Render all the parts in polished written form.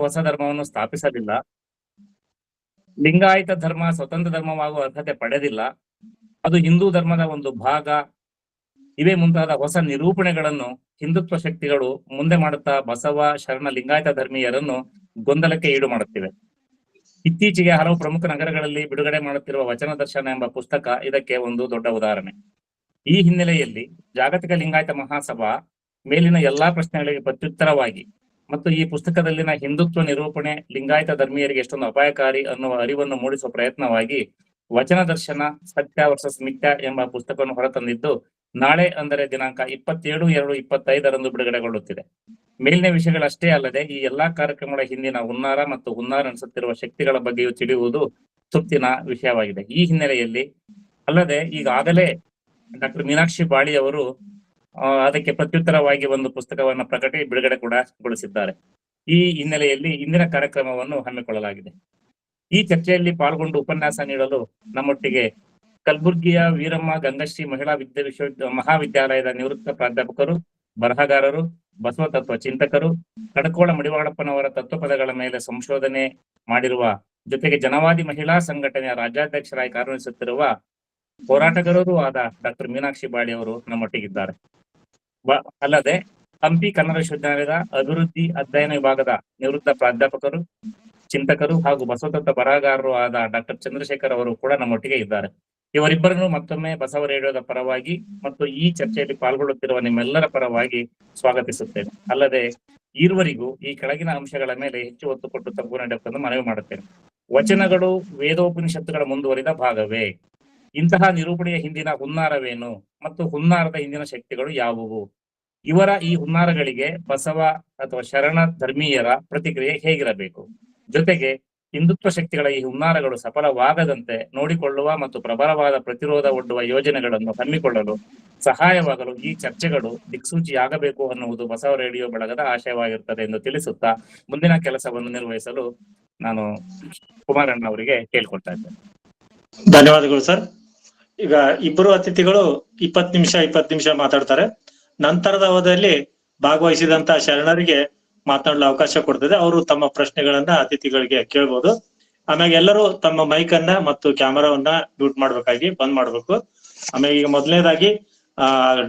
ಹೊಸ ಧರ್ಮವನ್ನು ಸ್ಥಾಪಿಸಲಿಲ್ಲ. ಲಿಂಗಾಯತ ಧರ್ಮ ಸ್ವತಂತ್ರ ಧರ್ಮವಾಗುವ ಅರ್ಹತೆ ಪಡೆದಿಲ್ಲ. ಅದು ಹಿಂದೂ ಧರ್ಮದ ಒಂದು ಭಾಗ. ಇವೇ ಮುಂತಾದ ಹೊಸ ನಿರೂಪಣೆಗಳನ್ನು ಹಿಂದುತ್ವ ಶಕ್ತಿಗಳು ಮುಂದೆ ಮಾಡುತ್ತಾ ಬಸವ, ಶರಣ, ಲಿಂಗಾಯತ ಧರ್ಮೀಯರನ್ನು ಗೊಂದಲಕ್ಕೆ ಈಡು ಮಾಡುತ್ತಿವೆ. ಇತ್ತೀಚೆಗೆ ಹಲವು ಪ್ರಮುಖ ನಗರಗಳಲ್ಲಿ ಬಿಡುಗಡೆ ಮಾಡುತ್ತಿರುವ ವಚನ ದರ್ಶನ ಎಂಬ ಪುಸ್ತಕ ಇದಕ್ಕೆ ಒಂದು ದೊಡ್ಡ ಉದಾಹರಣೆ. ಈ ಹಿನ್ನೆಲೆಯಲ್ಲಿ ಜಾಗತಿಕ ಲಿಂಗಾಯತ ಮಹಾಸಭಾ ಮೇಲಿನ ಎಲ್ಲಾ ಪ್ರಶ್ನೆಗಳಿಗೆ ಪ್ರತ್ಯುತ್ತರವಾಗಿ ಮತ್ತು ಈ ಪುಸ್ತಕದಲ್ಲಿನ ಹಿಂದುತ್ವ ನಿರೂಪಣೆ ಲಿಂಗಾಯತ ಧರ್ಮೀಯರಿಗೆ ಎಷ್ಟೊಂದು ಅಪಾಯಕಾರಿ ಅನ್ನುವ ಅರಿವನ್ನು ಮೂಡಿಸುವ ಪ್ರಯತ್ನವಾಗಿ ವಚನ ದರ್ಶನ ಸತ್ಯ ವರ್ಸಸ್ ಮಿಥ್ಯ ಎಂಬ ಪುಸ್ತಕವನ್ನು ಹೊರತಂದಿದ್ದು ನಾಳೆ ಅಂದರೆ ದಿನಾಂಕ 27/2/25 ಬಿಡುಗಡೆಗೊಳ್ಳುತ್ತಿದೆ. ಮೇಲಿನ ವಿಷಯಗಳಷ್ಟೇ ಅಲ್ಲದೆ ಈ ಎಲ್ಲಾ ಕಾರ್ಯಕ್ರಮಗಳ ಹಿಂದಿನ ಹುನ್ನಾರ ಮತ್ತು ಹುನ್ನಾರ ನಡೆಸುತ್ತಿರುವ ಶಕ್ತಿಗಳ ಬಗ್ಗೆಯೂ ತಿಳಿಯುವುದು ತೃಪ್ತಿನ ವಿಷಯವಾಗಿದೆ. ಈ ಹಿನ್ನೆಲೆಯಲ್ಲಿ ಅಲ್ಲದೆ ಈಗಾಗಲೇ ಡಾಕ್ಟರ್ ಮೀನಾಕ್ಷಿ ಬಾಳಿ ಅವರು ಅದಕ್ಕೆ ಪ್ರತ್ಯುತ್ತರವಾಗಿ ಒಂದು ಪುಸ್ತಕವನ್ನು ಬಿಡುಗಡೆ ಕೂಡ ಗೊಳಿಸಿದ್ದಾರೆ. ಈ ಹಿನ್ನೆಲೆಯಲ್ಲಿ ಇಂದಿನ ಕಾರ್ಯಕ್ರಮವನ್ನು ಹಮ್ಮಿಕೊಳ್ಳಲಾಗಿದೆ. ಈ ಚರ್ಚೆಯಲ್ಲಿ ಪಾಲ್ಗೊಂಡು ಉಪನ್ಯಾಸ ನೀಡಲು ನಮ್ಮೊಟ್ಟಿಗೆ ಕಲಬುರ್ಗಿಯ ವೀರಮ್ಮ ಗಂಗಶ್ರೀ ಮಹಿಳಾ ಮಹಾವಿದ್ಯಾಲಯದ ನಿವೃತ್ತ ಪ್ರಾಧ್ಯಾಪಕರು, ಬರಹಗಾರರು, ಬಸವ ತತ್ವ ಚಿಂತಕರು, ಕಡಕೋಳ ಮಡಿವಾಳಪ್ಪನವರ ತತ್ವಪದಗಳ ಮೇಲೆ ಸಂಶೋಧನೆ ಮಾಡಿರುವ ಜೊತೆಗೆ ಜನವಾದಿ ಮಹಿಳಾ ಸಂಘಟನೆಯ ರಾಜ್ಯಾಧ್ಯಕ್ಷರಾಗಿ ಕಾರ್ಯನಿರ್ವಹಿಸುತ್ತಿರುವ ಹೋರಾಟಗಾರರೂ ಆದ ಡಾಕ್ಟರ್ ಮೀನಾಕ್ಷಿ ಬಾಳಿ ಅವರು ನಮ್ಮೊಟ್ಟಿಗಿದ್ದಾರೆ. ಅಲ್ಲದೆ ಹಂಪಿ ಕನ್ನಡ ವಿಶ್ವವಿದ್ಯಾಲಯದ ಅಭಿವೃದ್ಧಿ ಅಧ್ಯಯನ ವಿಭಾಗದ ನಿವೃತ್ತ ಪ್ರಾಧ್ಯಾಪಕರು, ಚಿಂತಕರು ಹಾಗೂ ಬಸವತತ್ವ ಬರಹಗಾರರು ಆದ ಡಾಕ್ಟರ್ ಚಂದ್ರಶೇಖರ್ ಅವರು ಕೂಡ ನಮ್ಮೊಟ್ಟಿಗೆ ಇದ್ದಾರೆ. ಇವರಿಬ್ಬರನ್ನು ಮತ್ತೊಮ್ಮೆ ಬಸವ ರೇಡಿಯೋದ ಪರವಾಗಿ ಮತ್ತು ಈ ಚರ್ಚೆಯಲ್ಲಿ ಪಾಲ್ಗೊಳ್ಳುತ್ತಿರುವ ನಿಮ್ಮೆಲ್ಲರ ಪರವಾಗಿ ಸ್ವಾಗತಿಸುತ್ತೇನೆ. ಅಲ್ಲದೆ ಈವರೆಗೂ ಈ ಕೆಳಗಿನ ಅಂಶಗಳ ಮೇಲೆ ಹೆಚ್ಚು ಒತ್ತು ಕೊಟ್ಟು ತಪ್ಪು ನಡೆಯುವುದನ್ನು ಮನವಿ ಮಾಡುತ್ತೇನೆ. ವಚನಗಳು ವೇದೋಪನಿಷತ್ತುಗಳ ಮುಂದುವರಿದ ಭಾಗವೇ? ಇಂತಹ ನಿರೂಪಣೆಯ ಹಿಂದಿನ ಹುನ್ನಾರವೇನು ಮತ್ತು ಹುನ್ನಾರದ ಹಿಂದಿನ ಶಕ್ತಿಗಳು ಯಾವುವು? ಇವರ ಈ ಹುನ್ನಾರಗಳಿಗೆ ಬಸವ ಅಥವಾ ಶರಣ ಧರ್ಮೀಯರ ಪ್ರತಿಕ್ರಿಯೆ ಹೇಗಿರಬೇಕು? ಜೊತೆಗೆ ಹಿಂದುತ್ವ ಶಕ್ತಿಗಳ ಈ ಹುನ್ನಾರಗಳು ಸಫಲವಾಗದಂತೆ ನೋಡಿಕೊಳ್ಳುವ ಮತ್ತು ಪ್ರಬಲವಾದ ಪ್ರತಿರೋಧ ಒಡ್ಡುವ ಯೋಜನೆಗಳನ್ನು ಹಮ್ಮಿಕೊಳ್ಳಲು ಸಹಾಯವಾಗಲು ಈ ಚರ್ಚೆಗಳು ದಿಕ್ಸೂಚಿಯಾಗಬೇಕು ಅನ್ನುವುದು ಬಸವ ರೇಡಿಯೋ ಬಳಗದ ಆಶಯವಾಗಿರುತ್ತದೆ ಎಂದು ತಿಳಿಸುತ್ತಾ ಮುಂದಿನ ಕೆಲಸವನ್ನು ನಿರ್ವಹಿಸಲು ನಾನು ಕುಮಾರಣ್ಣ ಅವರಿಗೆ ಕೇಳ್ಕೊಳ್ತಾ ಇದ್ದೇನೆ. ಧನ್ಯವಾದಗಳು ಸರ್. ಈಗ ಇಬ್ಬರು ಅತಿಥಿಗಳು 20 ನಿಮಿಷ ಮಾತಾಡ್ತಾರೆ. ನಂತರದ ಅವಧಿಯಲ್ಲಿ ಭಾಗವಹಿಸಿದಂತ ಶರಣರಿಗೆ ಮಾತನಾಡಲು ಅವಕಾಶ ಕೊಡ್ತದೆ. ಅವರು ತಮ್ಮ ಪ್ರಶ್ನೆಗಳನ್ನ ಅತಿಥಿಗಳಿಗೆ ಕೇಳ್ಬೋದು. ಆಮೇಲೆ ಎಲ್ಲರೂ ತಮ್ಮ ಮೈಕ್ ಅನ್ನ ಮತ್ತು ಕ್ಯಾಮರಾವನ್ನ ಮ್ಯೂಟ್ ಮಾಡ್ಬೇಕಾಗಿ ಬಂದ್ ಮಾಡ್ಬೇಕು. ಆಮೇಲೆ ಈಗ ಮೊದಲನೇದಾಗಿ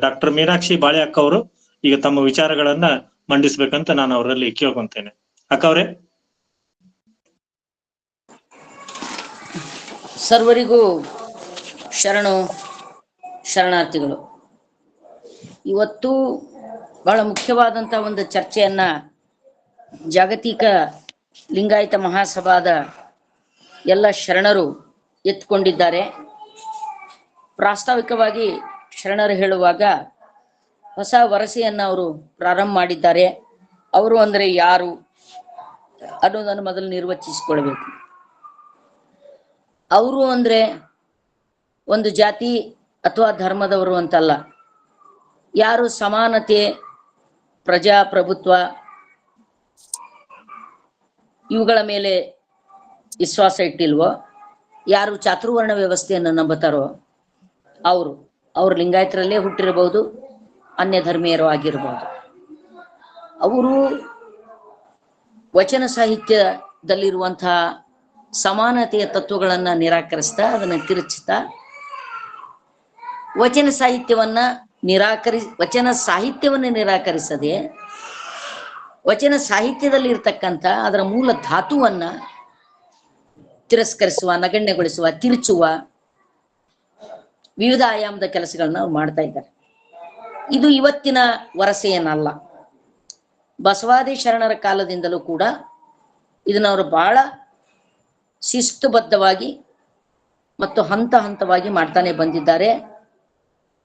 ಡಾಕ್ಟರ್ ಮೀನಾಕ್ಷಿ ಬಾಳಿ ಅಕ್ಕ ಅವರು ಈಗ ತಮ್ಮ ವಿಚಾರಗಳನ್ನ ಮಂಡಿಸ್ಬೇಕಂತ ನಾನು ಅವರಲ್ಲಿ ಕೇಳ್ಕೊಂತೇನೆ. ಅಕ್ಕ ಅವರೇ. ಸರ್ವರಿಗೂ ಶರಣಾರ್ಥಿಗಳು. ಇವತ್ತು ಬಹಳ ಮುಖ್ಯವಾದಂತ ಒಂದು ಚರ್ಚೆಯನ್ನ ಜಾಗತಿಕ ಲಿಂಗಾಯತ ಮಹಾಸಭಾದ ಎಲ್ಲ ಶರಣರು ಎತ್ಕೊಂಡಿದ್ದಾರೆ. ಪ್ರಾಸ್ತಾವಿಕವಾಗಿ ಶರಣರು ಹೇಳುವಾಗ ಹೊಸ ವರಸೆಯನ್ನ ಅವರು ಪ್ರಾರಂಭ ಮಾಡಿದ್ದಾರೆ. ಅವರು ಅಂದ್ರೆ ಯಾರು ಅನ್ನೋದನ್ನು ಮೊದಲು ನಿರ್ವಚಿಸಿಕೊಳ್ಬೇಕು. ಅವರು ಅಂದ್ರೆ ಒಂದು ಜಾತಿ ಅಥವಾ ಧರ್ಮದವರು ಅಂತಲ್ಲ. ಯಾರು ಸಮಾನತೆ, ಪ್ರಜಾಪ್ರಭುತ್ವ ಇವುಗಳ ಮೇಲೆ ವಿಶ್ವಾಸ ಇಟ್ಟಿಲ್ವೋ, ಯಾರು ಚಾತುರ್ವರ್ಣ ವ್ಯವಸ್ಥೆಯನ್ನು ನಂಬುತ್ತಾರೋ ಅವರು ಲಿಂಗಾಯತರಲ್ಲೇ ಹುಟ್ಟಿರಬಹುದು, ಅನ್ಯ ಧರ್ಮೀಯರು ಆಗಿರಬಹುದು. ಅವರು ವಚನ ಸಾಹಿತ್ಯದಲ್ಲಿರುವಂತಹ ಸಮಾನತೆಯ ತತ್ವಗಳನ್ನ ನಿರಾಕರಿಸ್ತಾ ಅದನ್ನ ತಿರುಚುತ್ತಾ ವಚನ ಸಾಹಿತ್ಯವನ್ನು ನಿರಾಕರಿಸದೆ ವಚನ ಸಾಹಿತ್ಯದಲ್ಲಿ ಇರ್ತಕ್ಕಂಥ ಅದರ ಮೂಲ ಧಾತುವನ್ನ ತಿರಸ್ಕರಿಸುವ, ನಗಣ್ಯಗೊಳಿಸುವ, ತಿರುಚುವ ವಿವಿಧ ಆಯಾಮದ ಕೆಲಸಗಳನ್ನ ಅವ್ರು ಮಾಡ್ತಾ ಇದ್ದಾರೆ. ಇದು ಇವತ್ತಿನ ವರಸೆಯನ್ನಲ್ಲ. ಬಸವಾದಿ ಶರಣರ ಕಾಲದಿಂದಲೂ ಕೂಡ ಇದನ್ನ ಅವರು ಬಹಳ ಶಿಸ್ತುಬದ್ಧವಾಗಿ ಮತ್ತು ಹಂತ ಹಂತವಾಗಿ ಮಾಡ್ತಾನೆ ಬಂದಿದ್ದಾರೆ,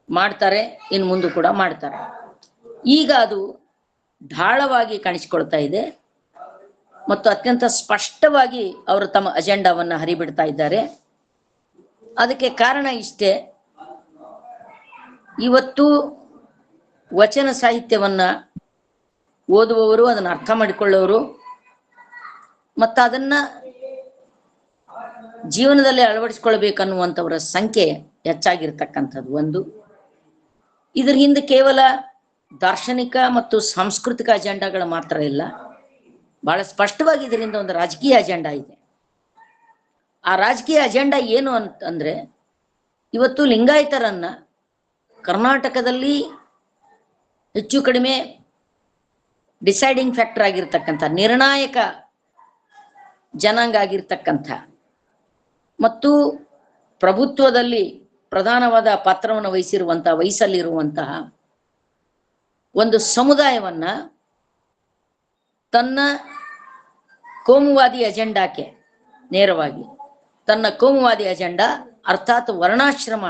ಮಾಡ್ತಾರೆ, ಇನ್ನು ಮುಂದೆ ಕೂಡ ಮಾಡ್ತಾರೆ. ಈಗ ಅದು ಢಾಳವಾಗಿ ಕಾಣಿಸಿಕೊಳ್ತಾ ಇದೆ ಮತ್ತು ಅತ್ಯಂತ ಸ್ಪಷ್ಟವಾಗಿ ಅವರು ತಮ್ಮ ಅಜೆಂಡಾವನ್ನ ಹರಿಬಿಡ್ತಾ ಇದ್ದಾರೆ. ಅದಕ್ಕೆ ಕಾರಣ ಇಷ್ಟೇ, ಇವತ್ತು ವಚನ ಸಾಹಿತ್ಯವನ್ನ ಓದುವವರು, ಅದನ್ನ ಅರ್ಥ ಮಾಡಿಕೊಳ್ಳೋರು ಮತ್ತು ಅದನ್ನ ಜೀವನದಲ್ಲಿ ಅಳವಡಿಸಿಕೊಳ್ಬೇಕನ್ನುವಂಥವರ ಸಂಖ್ಯೆ ಹೆಚ್ಚಾಗಿರ್ತಕ್ಕಂಥದ್ದು ಒಂದು. ಇದ್ರ ಹಿಂದೆ ಕೇವಲ ದಾರ್ಶನಿಕ ಮತ್ತು ಸಾಂಸ್ಕೃತಿಕ ಅಜೆಂಡಾಗಳು ಮಾತ್ರ ಇಲ್ಲ, ಬಹಳ ಸ್ಪಷ್ಟವಾಗಿ ಇದರಿಂದ ಒಂದು ರಾಜಕೀಯ ಅಜೆಂಡಾ ಇದೆ. ಆ ರಾಜಕೀಯ ಅಜೆಂಡಾ ಏನು ಅಂತಂದ್ರೆ, ಇವತ್ತು ಲಿಂಗಾಯತರನ್ನ ಕರ್ನಾಟಕದಲ್ಲಿ ಹೆಚ್ಚು ಕಡಿಮೆ ಡಿಸೈಡಿಂಗ್ ಫ್ಯಾಕ್ಟರ್ ಆಗಿರ್ತಕ್ಕಂಥ, ನಿರ್ಣಾಯಕ ಜನಾಂಗ ಆಗಿರ್ತಕ್ಕಂಥ ಮತ್ತು ಪ್ರಭುತ್ವದಲ್ಲಿ ಪ್ರಧಾನವಾದ ಪಾತ್ರವನ್ನು ವಹಿಸಲಿರುವಂತಹ ಒಂದು ಸಮುದಾಯವನ್ನ ತನ್ನ ಕೋಮುವಾದಿ ಅಜೆಂಡಾಕ್ಕೆ ನೇರವಾಗಿ ತನ್ನ ಕೋಮುವಾದಿ ಅಜೆಂಡಾ ಅರ್ಥಾತ್ ವರ್ಣಾಶ್ರಮ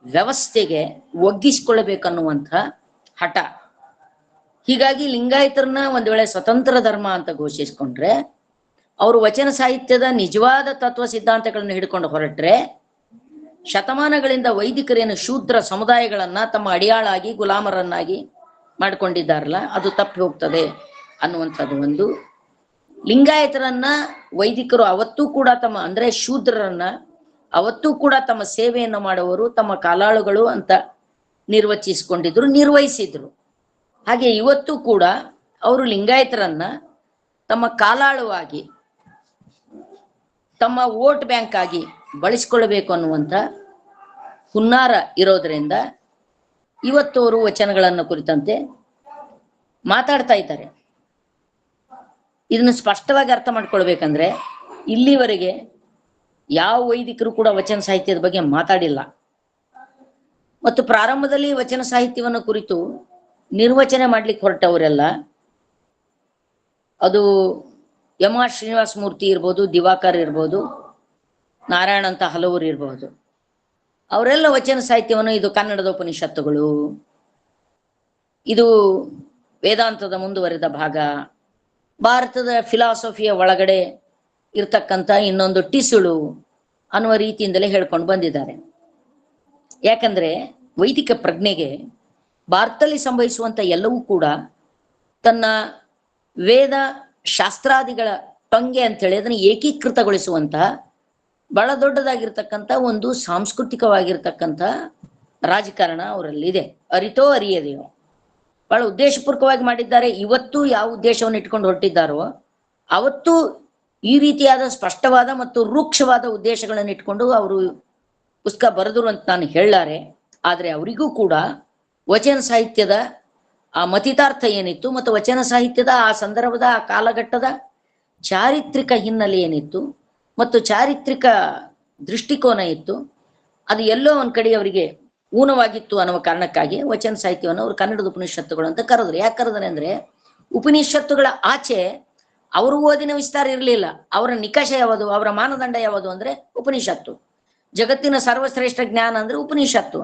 ವ್ಯವಸ್ಥೆಗೆ ಒಗ್ಗಿಸಿಕೊಳ್ಳಬೇಕನ್ನುವಂಥ ಹಠ. ಹೀಗಾಗಿ ಲಿಂಗಾಯತರನ್ನ ಒಂದ್ ವೇಳೆ ಸ್ವತಂತ್ರ ಧರ್ಮ ಅಂತ ಘೋಷಿಸಿಕೊಂಡ್ರೆ, ಅವರು ವಚನ ಸಾಹಿತ್ಯದ ನಿಜವಾದ ತತ್ವ ಸಿದ್ಧಾಂತಗಳನ್ನು ಹಿಡ್ಕೊಂಡು ಹೊರಟ್ರೆ, ಶತಮಾನಗಳಿಂದ ವೈದಿಕರೇನು ಶೂದ್ರ ಸಮುದಾಯಗಳನ್ನ ತಮ್ಮ ಅಡಿಯಾಳಾಗಿ ಗುಲಾಮರನ್ನಾಗಿ ಮಾಡ್ಕೊಂಡಿದ್ದಾರಲ್ಲ, ಅದು ತಪ್ಪಿ ಹೋಗ್ತದೆ ಅನ್ನುವಂಥದ್ದು ಒಂದು. ಲಿಂಗಾಯತರನ್ನ ವೈದಿಕರು ಅವತ್ತೂ ಕೂಡ ಅಂದ್ರೆ ಶೂದ್ರರನ್ನ ಅವತ್ತೂ ಕೂಡ ತಮ್ಮ ಸೇವೆಯನ್ನು ಮಾಡುವವರು, ತಮ್ಮ ಕಾಲಾಳುಗಳು ಅಂತ ನಿರ್ವಹಿಸಿದ್ರು. ಹಾಗೆ ಇವತ್ತು ಕೂಡ ಅವರು ಲಿಂಗಾಯತರನ್ನ ತಮ್ಮ ಕಾಲಾಳುವಾಗಿ, ತಮ್ಮ ವೋಟ್ ಬ್ಯಾಂಕ್ ಆಗಿ ಬಳಸಿಕೊಳ್ಳಬೇಕು ಅನ್ನುವಂಥ ಹುನ್ನಾರ ಇರೋದ್ರಿಂದ ಇವತ್ತು ಅವರು ವಚನಗಳನ್ನು ಕುರಿತಂತೆ ಮಾತಾಡ್ತಾ ಇದ್ದಾರೆ. ಇದನ್ನ ಸ್ಪಷ್ಟವಾಗಿ ಅರ್ಥ ಮಾಡ್ಕೊಳ್ಬೇಕಂದ್ರೆ, ಇಲ್ಲಿವರೆಗೆ ಯಾವ ವೈದಿಕರು ಕೂಡ ವಚನ ಸಾಹಿತ್ಯದ ಬಗ್ಗೆ ಮಾತಾಡಿಲ್ಲ. ಮತ್ತು ಪ್ರಾರಂಭದಲ್ಲಿ ವಚನ ಸಾಹಿತ್ಯವನ್ನು ಕುರಿತು ನಿರ್ವಚನೆ ಮಾಡ್ಲಿಕ್ಕೆ ಹೊರಟವರೆಲ್ಲ, ಅದು ಎಂ.ಆರ್. ಶ್ರೀನಿವಾಸ ಮೂರ್ತಿ ಇರ್ಬೋದು, ದಿವಾಕರ್ ಇರ್ಬೋದು, ನಾರಾಯಣ ಅಂತ ಹಲವರು ಇರಬಹುದು. ಅವರೆಲ್ಲ ವಚನ ಸಾಹಿತ್ಯವನ್ನು ಇದು ಕನ್ನಡದ ಉಪನಿಷತ್ತುಗಳು, ಇದು ವೇದಾಂತದ ಮುಂದುವರೆದ ಭಾಗ, ಭಾರತದ ಫಿಲಾಸಫಿಯ ಒಳಗಡೆ ಇರ್ತಕ್ಕಂಥ ಇನ್ನೊಂದು ಟಿಸುಳು ಅನ್ನುವ ರೀತಿಯಿಂದಲೇ ಹೇಳ್ಕೊಂಡು ಬಂದಿದ್ದಾರೆ. ಯಾಕಂದ್ರೆ ವೈದಿಕ ಪ್ರಜ್ಞೆಗೆ ಭಾರತದಲ್ಲಿ ಸಂಭವಿಸುವಂತ ಎಲ್ಲವೂ ಕೂಡ ತನ್ನ ವೇದ ಶಾಸ್ತ್ರಾದಿಗಳ ಟೊಂಗೆ ಅಂತೇಳಿ ಅದನ್ನು ಏಕೀಕೃತಗೊಳಿಸುವಂತಹ ಬಹಳ ದೊಡ್ಡದಾಗಿರ್ತಕ್ಕಂಥ ಒಂದು ಸಾಂಸ್ಕೃತಿಕವಾಗಿರ್ತಕ್ಕಂಥ ರಾಜಕಾರಣ ಅವರಲ್ಲಿದೆ. ಅರಿತೋ ಅರಿಯದೆಯೋ ಬಹಳ ಉದ್ದೇಶಪೂರ್ವಕವಾಗಿ ಮಾಡಿದ್ದಾರೆ. ಇವತ್ತು ಯಾವ ಉದ್ದೇಶವನ್ನು ಇಟ್ಕೊಂಡು ಹೊರಟಿದ್ದಾರೋ ಅವತ್ತು ಈ ರೀತಿಯಾದ ಸ್ಪಷ್ಟವಾದ ಮತ್ತು ರೂಕ್ಷವಾದ ಉದ್ದೇಶಗಳನ್ನು ಇಟ್ಕೊಂಡು ಅವರು ಪುಸ್ತಕ ಬರೆದರು ಅಂತ ನಾನು ಹೇಳಲಾರೆ. ಆದ್ರೆ ಅವರಿಗೂ ಕೂಡ ವಚನ ಸಾಹಿತ್ಯದ ಆ ಮತಿತಾರ್ಥ ಏನಿತ್ತು ಮತ್ತು ವಚನ ಸಾಹಿತ್ಯದ ಆ ಸಂದರ್ಭದ ಆ ಕಾಲಘಟ್ಟದ ಚಾರಿತ್ರಿಕ ಹಿನ್ನೆಲೆ ಏನಿತ್ತು ಮತ್ತು ಚಾರಿತ್ರಿಕ ದೃಷ್ಟಿಕೋನ ಇತ್ತು, ಅದು ಎಲ್ಲೋ ಒಂದ್ ಕಡೆ ಅವರಿಗೆ ಊನವಾಗಿತ್ತು ಅನ್ನುವ ಕಾರಣಕ್ಕಾಗಿ ವಚನ ಸಾಹಿತ್ಯವನ್ನು ಅವರು ಕನ್ನಡದ ಉಪನಿಷತ್ತುಗಳು ಅಂತ ಕರೆದ್ರು. ಯಾಕೆ ಕರೆದ್ರೆ ಅಂದ್ರೆ, ಉಪನಿಷತ್ತುಗಳ ಆಚೆ ಅವರು ಓದಿನ ವಿಸ್ತಾರ ಇರಲಿಲ್ಲ. ಅವರ ನಿಕಷ ಯಾವುದು, ಅವರ ಮಾನದಂಡ ಯಾವುದು ಅಂದ್ರೆ ಉಪನಿಷತ್ತು. ಜಗತ್ತಿನ ಸರ್ವಶ್ರೇಷ್ಠ ಜ್ಞಾನ ಅಂದ್ರೆ ಉಪನಿಷತ್ತು.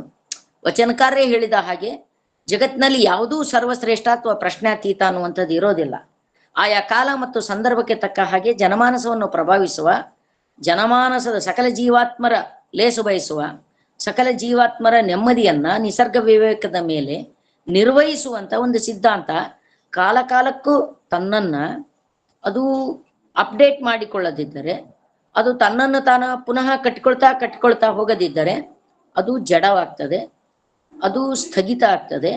ವಚನಕಾರರೇ ಹೇಳಿದ ಹಾಗೆ ಜಗತ್ತಿನಲ್ಲಿ ಯಾವುದೂ ಸರ್ವಶ್ರೇಷ್ಠ ಅಥವಾ ಪ್ರಶ್ನಾತೀತ ಅನ್ನುವಂಥದ್ದು ಇರೋದಿಲ್ಲ. ಆಯಾ ಕಾಲ ಮತ್ತು ಸಂದರ್ಭಕ್ಕೆ ತಕ್ಕ ಹಾಗೆ ಜನಮಾನಸವನ್ನು ಪ್ರಭಾವಿಸುವ, ಜನಮಾನಸದ ಸಕಲ ಜೀವಾತ್ಮರ ಲೇಸು ಬಯಸುವ, ಸಕಲ ಜೀವಾತ್ಮರ ನೆಮ್ಮದಿಯನ್ನ ನಿಸರ್ಗ ವಿವೇಕದ ಮೇಲೆ ನಿರ್ವಹಿಸುವಂತ ಒಂದು ಸಿದ್ಧಾಂತ ಕಾಲ ಕಾಲಕ್ಕೂ ತನ್ನನ್ನ ಅದು ಅಪ್ಡೇಟ್ ಮಾಡಿಕೊಳ್ಳದಿದ್ದರೆ, ಅದು ತನ್ನನ್ನು ತಾನು ಪುನಃ ಕಟ್ಕೊಳ್ತಾ ಹೋಗದಿದ್ದರೆ ಅದು ಜಡವಾಗ್ತದೆ, ಅದು ಸ್ಥಗಿತ ಆಗ್ತದೆ,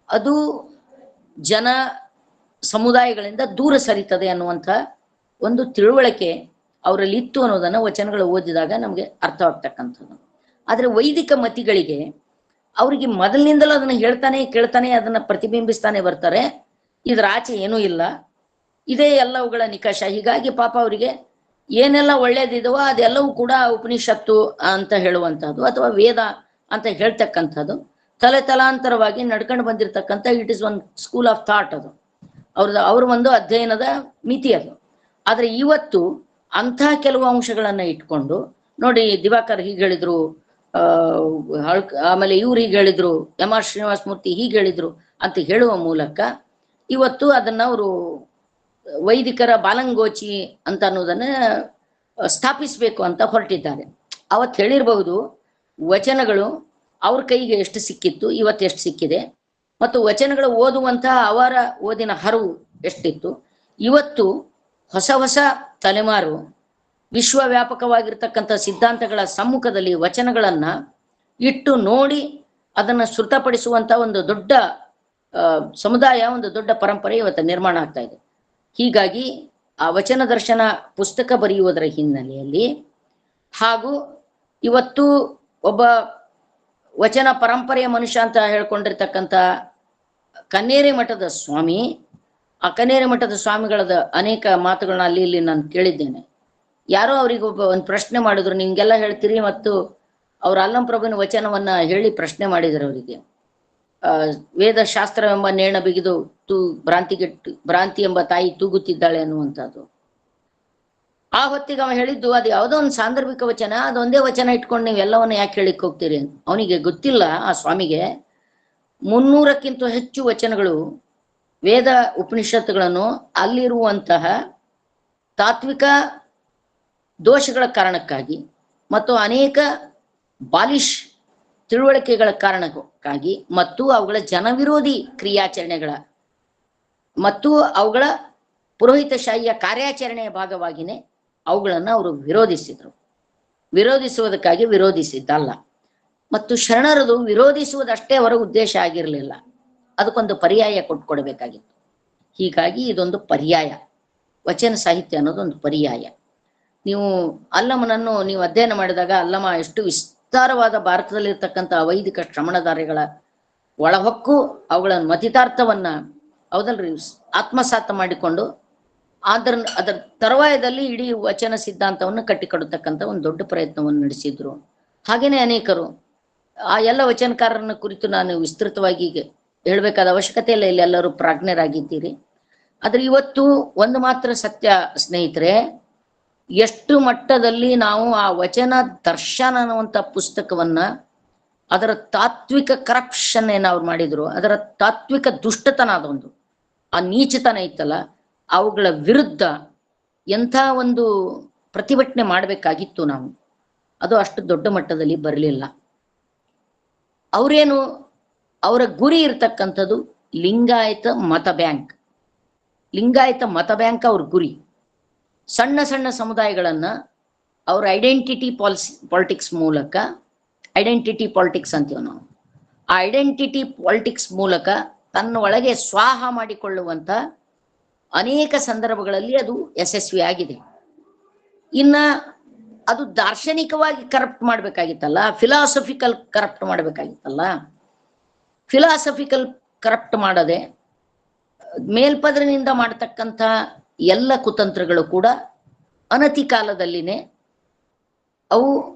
ಅದು ಜನ ಸಮುದಾಯಗಳಿಂದ ದೂರ ಸರಿತದೆ ಅನ್ನುವಂಥ ಒಂದು ತಿಳುವಳಿಕೆ ಅವರಲ್ಲಿ ಇತ್ತು ಅನ್ನೋದನ್ನ ವಚನಗಳು ಓದಿದಾಗ ನಮಗೆ ಅರ್ಥವಾಗ್ತಕ್ಕಂಥದ್ದು. ಆದ್ರೆ ವೈದಿಕ ಮತಿಗಳಿಗೆ ಅವರಿಗೆ ಮೊದಲಿನಿಂದಲೂ ಅದನ್ನ ಹೇಳ್ತಾನೆ ಕೇಳ್ತಾನೆ ಅದನ್ನ ಪ್ರತಿಬಿಂಬಿಸ್ತಾನೆ ಬರ್ತಾರೆ. ಇದ್ರ ಆಚೆ ಏನೂ ಇಲ್ಲ, ಇದೇ ಎಲ್ಲವುಗಳ ನಿಕಷ. ಹೀಗಾಗಿ ಪಾಪ ಅವರಿಗೆ ಏನೆಲ್ಲ ಒಳ್ಳೇದಿದವೋ ಅದೆಲ್ಲವೂ ಕೂಡ ಉಪನಿಷತ್ತು ಅಂತ ಹೇಳುವಂಥದ್ದು ಅಥವಾ ವೇದ ಅಂತ ಹೇಳ್ತಕ್ಕಂಥದ್ದು ತಲೆ ತಲಾಂತರವಾಗಿ ನಡ್ಕೊಂಡು ಬಂದಿರತಕ್ಕಂಥ it is one school of thought. ಅದು ಅವ್ರ ಒಂದು ಅಧ್ಯಯನದ ಮಿತಿ ಅದು. ಆದ್ರೆ ಇವತ್ತು ಅಂಥ ಕೆಲವು ಅಂಶಗಳನ್ನ ಇಟ್ಕೊಂಡು ನೋಡಿ, ದಿವಾಕರ್ ಹೀಗೆ ಹೇಳಿದ್ರು, ಆಮೇಲೆ ಇವ್ರು ಹೀಗೆ ಹೇಳಿದ್ರು, ಎಂ.ಆರ್. ಶ್ರೀನಿವಾಸ ಮೂರ್ತಿ ಹೀಗೆ ಹೇಳಿದ್ರು ಅಂತ ಹೇಳುವ ಮೂಲಕ ಇವತ್ತು ಅದನ್ನ ಅವರು ವೈದಿಕರ ಬಾಲಂಗೋಚಿ ಅಂತ ಅನ್ನೋದನ್ನ ಸ್ಥಾಪಿಸ್ಬೇಕು ಅಂತ ಹೊರಟಿದ್ದಾರೆ. ಅವತ್ತು ಹೇಳಿರಬಹುದು ವಚನಗಳು ಅವ್ರ ಕೈಗೆ ಎಷ್ಟು ಸಿಕ್ಕಿತ್ತು, ಇವತ್ತು ಎಷ್ಟು ಸಿಕ್ಕಿದೆ, ಮತ್ತು ವಚನಗಳು ಓದುವಂತಹ ಅವರ ಓದಿನ ಹರಿವು ಎಷ್ಟಿತ್ತು. ಇವತ್ತು ಹೊಸ ಹೊಸ ತಲೆಮಾರು ವಿಶ್ವವ್ಯಾಪಕವಾಗಿರ್ತಕ್ಕಂಥ ಸಿದ್ಧಾಂತಗಳ ಸಮ್ಮುಖದಲ್ಲಿ ವಚನಗಳನ್ನ ಇಟ್ಟು ನೋಡಿ ಅದನ್ನ ಶ್ರುತಪಡಿಸುವಂತ ಒಂದು ದೊಡ್ಡ ಸಮುದಾಯ, ಒಂದು ದೊಡ್ಡ ಪರಂಪರೆ ಇವತ್ತು ನಿರ್ಮಾಣ ಆಗ್ತಾ ಇದೆ. ಹೀಗಾಗಿ ಆ ವಚನ ದರ್ಶನ ಪುಸ್ತಕ ಬರೆಯುವುದರ ಹಿನ್ನೆಲೆಯಲ್ಲಿ ಹಾಗೂ ಇವತ್ತು ಒಬ್ಬ ವಚನ ಪರಂಪರೆಯ ಮನುಷ್ಯ ಅಂತ ಹೇಳ್ಕೊಂಡಿರ್ತಕ್ಕಂಥ ಕನ್ನೇರಿ ಮಠದ ಸ್ವಾಮಿ, ಆ ಕನ್ನೇರಿ ಮಠದ ಸ್ವಾಮಿಗಳದ ಅನೇಕ ಮಾತುಗಳನ್ನ ಅಲ್ಲಿ ಇಲ್ಲಿ ನಾನು ಕೇಳಿದ್ದೇನೆ. ಯಾರೋ ಅವ್ರಿಗೆ ಒಂದು ಪ್ರಶ್ನೆ ಮಾಡಿದ್ರು, ನಿಮ್ಗೆಲ್ಲ ಹೇಳ್ತೀರಿ, ಮತ್ತು ಅವ್ರ ಅಲ್ಲಂಪ್ರಭುವಿನ ವಚನವನ್ನ ಹೇಳಿ ಪ್ರಶ್ನೆ ಮಾಡಿದ್ರು ಅವರಿಗೆ. ವೇದ ಶಾಸ್ತ್ರವೆಂಬ ನೇಣ ಬಿಗಿದು ಭ್ರಾಂತಿ ಎಂಬ ತಾಯಿ ತೂಗುತ್ತಿದ್ದಾಳೆ ಅನ್ನುವಂಥದ್ದು. ಆ ಹೊತ್ತಿಗೆ ಅವ ಹೇಳಿದ್ದು, ಅದು ಯಾವುದೋ ಒಂದು ಸಾಂದರ್ಭಿಕ ವಚನ, ಅದೊಂದೇ ವಚನ ಇಟ್ಕೊಂಡು ನೀವು ಎಲ್ಲವನ್ನ ಯಾಕೆ ಹೇಳಿಕ್ ಹೋಗ್ತೀರಿ ಅಂತ. ಅವನಿಗೆ ಗೊತ್ತಿಲ್ಲ, ಆ ಸ್ವಾಮಿಗೆ 300ಕ್ಕಿಂತ ಹೆಚ್ಚು ವಚನಗಳು ವೇದ ಉಪನಿಷತ್ತುಗಳನ್ನು ಅಲ್ಲಿರುವಂತಹ ತಾತ್ವಿಕ ದೋಷಗಳ ಕಾರಣಕ್ಕಾಗಿ ಮತ್ತು ಅನೇಕ ಬಾಲಿಶ್ ತಿಳುವಳಿಕೆಗಳ ಕಾರಣಕ್ಕಾಗಿ ಮತ್ತು ಅವುಗಳ ಜನವಿರೋಧಿ ಕ್ರಿಯಾಚರಣೆಗಳ ಮತ್ತು ಅವುಗಳ ಪುರೋಹಿತಶಾಹಿಯ ಕಾರ್ಯಾಚರಣೆಯ ಭಾಗವಾಗಿನೇ ಅವುಗಳನ್ನು ಅವರು ವಿರೋಧಿಸಿದ್ರು. ವಿರೋಧಿಸುವುದಕ್ಕಾಗಿ ವಿರೋಧಿಸಿದ್ದಲ್ಲ. ಮತ್ತು ಶರಣರದು ವಿರೋಧಿಸುವುದಷ್ಟೇ ಅವರ ಉದ್ದೇಶ ಆಗಿರಲಿಲ್ಲ, ಅದಕ್ಕೊಂದು ಪರ್ಯಾಯ ಕೊಟ್ಕೊಡ್ಬೇಕಾಗಿತ್ತು. ಹೀಗಾಗಿ ಇದೊಂದು ಪರ್ಯಾಯ, ವಚನ ಸಾಹಿತ್ಯ ಅನ್ನೋದೊಂದು ಪರ್ಯಾಯ. ನೀವು ಅಲ್ಲಮನನ್ನು ನೀವು ಅಧ್ಯಯನ ಮಾಡಿದಾಗ ಅಲ್ಲಮ ಎಷ್ಟು ವಿಸ್ತಾರವಾದ ಭಾರತದಲ್ಲಿರ್ತಕ್ಕಂಥ ಅವೈದಿಕ ಶ್ರಮಣಧಾರೆಗಳ ಒಳಹೊಕ್ಕು ಅವುಗಳ ಮತಿತಾರ್ಥವನ್ನ ಹೌದಲ್ರಿ ಆತ್ಮಸಾತ ಮಾಡಿಕೊಂಡು ಅದರ ತರುವಾಯದಲ್ಲಿ ಇಡೀ ವಚನ ಸಿದ್ಧಾಂತವನ್ನು ಕಟ್ಟಿಕೊಡತಕ್ಕಂಥ ಒಂದು ದೊಡ್ಡ ಪ್ರಯತ್ನವನ್ನು ನಡೆಸಿದ್ರು. ಹಾಗೇನೆ ಅನೇಕರು ಆ ಎಲ್ಲ ವಚನಕಾರರನ್ನ ಕುರಿತು ನಾನು ವಿಸ್ತೃತವಾಗಿ ಹೇಳ್ಬೇಕಾದ ಅವಶ್ಯಕತೆ ಇಲ್ಲ, ಇಲ್ಲಿ ಎಲ್ಲರೂ ಪ್ರಾಜ್ಞರಾಗಿದ್ದೀರಿ. ಆದ್ರೆ ಇವತ್ತು ಒಂದು ಮಾತ್ರ ಸತ್ಯ ಸ್ನೇಹಿತರೆ, ಎಷ್ಟು ಮಟ್ಟದಲ್ಲಿ ನಾವು ಆ ವಚನ ದರ್ಶನ ಅನ್ನುವಂಥ ಪುಸ್ತಕವನ್ನ ಅದರ ತಾತ್ವಿಕ ಕರಪ್ಷನ್ ಏನಾದ್ರು ಮಾಡಿದ್ರು, ಅದರ ತಾತ್ವಿಕ ದುಷ್ಟತನ ಅದೊಂದು ಆ ನೀಚತನ ಇತ್ತಲ್ಲ, ಅವುಗಳ ವಿರುದ್ಧ ಎಂಥ ಒಂದು ಪ್ರತಿಭಟನೆ ಮಾಡಬೇಕಾಗಿತ್ತು ನಾವು. ಅದು ಅಷ್ಟು ದೊಡ್ಡ ಮಟ್ಟದಲ್ಲಿ ಬರಲಿಲ್ಲ. ಅವರೇನು ಅವರ ಗುರಿ ಇರ್ತಕ್ಕಂಥದ್ದು ಲಿಂಗಾಯತ ಮತ ಬ್ಯಾಂಕ್. ಲಿಂಗಾಯತ ಮತ ಬ್ಯಾಂಕ್ ಅವ್ರ ಗುರಿ. ಸಣ್ಣ ಸಣ್ಣ ಸಮುದಾಯಗಳನ್ನ ಅವ್ರ ಐಡೆಂಟಿಟಿ ಪಾಲಿಟಿಕ್ಸ್ ಮೂಲಕ, ಐಡೆಂಟಿಟಿ ಪಾಲಿಟಿಕ್ಸ್ ಅಂತೀವಿ ನಾವು, ಆ ಐಡೆಂಟಿಟಿ ಪಾಲಿಟಿಕ್ಸ್ ಮೂಲಕ ತನ್ನ ಒಳಗೆ ಸ್ವಾಹ ಮಾಡಿಕೊಳ್ಳುವಂತ ಅನೇಕ ಸಂದರ್ಭಗಳಲ್ಲಿ ಅದು ಯಶಸ್ವಿ ಆಗಿದೆ. ಇನ್ನ ಅದು ದಾರ್ಶನಿಕವಾಗಿ ಕರಪ್ಟ್ ಮಾಡ್ಬೇಕಾಗಿತ್ತಲ್ಲ, ಫಿಲಾಸಫಿಕಲ್ ಕರಪ್ಟ್ ಮಾಡ್ಬೇಕಾಗಿತ್ತಲ್ಲ. ಫಿಲಾಸಫಿಕಲ್ ಕರಪ್ಟ್ ಮಾಡದೆ ಮೇಲ್ಪದರಿನಿಂದ ಮಾಡತಕ್ಕಂಥ ಎಲ್ಲ ಕುತಂತ್ರಗಳು ಕೂಡ ಅನತಿ ಕಾಲದಲ್ಲಿನೇ ಅವು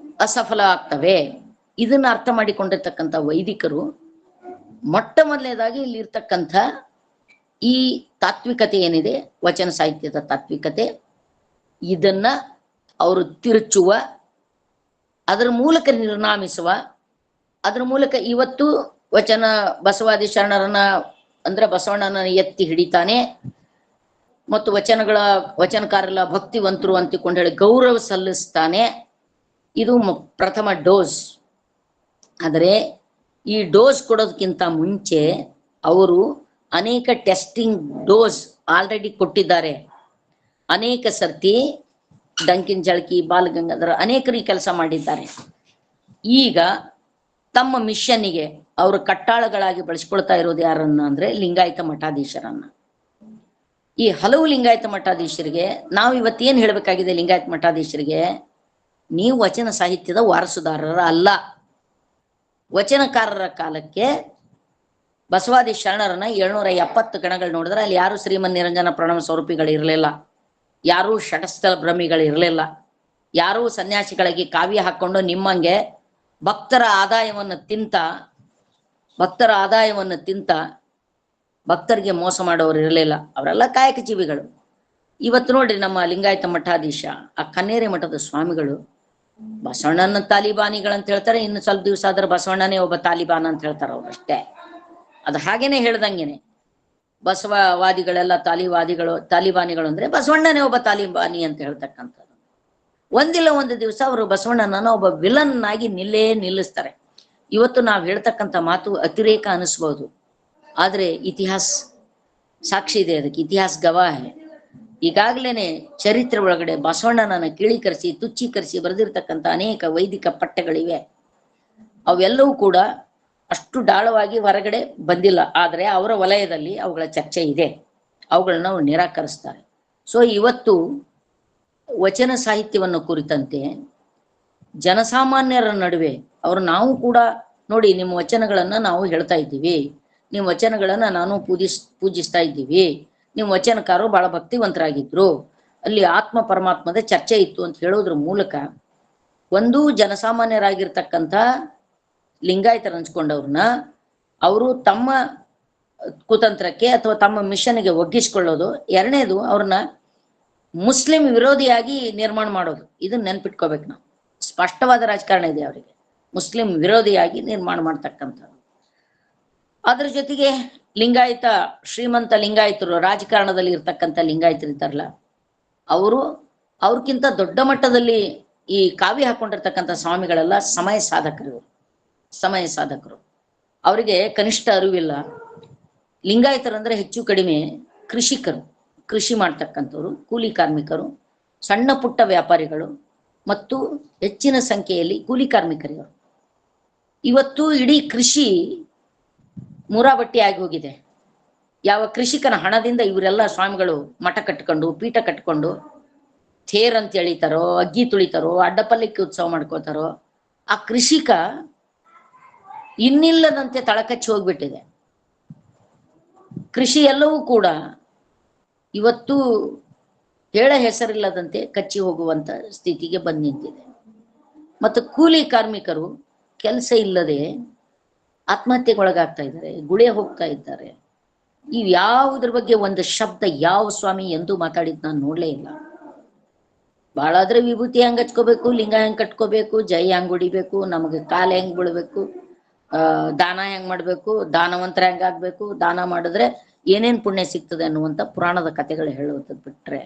ಅಸಫಲ ಆಗ್ತವೆ. ಇದನ್ನ ಅರ್ಥ ಮಾಡಿಕೊಂಡಿರ್ತಕ್ಕಂಥ ವೈದಿಕರು ಮೊಟ್ಟ ಮೊದಲನೇದಾಗಿ ಇಲ್ಲಿರ್ತಕ್ಕಂಥ ಈ ತಾತ್ವಿಕತೆ ಏನಿದೆ, ವಚನ ಸಾಹಿತ್ಯದ ತಾತ್ವಿಕತೆ, ಇದನ್ನ ಅವರು ತಿರುಚುವ, ಅದರ ಮೂಲಕ ನಿರ್ನಾಮಿಸುವ, ಅದರ ಮೂಲಕ ಇವತ್ತು ವಚನ ಬಸವಾದಿ ಶರಣರನ್ನ ಅಂದ್ರೆ ಬಸವಣ್ಣನ ಎತ್ತಿ ಹಿಡಿತಾನೆ ಮತ್ತು ವಚನಕಾರರ ಭಕ್ತಿವಂತರು ಅಂತಿಕೊಂಡು ಹೇಳಿ ಗೌರವ ಸಲ್ಲಿಸ್ತಾನೆ. ಇದು ಪ್ರಥಮ ಡೋಸ್. ಆದರೆ ಈ ಡೋಸ್ ಕೊಡೋದಕ್ಕಿಂತ ಮುಂಚೆ ಅವರು ಅನೇಕ ಟೆಸ್ಟಿಂಗ್ ಡೋಸ್ ಆಲ್ರೆಡಿ ಕೊಟ್ಟಿದ್ದಾರೆ. ಅನೇಕ ಸರ್ತಿ ಡಂಕಿನ್ ಜಳಕಿ, ಬಾಲಗಂಗಾಧರ ಅನೇಕರು ಈ ಕೆಲಸ ಮಾಡಿದ್ದಾರೆ. ಈಗ ತಮ್ಮ ಮಿಷನ್ನಿಗೆ ಅವರು ಕಟ್ಟಾಳಗಳಾಗಿ ಬಳಸ್ಕೊಳ್ತಾ ಇರೋದು ಯಾರನ್ನ ಅಂದ್ರೆ ಲಿಂಗಾಯತ ಮಠಾಧೀಶರನ್ನ. ಈ ಹಲವು ಲಿಂಗಾಯತ ಮಠಾಧೀಶರಿಗೆ ನಾವು ಇವತ್ತೇನ್ ಹೇಳ್ಬೇಕಾಗಿದೆ, ಲಿಂಗಾಯತ ಮಠಾಧೀಶರಿಗೆ, ನೀವು ವಚನ ಸಾಹಿತ್ಯದ ವಾರಸುದಾರರ ಅಲ್ಲ. ವಚನಕಾರರ ಕಾಲಕ್ಕೆ ಬಸವಾದಿ ಶರಣರನ್ನ 770 ಗಣಗಳು ನೋಡಿದ್ರೆ ಅಲ್ಲಿ ಯಾರು ಶ್ರೀಮನ್ ನಿರಂಜನ ಪ್ರಣವ ಸ್ವರೂಪಿಗಳು ಇರಲಿಲ್ಲ, ಯಾರೂ ಷಟಸ್ಥಳ ಭ್ರಮಿಗಳು ಇರಲಿಲ್ಲ, ಯಾರೂ ಸನ್ಯಾಸಿಗಳಿಗೆ ಕಾವ್ಯ ಹಾಕೊಂಡು ನಿಮ್ಮಂಗೆ ಭಕ್ತರ ಆದಾಯವನ್ನು ತಿಂತ ಭಕ್ತರಿಗೆ ಮೋಸ ಮಾಡೋರು ಇರಲಿಲ್ಲ. ಅವರೆಲ್ಲ ಕಾಯಕ ಜೀವಿಗಳು. ಇವತ್ತು ನೋಡ್ರಿ ನಮ್ಮ ಲಿಂಗಾಯತ ಮಠಾಧೀಶ ಆ ಕನ್ನೇರಿ ಮಠದ ಸ್ವಾಮಿಗಳು ಬಸವಣ್ಣನ ತಾಲಿಬಾನಿಗಳಂತ ಹೇಳ್ತಾರೆ. ಇನ್ನು ಸ್ವಲ್ಪ ದಿವಸ ಆದ್ರೆ ಬಸವಣ್ಣನೇ ಒಬ್ಬ ತಾಲಿಬಾನ್ ಅಂತ ಹೇಳ್ತಾರ ಅವ್ರು ಅಷ್ಟೇ. ಅದು ಹಾಗೇನೆ ಹೇಳ್ದಂಗೆನೆ ಬಸವವಾದಿಗಳೆಲ್ಲ ತಾಲಿಬಾನಿಗಳು ಅಂದ್ರೆ ಬಸವಣ್ಣನೇ ಒಬ್ಬ ತಾಲಿಬಾನಿ ಅಂತ ಹೇಳ್ತಕ್ಕಂಥದ್ದು. ಒಂದಿಲ್ಲ ಒಂದು ದಿವಸ ಅವರು ಬಸವಣ್ಣನ ಒಬ್ಬ ವಿಲನ್ ಆಗಿ ನಿಲ್ಲಿಸ್ತಾರೆ. ಇವತ್ತು ನಾವು ಹೇಳ್ತಕ್ಕಂಥ ಮಾತು ಅತಿರೇಕ ಅನಿಸ್ಬಹುದು, ಆದ್ರೆ ಇತಿಹಾಸ ಸಾಕ್ಷಿ ಇದೆ, ಅದಕ್ಕೆ ಇತಿಹಾಸ ಗವಾಹೆ. ಈಗಾಗ್ಲೇನೆ ಚರಿತ್ರೆ ಒಳಗಡೆ ಬಸವಣ್ಣನನ್ನ ಕೀಳೀಕರಿಸಿ ತುಚ್ಚೀಕರಿಸಿ ಬರೆದಿರ್ತಕ್ಕಂಥ ಅನೇಕ ವೈದಿಕ ಪಠ್ಯಗಳಿವೆ. ಅವೆಲ್ಲವೂ ಕೂಡ ಅಷ್ಟು ಡಾಳವಾಗಿ ಹೊರಗಡೆ ಬಂದಿಲ್ಲ, ಆದ್ರೆ ಅವರ ವಲಯದಲ್ಲಿ ಅವುಗಳ ಚರ್ಚೆ ಇದೆ, ಅವುಗಳನ್ನ ಅವ್ರು ನಿರಾಕರಿಸ್ತಾರೆ. ಸೊ ಇವತ್ತು ವಚನ ಸಾಹಿತ್ಯವನ್ನು ಕುರಿತಂತೆ ಜನಸಾಮಾನ್ಯರ ನಡುವೆ ನಾವು ಕೂಡ ನೋಡಿ, ನಿಮ್ಮ ವಚನಗಳನ್ನ ನಾವು ಹೇಳ್ತಾ ಇದ್ದೀವಿ, ನಿಮ್ಮ ವಚನಗಳನ್ನ ನಾನು ಪೂಜಿಸ್ತಾ ಇದ್ದೀವಿ, ನಿಮ್ಮ ವಚನಕಾರರು ಬಹಳ ಭಕ್ತಿವಂತರಾಗಿದ್ರು, ಅಲ್ಲಿ ಆತ್ಮ ಪರಮಾತ್ಮದ ಚರ್ಚೆ ಇತ್ತು ಅಂತ ಹೇಳೋದ್ರ ಮೂಲಕ ಒಂದು ಜನಸಾಮಾನ್ಯರಾಗಿರ್ತಕ್ಕಂಥ ಲಿಂಗಾಯತರ ಅನ್ಸ್ಕೊಂಡವ್ರನ್ನ ಅವರು ತಮ್ಮ ಕುತಂತ್ರಕ್ಕೆ ಅಥವಾ ತಮ್ಮ ಮಿಷನ್ಗೆ ಒಗ್ಗಿಸ್ಕೊಳ್ಳೋದು, ಎರಡನೇದು ಅವ್ರನ್ನ ಮುಸ್ಲಿಂ ವಿರೋಧಿಯಾಗಿ ನಿರ್ಮಾಣ ಮಾಡೋದು. ಇದನ್ನ ನೆನ್ಪಿಟ್ಕೋಬೇಕು ನಾವು. ಸ್ಪಷ್ಟವಾದ ರಾಜಕಾರಣ ಇದೆ ಅವರಿಗೆ, ಮುಸ್ಲಿಂ ವಿರೋಧಿಯಾಗಿ ನಿರ್ಮಾಣ ಮಾಡ್ತಕ್ಕಂಥದ್ದು. ಅದ್ರ ಜೊತೆಗೆ ಲಿಂಗಾಯತ, ಶ್ರೀಮಂತ ಲಿಂಗಾಯತರು, ರಾಜಕಾರಣದಲ್ಲಿ ಇರ್ತಕ್ಕಂಥ ಲಿಂಗಾಯತರು ಇದ್ದಾರಲ್ಲ, ಅವ್ರಕ್ಕಿಂತ ದೊಡ್ಡ ಮಟ್ಟದಲ್ಲಿ ಈ ಕಾವಿ ಹಾಕೊಂಡಿರ್ತಕ್ಕಂಥ ಸ್ವಾಮಿಗಳೆಲ್ಲ ಸಮಯ ಸಾಧಕರು. ಅವರಿಗೆ ಕನಿಷ್ಠ ಅರಿವಿಲ್ಲ. ಲಿಂಗಾಯತರಂದ್ರೆ ಹೆಚ್ಚು ಕಡಿಮೆ ಕೃಷಿಕರು, ಕೃಷಿ ಮಾಡ್ತಕ್ಕಂಥವ್ರು, ಕೂಲಿ ಕಾರ್ಮಿಕರು, ಸಣ್ಣ ಪುಟ್ಟ ವ್ಯಾಪಾರಿಗಳು ಮತ್ತು ಹೆಚ್ಚಿನ ಸಂಖ್ಯೆಯಲ್ಲಿ ಕೂಲಿ ಕಾರ್ಮಿಕರು. ಇವತ್ತು ಇಡೀ ಕೃಷಿ ಮುರಾಬಟ್ಟಿ ಆಗಿ ಹೋಗಿದೆ. ಯಾವ ಕೃಷಿಕನ ಹಣದಿಂದ ಇವರೆಲ್ಲ ಸ್ವಾಮಿಗಳು ಮಠ ಕಟ್ಕೊಂಡು, ಪೀಠ ಕಟ್ಕೊಂಡು, ಥೇರ್ ಅಂತ ಎಳಿತಾರೋ, ಅಗ್ಗಿ ತುಳಿತಾರೋ, ಅಡ್ಡಪಲ್ಲಕ್ಕಿ ಉತ್ಸವ ಮಾಡ್ಕೋತಾರೋ, ಆ ಕೃಷಿಕ ಇನ್ನಿಲ್ಲದಂತೆ ತಳಕಚ್ಚಿ ಹೋಗ್ಬಿಟ್ಟಿದೆ. ಕೃಷಿ ಎಲ್ಲವೂ ಕೂಡ ಇವತ್ತು ಹೇಳ ಹೆಸರಿಲ್ಲದಂತೆ ಕಚ್ಚಿ ಹೋಗುವಂತ ಸ್ಥಿತಿಗೆ ಬಂದು ನಿಂತಿದೆ. ಮತ್ತು ಕೂಲಿ ಕಾರ್ಮಿಕರು ಕೆಲಸ ಇಲ್ಲದೆ ಆತ್ಮಹತ್ಯೆಗೊಳಗಾಗ್ತಾ ಇದ್ದಾರೆ, ಗುಳೆ ಹೋಗ್ತಾ ಇದ್ದಾರೆ. ಇವ್ ಯಾವುದ್ರ ಬಗ್ಗೆ ಒಂದು ಶಬ್ದ ಯಾವ ಸ್ವಾಮಿ ಎಂದು ಮಾತಾಡಿದ್ ನಾನು ನೋಡ್ಲೇ ಇಲ್ಲ. ಭಾಳ ಆದ್ರೆ ವಿಭೂತಿ ಹೆಂಗ್ ಹಚ್ಕೋಬೇಕು, ಲಿಂಗ ಹೆಂಗ್ ಕಟ್ಕೋಬೇಕು, ಜೈ ಹೆಂಗ್ ಹೊಡಿಬೇಕು, ನಮಗೆ ಕಾಲ ಹೆಂಗ್ ಬೀಳ್ಬೇಕು, ದಾನ ಹೆಂಗ್ ಮಾಡ್ಬೇಕು, ದಾನವಂತರ ಹೆಂಗಾಗ್ಬೇಕು, ದಾನ ಮಾಡಿದ್ರೆ ಏನೇನ್ ಪುಣ್ಯ ಸಿಗ್ತದೆ ಅನ್ನುವಂತ ಪುರಾಣದ ಕಥೆಗಳು ಹೇಳುವಂಥದ್ದು ಬಿಟ್ರೆ,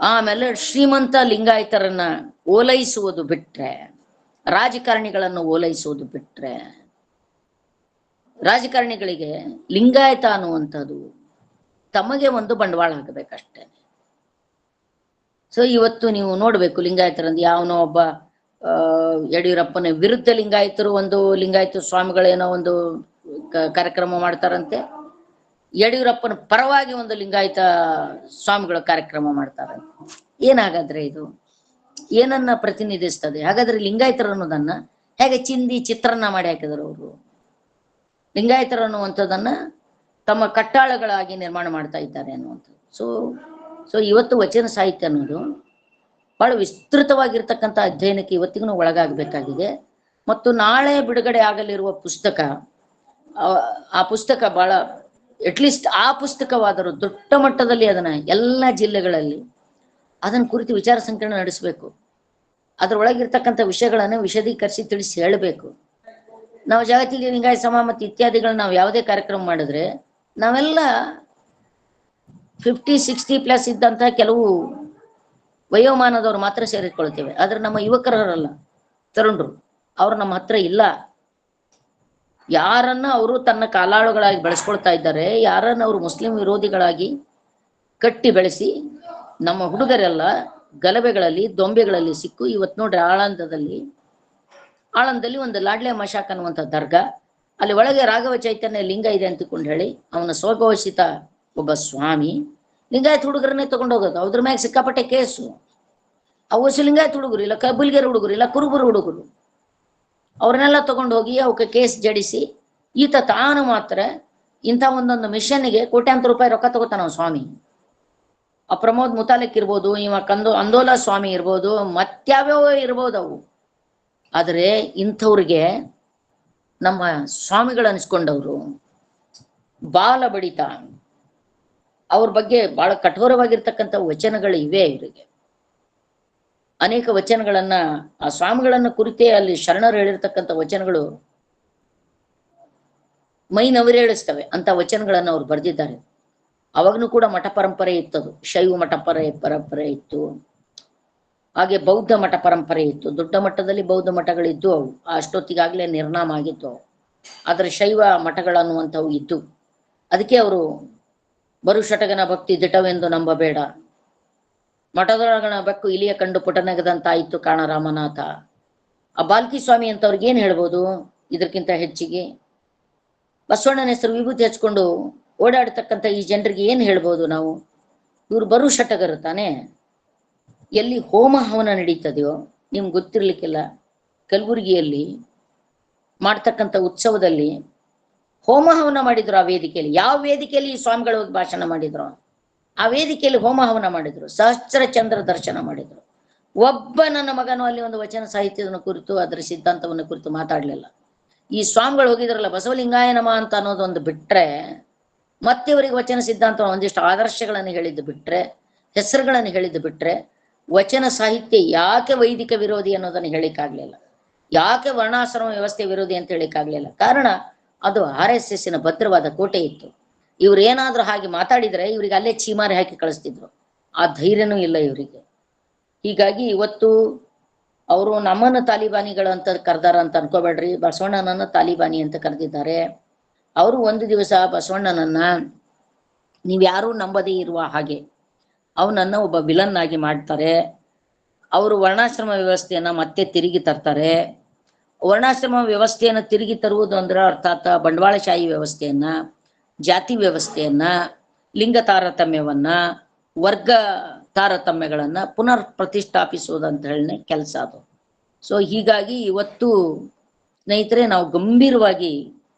ಆಮೇಲೆ ಶ್ರೀಮಂತ ಲಿಂಗಾಯತರನ್ನ ಓಲೈಸುವುದು ಬಿಟ್ರೆ, ರಾಜಕಾರಣಿಗಳನ್ನು ಓಲೈಸುವುದು ಬಿಟ್ರೆ, ರಾಜಕಾರಣಿಗಳಿಗೆ ಲಿಂಗಾಯತ ಅನ್ನುವಂಥದ್ದು ತಮಗೆ ಒಂದು ಬಂಡವಾಳ ಹಾಕಬೇಕಷ್ಟೇ. ಸೊ ಇವತ್ತು ನೀವು ನೋಡ್ಬೇಕು, ಲಿಂಗಾಯತರಂದು ಯಾವನೋ ಒಬ್ಬ ಯಡಿಯೂರಪ್ಪನ ವಿರುದ್ಧ ಲಿಂಗಾಯತರು ಒಂದು ಲಿಂಗಾಯತ ಸ್ವಾಮಿಗಳೇನೋ ಒಂದು ಕಾರ್ಯಕ್ರಮ ಮಾಡ್ತಾರಂತೆ, ಯಡಿಯೂರಪ್ಪನ ಪರವಾಗಿ ಒಂದು ಲಿಂಗಾಯತ ಸ್ವಾಮಿಗಳ ಕಾರ್ಯಕ್ರಮ ಮಾಡ್ತಾರಂತೆ. ಏನಾಗಾದ್ರೆ ಇದು ಏನನ್ನ ಪ್ರತಿನಿಧಿಸ್ತದೆ? ಹಾಗಾದ್ರೆ ಲಿಂಗಾಯತರು ಅನ್ನೋದನ್ನ ಹೇಗೆ ಚಿತ್ರಾನ್ನ ಮಾಡಿ ಹಾಕಿದ್ರು ಅವರು. ಲಿಂಗಾಯತರು ಅನ್ನುವಂಥದ್ದನ್ನ ತಮ್ಮ ಕಟ್ಟಾಳಗಳಾಗಿ ನಿರ್ಮಾಣ ಮಾಡ್ತಾ ಇದ್ದಾರೆ ಅನ್ನುವಂಥದ್ದು. ಸೊ ಇವತ್ತು ವಚನ ಸಾಹಿತ್ಯ ಅನ್ನೋದು ಬಹಳ ವಿಸ್ತೃತವಾಗಿರ್ತಕ್ಕಂಥ ಅಧ್ಯಯನಕ್ಕೆ ಇವತ್ತಿಗೂ ಒಳಗಾಗಬೇಕಾಗಿದೆ. ಮತ್ತು ನಾಳೆ ಬಿಡುಗಡೆ ಆಗಲಿರುವ ಪುಸ್ತಕ, ಆ ಪುಸ್ತಕ ಬಹಳ ಅಟ್ಲೀಸ್ಟ್ ಆ ಪುಸ್ತಕವಾದರೂ ದೊಡ್ಡ ಮಟ್ಟದಲ್ಲಿ ಅದನ್ನ ಎಲ್ಲ ಜಿಲ್ಲೆಗಳಲ್ಲಿ ಅದನ್ನ ಕುರಿತು ವಿಚಾರ ಸಂಕಿರಣ ನಡೆಸಬೇಕು. ಅದರೊಳಗಿರ್ತಕ್ಕಂಥ ವಿಷಯಗಳನ್ನ ವಿಶದೀಕರಿಸಿ ತಿಳಿಸಿ ಹೇಳಬೇಕು. ನಾವು ಜಾಗತಿಕ ಲಿಂಗಾಯತ ಸಮ ಮತ್ತು ಇತ್ಯಾದಿಗಳನ್ನ ನಾವು ಯಾವುದೇ ಕಾರ್ಯಕ್ರಮ ಮಾಡಿದ್ರೆ ನಾವೆಲ್ಲ 50-60+ ಇದ್ದಂತಹ ಕೆಲವು ವಯೋಮಾನದವ್ರು ಮಾತ್ರ ಸೇರಿಕೊಳ್ತೇವೆ. ಆದ್ರೆ ನಮ್ಮ ಯುವಕರಲ್ಲ, ತರುಣರು, ಅವ್ರು ನಮ್ಮ ಹತ್ರ ಇಲ್ಲ. ಯಾರನ್ನ ಅವರು ತನ್ನ ಕಾಲಾಳುಗಳಾಗಿ ಬೆಳೆಸ್ಕೊಳ್ತಾ ಇದ್ದಾರೆ, ಯಾರನ್ನ ಅವರು ಮುಸ್ಲಿಂ ವಿರೋಧಿಗಳಾಗಿ ಕಟ್ಟಿ ಬೆಳೆಸಿ ನಮ್ಮ ಹುಡುಗರೆಲ್ಲ ಗಲಭೆಗಳಲ್ಲಿ ದೊಂಬೆಗಳಲ್ಲಿ ಸಿಕ್ಕು ಇವತ್ತು ನೋಡ್ರಿ ಆಳಂದದಲ್ಲಿ ಒಂದು ಲಾಡ್ಲೆ ಮಶಾಕ್ ಅನ್ನುವಂಥ ದರ್ಗಾ, ಅಲ್ಲಿ ಒಳಗೆ ರಾಘವ ಚೈತನ್ಯ ಲಿಂಗ ಇದೆ ಅಂತಕೊಂಡು ಹೇಳಿ ಅವನ ಸ್ವಘೋಷಿತ ಒಬ್ಬ ಸ್ವಾಮಿ ಲಿಂಗಾಯತ್ ಹುಡುಗರನ್ನೇ ತಗೊಂಡೋಗೋದು. ಅದ್ರ ಮ್ಯಾಗ ಸಿಕ್ಕಾಪಟ್ಟೆ ಕೇಸು. ಅವಶ್ಯ ಲಿಂಗಾಯತ್ ಹುಡುಗರು ಇಲ್ಲ, ಕಬ್ಬುಲ್ಗೆರೆ ಹುಡುಗರು ಇಲ್ಲ, ಕುರುಬರು ಹುಡುಗರು, ಅವ್ರನ್ನೆಲ್ಲ ತಗೊಂಡು ಹೋಗಿ ಅವಕ್ಕೆ ಕೇಸ್ ಜಡಿಸಿ ಈತ ತಾನು ಮಾತ್ರ ಇಂಥ ಒಂದೊಂದು ಮಿಷನ್ಗೆ ಕೋಟ್ಯಾಂತರ ರೂಪಾಯಿ ರೊಕ್ಕ ತಗೋತಾನ ಸ್ವಾಮಿ. ಆ ಪ್ರಮೋದ್ ಮುತಾಲಿಕ್ ಇರ್ಬೋದು, ಇವ ಅಂದೋಲ ಸ್ವಾಮಿ ಇರ್ಬೋದು, ಮತ್ಯಾವ್ಯಾವ ಇರ್ಬೋದು ಅವು. ಆದ್ರೆ ಇಂಥವ್ರಿಗೆ ನಮ್ಮ ಸ್ವಾಮಿಗಳು ಅನ್ಸ್ಕೊಂಡವ್ರು ಬಾಲ ಬಡಿತ, ಅವ್ರ ಬಗ್ಗೆ ಬಹಳ ಕಠೋರವಾಗಿರ್ತಕ್ಕಂಥ ವಚನಗಳು ಇವೆ. ಇವರಿಗೆ ಅನೇಕ ವಚನಗಳನ್ನ, ಆ ಸ್ವಾಮಿಗಳನ್ನ ಕುರಿತೇ ಅಲ್ಲಿ ಶರಣರು ಹೇಳಿರ್ತಕ್ಕಂಥ ವಚನಗಳು ಮೈ ನವಿರೇಳಿಸ್ತವೆ ಅಂತ ವಚನಗಳನ್ನ ಅವ್ರು ಬರೆದಿದ್ದಾರೆ. ಅವಾಗನು ಕೂಡ ಮಠ ಪರಂಪರೆ ಇತ್ತದು, ಶೈವ ಮಠ ಪರಂಪರೆ ಇತ್ತು, ಹಾಗೆ ಬೌದ್ಧ ಮಠ ಪರಂಪರೆ ಇತ್ತು. ದೊಡ್ಡ ಮಟ್ಟದಲ್ಲಿ ಬೌದ್ಧ ಮಠಗಳಿದ್ದು ಅವು ಅಷ್ಟೊತ್ತಿಗಾಗ್ಲೇ ನಿರ್ನಾಮ ಆಗಿತ್ತು ಅವು. ಆದ್ರೆ ಶೈವ ಮಠಗಳನ್ನುವಂಥವು ಇದ್ದು, ಅದಕ್ಕೆ ಅವರು ಬರು ಶಟಗನ ಭಕ್ತಿ ದಿಟವೆಂದು ನಂಬಬೇಡ, ಮಠದೊಳಗಣ ಬೆಕ್ಕು ಇಲಿಯ ಕಂಡು ಪುಟನಗದಂತಾಯಿತು ಕಾಣ ರಾಮನಾಥ. ಆ ಬಾಲ್ಕಿ ಸ್ವಾಮಿ ಅಂತವ್ರಿಗೆ ಏನ್ ಹೇಳ್ಬೋದು ಇದಕ್ಕಿಂತ ಹೆಚ್ಚಿಗೆ? ಬಸವಣ್ಣನ ಹೆಸರು ವಿಭೂತಿ ಹಚ್ಕೊಂಡು ಓಡಾಡ್ತಕ್ಕಂಥ ಈ ಜನರಿಗೆ ಏನ್ ಹೇಳ್ಬೋದು ನಾವು? ಇವ್ರು ಬರು ಷಟಗರು ತಾನೆ. ಎಲ್ಲಿ ಹೋಮ ಹವನ ನಡೀತದೆಯೋ ನಿಮ್ಗೆ ಗೊತ್ತಿರ್ಲಿಕ್ಕಿಲ್ಲ, ಕಲಬುರಗಿಯಲ್ಲಿ ಮಾಡ್ತಕ್ಕಂಥ ಉತ್ಸವದಲ್ಲಿ ಹೋಮ ಹವನ ಮಾಡಿದ್ರು. ಆ ವೇದಿಕೆಯಲ್ಲಿ, ಯಾವ ವೇದಿಕೆಯಲ್ಲಿ ಈ ಸ್ವಾಮಿಗಳು ಹೋಗಿ ಭಾಷಣ ಮಾಡಿದ್ರು, ಆ ವೇದಿಕೆಯಲ್ಲಿ ಹೋಮ ಹವನ ಮಾಡಿದ್ರು, ಸಹಸ್ರ ಚಂದ್ರ ದರ್ಶನ ಮಾಡಿದ್ರು. ಒಬ್ಬ ನನ್ನ ಮಗನು ಅಲ್ಲಿ ಒಂದು ವಚನ ಸಾಹಿತ್ಯದ ಕುರಿತು ಅದರ ಸಿದ್ಧಾಂತವನ್ನು ಕುರಿತು ಮಾತಾಡ್ಲಿಲ್ಲ. ಈ ಸ್ವಾಮಿಗಳು ಹೋಗಿದ್ರಲ್ಲ, ಬಸವಲಿಂಗಾಯ ನಮ ಅಂತ ಅನ್ನೋದೊಂದು ಬಿಟ್ರೆ, ಮತ್ತೆ ಇವರಿಗೆ ವಚನ ಸಿದ್ಧಾಂತ ಒಂದಿಷ್ಟು ಆದರ್ಶಗಳನ್ನು ಹೇಳಿದ್ದು ಬಿಟ್ರೆ, ಹೆಸರುಗಳನ್ನು ಹೇಳಿದ್ದು ಬಿಟ್ರೆ, ವಚನ ಸಾಹಿತ್ಯ ಯಾಕೆ ವೈದಿಕ ವಿರೋಧಿ ಅನ್ನೋದನ್ನು ಹೇಳಿಕ್ಕಾಗ್ಲಿಲ್ಲ, ಯಾಕೆ ವರ್ಣಾಶ್ರಮ ವ್ಯವಸ್ಥೆ ವಿರೋಧಿ ಅಂತ ಹೇಳಿಕ್ಕಾಗ್ಲಿಲ್ಲ. ಕಾರಣ ಅದು RSS ಭದ್ರವಾದ ಕೋಟೆ ಇತ್ತು. ಇವ್ರು ಏನಾದ್ರೂ ಹಾಗೆ ಮಾತಾಡಿದ್ರೆ ಇವರಿಗೆ ಅಲ್ಲೇ ಚೀಮಾರಿ ಹಾಕಿ ಕಳಿಸ್ತಿದ್ರು. ಆ ಧೈರ್ಯನೂ ಇಲ್ಲ ಇವರಿಗೆ. ಹೀಗಾಗಿ ಇವತ್ತು ಅವರು ನಮ್ಮನ್ನು ತಾಲಿಬಾನಿಗಳು ಅಂತ ಕರೆದಾರ ಅಂತ ಅನ್ಕೋಬೇಡ್ರಿ. ಬಸವಣ್ಣನನ್ನ ತಾಲಿಬಾನಿ ಅಂತ ಕರೆದಿದ್ದಾರೆ. ಅವರು ಒಂದು ದಿವಸ ಬಸವಣ್ಣನನ್ನ ನೀವ್ಯಾರೂ ನಂಬದೇ ಇರುವ ಹಾಗೆ ಅವನನ್ನ ಒಬ್ಬ ವಿಲನ್ ಆಗಿ ಮಾಡ್ತಾರೆ. ಅವರು ವರ್ಣಾಶ್ರಮ ವ್ಯವಸ್ಥೆಯನ್ನ ಮತ್ತೆ ತಿರುಗಿ ತರ್ತಾರೆ. ವರ್ಣಾಶ್ರಮ ವ್ಯವಸ್ಥೆಯನ್ನು ತಿರುಗಿ ತರುವುದು ಅಂದ್ರೆ ಅರ್ಥಾತ್ ಬಂಡವಾಳಶಾಹಿ ವ್ಯವಸ್ಥೆಯನ್ನ, ಜಾತಿ ವ್ಯವಸ್ಥೆಯನ್ನ, ಲಿಂಗ ತಾರತಮ್ಯವನ್ನ, ವರ್ಗ ತಾರತಮ್ಯಗಳನ್ನ ಪುನರ್ ಪ್ರತಿಷ್ಠಾಪಿಸುವುದಂತ ಹೇಳಿ ಕೆಲಸ ಅದು. ಸೊ ಹೀಗಾಗಿ ಇವತ್ತು ಸ್ನೇಹಿತರೆ, ನಾವು ಗಂಭೀರವಾಗಿ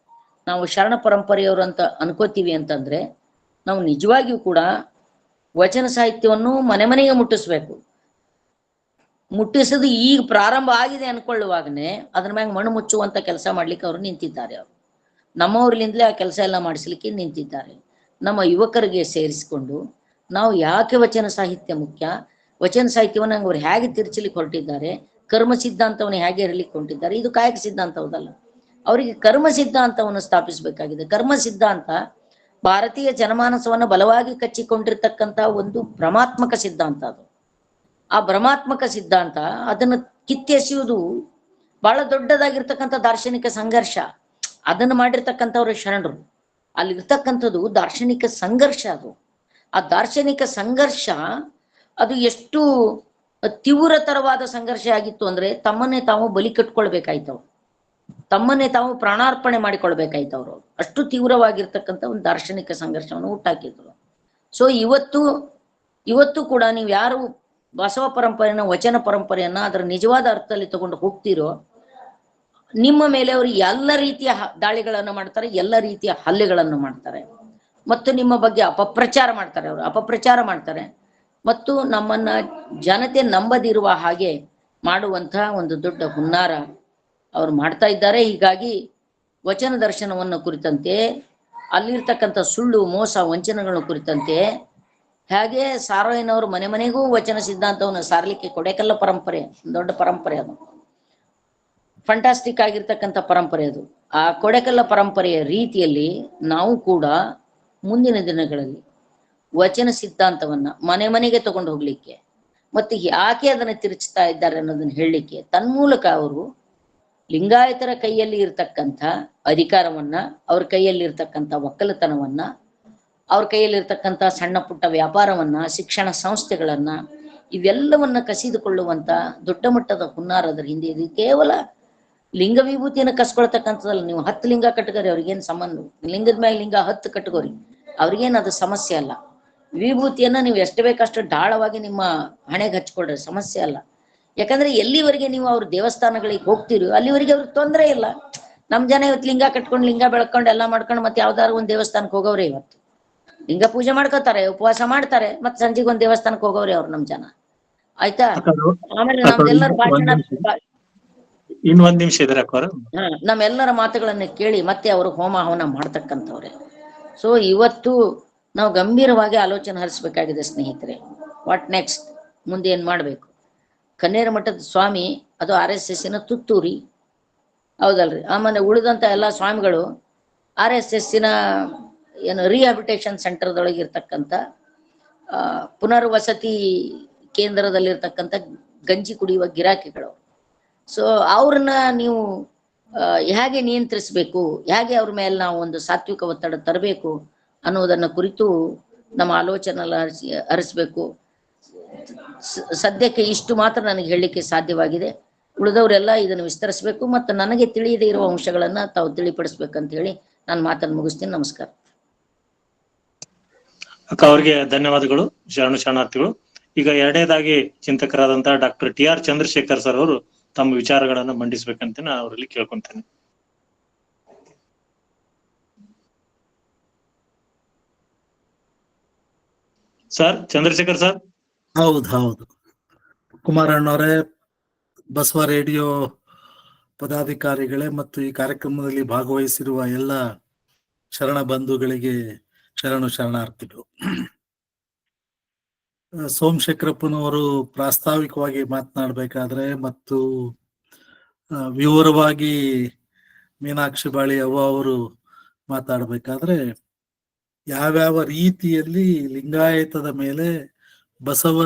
ನಾವು ಶರಣ ಪರಂಪರೆಯವರು ಅಂತ ಅನ್ಕೋತೀವಿ ಅಂತಂದ್ರೆ, ನಾವು ನಿಜವಾಗಿಯೂ ಕೂಡ ವಚನ ಸಾಹಿತ್ಯವನ್ನು ಮನೆ ಮನೆಗೆ ಮುಟ್ಟಿಸ್ಬೇಕು. ಮುಟ್ಟಿಸೋದು ಈಗ ಪ್ರಾರಂಭ ಆಗಿದೆ ಅನ್ಕೊಳ್ಳುವಾಗನೆ ಅದ್ರ ಮ್ಯಾಗ ಮಣ್ಣು ಮುಚ್ಚುವಂತ ಕೆಲಸ ಮಾಡ್ಲಿಕ್ಕೆ ಅವರು ನಿಂತಿದ್ದಾರೆ. ಅವರು ನಮ್ಮವ್ರಲಿಂದಲೇ ಆ ಕೆಲಸ ಎಲ್ಲ ಮಾಡಿಸ್ಲಿಕ್ಕೆ ನಿಂತಿದ್ದಾರೆ. ನಮ್ಮ ಯುವಕರಿಗೆ ಸೇರಿಸಿಕೊಂಡು ನಾವು ಯಾಕೆ ವಚನ ಸಾಹಿತ್ಯ ಮುಖ್ಯ, ವಚನ ಸಾಹಿತ್ಯವನ್ನು ಅವ್ರು ಹೇಗೆ ತಿರ್ಚಲಿಕ್ಕೆ ಹೊರಟಿದ್ದಾರೆ, ಕರ್ಮ ಸಿದ್ಧಾಂತವನ್ನು ಹೇಗೆ ಇರಲಿಕ್ಕೆ ಹೊರಟಿದ್ದಾರೆ, ಇದು ಕಾಯಕ ಸಿದ್ಧಾಂತ ಹೌದಲ್ಲ. ಅವರಿಗೆ ಕರ್ಮ ಸಿದ್ಧಾಂತವನ್ನು ಸ್ಥಾಪಿಸಬೇಕಾಗಿದೆ. ಕರ್ಮ ಸಿದ್ಧಾಂತ ಭಾರತೀಯ ಜನಮಾನಸವನ್ನು ಬಲವಾಗಿ ಕಚ್ಚಿಕೊಂಡಿರ್ತಕ್ಕಂಥ ಒಂದು ಭ್ರಮಾತ್ಮಕ ಸಿದ್ಧಾಂತ. ಅದು ಆ ಭ್ರಮಾತ್ಮಕ ಸಿದ್ಧಾಂತ ಅದನ್ನು ಕಿತ್ತೆಸೆಯುವುದು ಬಹಳ ದೊಡ್ಡದಾಗಿರ್ತಕ್ಕಂಥ ದಾರ್ಶನಿಕ ಸಂಘರ್ಷ. ಅದನ್ನು ಮಾಡಿರ್ತಕ್ಕಂಥವ್ರು ಶರಣರು. ಅಲ್ಲಿರ್ತಕ್ಕಂಥದ್ದು ದಾರ್ಶನಿಕ ಸಂಘರ್ಷ. ಅದು ಆ ದಾರ್ಶನಿಕ ಸಂಘರ್ಷ ಅದು ಎಷ್ಟು ತೀವ್ರತರವಾದ ಸಂಘರ್ಷ ಆಗಿತ್ತು ಅಂದ್ರೆ ತಮ್ಮನ್ನೇ ತಾವು ಬಲಿ ಕಟ್ಕೊಳ್ಬೇಕಾಯ್ತವ್ರು, ತಮ್ಮನ್ನೇ ತಾವು ಪ್ರಾಣಾರ್ಪಣೆ ಮಾಡಿಕೊಳ್ಬೇಕಾಯ್ತವ್ರು. ಅಷ್ಟು ತೀವ್ರವಾಗಿರ್ತಕ್ಕಂಥ ಒಂದು ದಾರ್ಶನಿಕ ಸಂಘರ್ಷವನ್ನು ಹುಟ್ಟಾಕಿದ್ರು. ಸೊ ಇವತ್ತು ಕೂಡ ನೀವು ಯಾರು ಬಸವ ಪರಂಪರೆಯನ್ನ, ವಚನ ಪರಂಪರೆಯನ್ನ ಅದರ ನಿಜವಾದ ಅರ್ಥದಲ್ಲಿ ತಗೊಂಡು ಹೋಗ್ತಿರೋ, ನಿಮ್ಮ ಮೇಲೆ ಅವರು ಎಲ್ಲ ರೀತಿಯ ದಾಳಿಗಳನ್ನು ಮಾಡ್ತಾರೆ, ಎಲ್ಲ ರೀತಿಯ ಹಲ್ಲೆಗಳನ್ನು ಮಾಡ್ತಾರೆ, ಮತ್ತು ನಿಮ್ಮ ಬಗ್ಗೆ ಅಪಪ್ರಚಾರ ಮಾಡ್ತಾರೆ. ಅವರು ಅಪಪ್ರಚಾರ ಮಾಡ್ತಾರೆ ಮತ್ತು ನಮ್ಮನ್ನ ಜನತೆ ನಂಬದಿರುವ ಹಾಗೆ ಮಾಡುವಂತಹ ಒಂದು ದೊಡ್ಡ ಹುನ್ನಾರ ಅವರು ಮಾಡ್ತಾ ಇದ್ದಾರೆ. ಹೀಗಾಗಿ ವಚನ ದರ್ಶನವನ್ನು ಕುರಿತಂತೆ, ಅಲ್ಲಿರ್ತಕ್ಕಂಥ ಸುಳ್ಳು ಮೋಸ ವಂಚನೆಗಳ ಕುರಿತಂತೆ, ಹಾಗೆ ಸಾರೋಯ್ಯನವರು ಮನೆ ಮನೆಗೂ ವಚನ ಸಿದ್ಧಾಂತವನ್ನು ಸಾರಲಿಕ್ಕೆ ಕೊಡೆಕಲ್ಲ ಪರಂಪರೆ ದೊಡ್ಡ ಪರಂಪರೆ. ಅದು ಫಂಟಾಸ್ಟಿಕ್ ಆಗಿರ್ತಕ್ಕಂಥ ಪರಂಪರೆ. ಅದು ಆ ಕೊಡೆಕಲ್ಲ ಪರಂಪರೆಯ ರೀತಿಯಲ್ಲಿ ನಾವು ಕೂಡ ಮುಂದಿನ ದಿನಗಳಲ್ಲಿ ವಚನ ಸಿದ್ಧಾಂತವನ್ನ ಮನೆ ಮನೆಗೆ ತಗೊಂಡು ಹೋಗ್ಲಿಕ್ಕೆ ಮತ್ತು ಯಾಕೆ ಅದನ್ನು ತಿರುಚ್ತಾ ಇದ್ದಾರೆ ಅನ್ನೋದನ್ನ ಹೇಳಲಿಕ್ಕೆ ತನ್ಮೂಲಕ ಅವರು ಲಿಂಗಾಯತರ ಕೈಯಲ್ಲಿ ಇರ್ತಕ್ಕಂಥ ಅಧಿಕಾರವನ್ನ, ಅವ್ರ ಕೈಯಲ್ಲಿ ಇರ್ತಕ್ಕಂಥ ಒಕ್ಕಲತನವನ್ನ, ಅವ್ರ ಕೈಯಲ್ಲಿರ್ತಕ್ಕಂಥ ಸಣ್ಣ ಪುಟ್ಟ ವ್ಯಾಪಾರವನ್ನ, ಶಿಕ್ಷಣ ಸಂಸ್ಥೆಗಳನ್ನ, ಇವೆಲ್ಲವನ್ನ ಕಸಿದುಕೊಳ್ಳುವಂತ ದೊಡ್ಡ ಮಟ್ಟದ ಹುನ್ನಾರ ಅದರ ಹಿಂದೆ ಇದೆ. ಕೇವಲ ಲಿಂಗ ವಿಭೂತಿಯನ್ನು ಕಸ್ಕೊಳ್ತಕ್ಕಂಥದ್ದಲ್ಲ. ನೀವು 10 ಲಿಂಗ ಕಟ್ಕೋರಿ, ಅವ್ರಿಗೇನು ಸಂಬಂಧ, ಲಿಂಗದ ಮೇಲೆ ಲಿಂಗ 10 ಕಟ್ಕೋರಿ, ಅವ್ರಿಗೇನು ಅದು ಸಮಸ್ಯೆ ಅಲ್ಲ. ವಿಭೂತಿಯನ್ನ ನೀವು ಎಷ್ಟು ಬೇಕಷ್ಟು ಢಾಳವಾಗಿ ನಿಮ್ಮ ಹಣೆಗೆ ಹಚ್ಕೊಳ್ರಿ, ಸಮಸ್ಯೆ ಅಲ್ಲ. ಯಾಕಂದ್ರೆ ಎಲ್ಲಿವರೆಗೆ ನೀವು ಅವ್ರ ದೇವಸ್ಥಾನಗಳಿಗೆ ಹೋಗ್ತೀರಿ ಅಲ್ಲಿವರೆಗೆ ಅವ್ರಿಗೆ ತೊಂದರೆ ಇಲ್ಲ. ನಮ್ ಜನ ಇವತ್ತು ಲಿಂಗ ಕಟ್ಕೊಂಡು, ಲಿಂಗ ಬೆಳ್ಕೊಂಡು ಎಲ್ಲ ಮಾಡ್ಕೊಂಡು ಮತ್ತೆ ಯಾವ್ದಾದ್ರು ಒಂದು ದೇವಸ್ಥಾನಕ್ಕೆ ಹೋಗೋವ್ರೆ. ಇವತ್ತು ಲಿಂಗ ಪೂಜೆ ಮಾಡ್ಕೋತಾರೆ, ಉಪವಾಸ ಮಾಡ್ತಾರೆ, ಮತ್ತೆ ಸಂಜೆಗೆ ಒಂದ್ ದೇವಸ್ಥಾನಕ್ಕೆ ಹೋಗೋವ್ರೆ ಅವ್ರು ನಮ್ ಜನ. ಆಯ್ತಾ? ಆಮೇಲೆ ನಮ್ದೆಲ್ಲರ ಭಾಷಣ, ಇನ್ನೊಂದ್ ನಿಮಿಷ ಇದ್ರೆ ನಮ್ಮೆಲ್ಲರ ಮಾತುಗಳನ್ನ ಕೇಳಿ ಮತ್ತೆ ಅವರು ಹೋಮ ಹವನ ಮಾಡ್ತಕ್ಕಂಥವ್ರೆ. ಸೊ ಇವತ್ತು ನಾವು ಗಂಭೀರವಾಗಿ ಆಲೋಚನೆ ಹರಿಸ್ಬೇಕಾಗಿದೆ ಸ್ನೇಹಿತರೆ. ವಾಟ್ ನೆಕ್ಸ್ಟ್, ಮುಂದೆ ಏನ್ ಮಾಡ್ಬೇಕು? ಕನ್ನೇರ ಮಠದ ಸ್ವಾಮಿ ಅದು RSSನ ತುತ್ತೂರಿ ಹೌದಲ್ರಿ. ಆಮೇಲೆ ಉಳಿದಂತ ಎಲ್ಲಾ ಸ್ವಾಮಿಗಳು RSSನ ಏನು ರಿಹ್ಯಾಬಿಟೇಷನ್ ಸೆಂಟರ್ದೊಳಗೆ ಇರ್ತಕ್ಕಂಥ ಪುನರ್ವಸತಿ ಕೇಂದ್ರದಲ್ಲಿರ್ತಕ್ಕಂಥ ಗಂಜಿ ಕುಡಿಯುವ ಗಿರಾಕಿಗಳು. ಸೊ ಅವ್ರನ್ನ ನೀವು ಹೇಗೆ ನಿಯಂತ್ರಿಸಬೇಕು, ಹೇಗೆ ಅವ್ರ ಮೇಲೆ ನಾವು ಒಂದು ಸಾತ್ವಿಕ ಒತ್ತಡ ತರಬೇಕು ಅನ್ನೋದನ್ನ ಕುರಿತು ನಮ್ಮ ಆಲೋಚನೆ ಹರಿಸ್ಬೇಕು. ಸದ್ಯಕ್ಕೆ ಇಷ್ಟು ಮಾತ್ರ ನನಗೆ ಹೇಳಲಿಕ್ಕೆ ಸಾಧ್ಯವಾಗಿದೆ. ಉಳಿದವರೆಲ್ಲ ಇದನ್ನು ವಿಸ್ತರಿಸಬೇಕು ಮತ್ತು ನನಗೆ ತಿಳಿಯದೇ ಇರುವ ಅಂಶಗಳನ್ನ ತಾವು ತಿಳಿಪಡಿಸ್ಬೇಕಂತ ಹೇಳಿ ನಾನು ಮಾತನ್ನು ಮುಗಿಸ್ತೀನಿ. ನಮಸ್ಕಾರ. ಅಕ್ಕ ಅವ್ರಿಗೆ ಧನ್ಯವಾದಗಳು, ಶರಣಾರ್ಥಿಗಳು. ಈಗ ಎರಡನೇದಾಗಿ ಚಿಂತಕರಾದಂತಹ ಡಾಕ್ಟರ್ TR ಚಂದ್ರಶೇಖರ್ ಸರ್ ಅವರು ತಮ್ಮ ವಿಚಾರಗಳನ್ನ ಮಂಡಿಸ್ಬೇಕಂತ ನಾನು ಅವರಲ್ಲಿ ಕೇಳ್ಕೊಂತೇನೆ. Sir, Chandrashekhar sir. ಹೌದು ಕುಮಾರಣ್ಣವರೇ, ಬಸವ ರೇಡಿಯೋ ಪದಾಧಿಕಾರಿಗಳೇ ಮತ್ತು ಈ ಕಾರ್ಯಕ್ರಮದಲ್ಲಿ ಭಾಗವಹಿಸಿರುವ ಎಲ್ಲ ಶರಣ ಬಂಧುಗಳಿಗೆ ಶರಣಾರ್ಥಿಗಳು. ಸೋಮಶೇಖರಪ್ಪನವರು ಪ್ರಾಸ್ತಾವಿಕವಾಗಿ ಮಾತನಾಡಬೇಕಾದ್ರೆ ಮತ್ತು ವಿವರವಾಗಿ ಮೀನಾಕ್ಷಿ ಬಾಳಿ ಅವ್ವ ಅವರು ಮಾತಾಡಬೇಕಾದ್ರೆ ಯಾವ್ಯಾವ ರೀತಿಯಲ್ಲಿ ಲಿಂಗಾಯತದ ಮೇಲೆ, ಬಸವ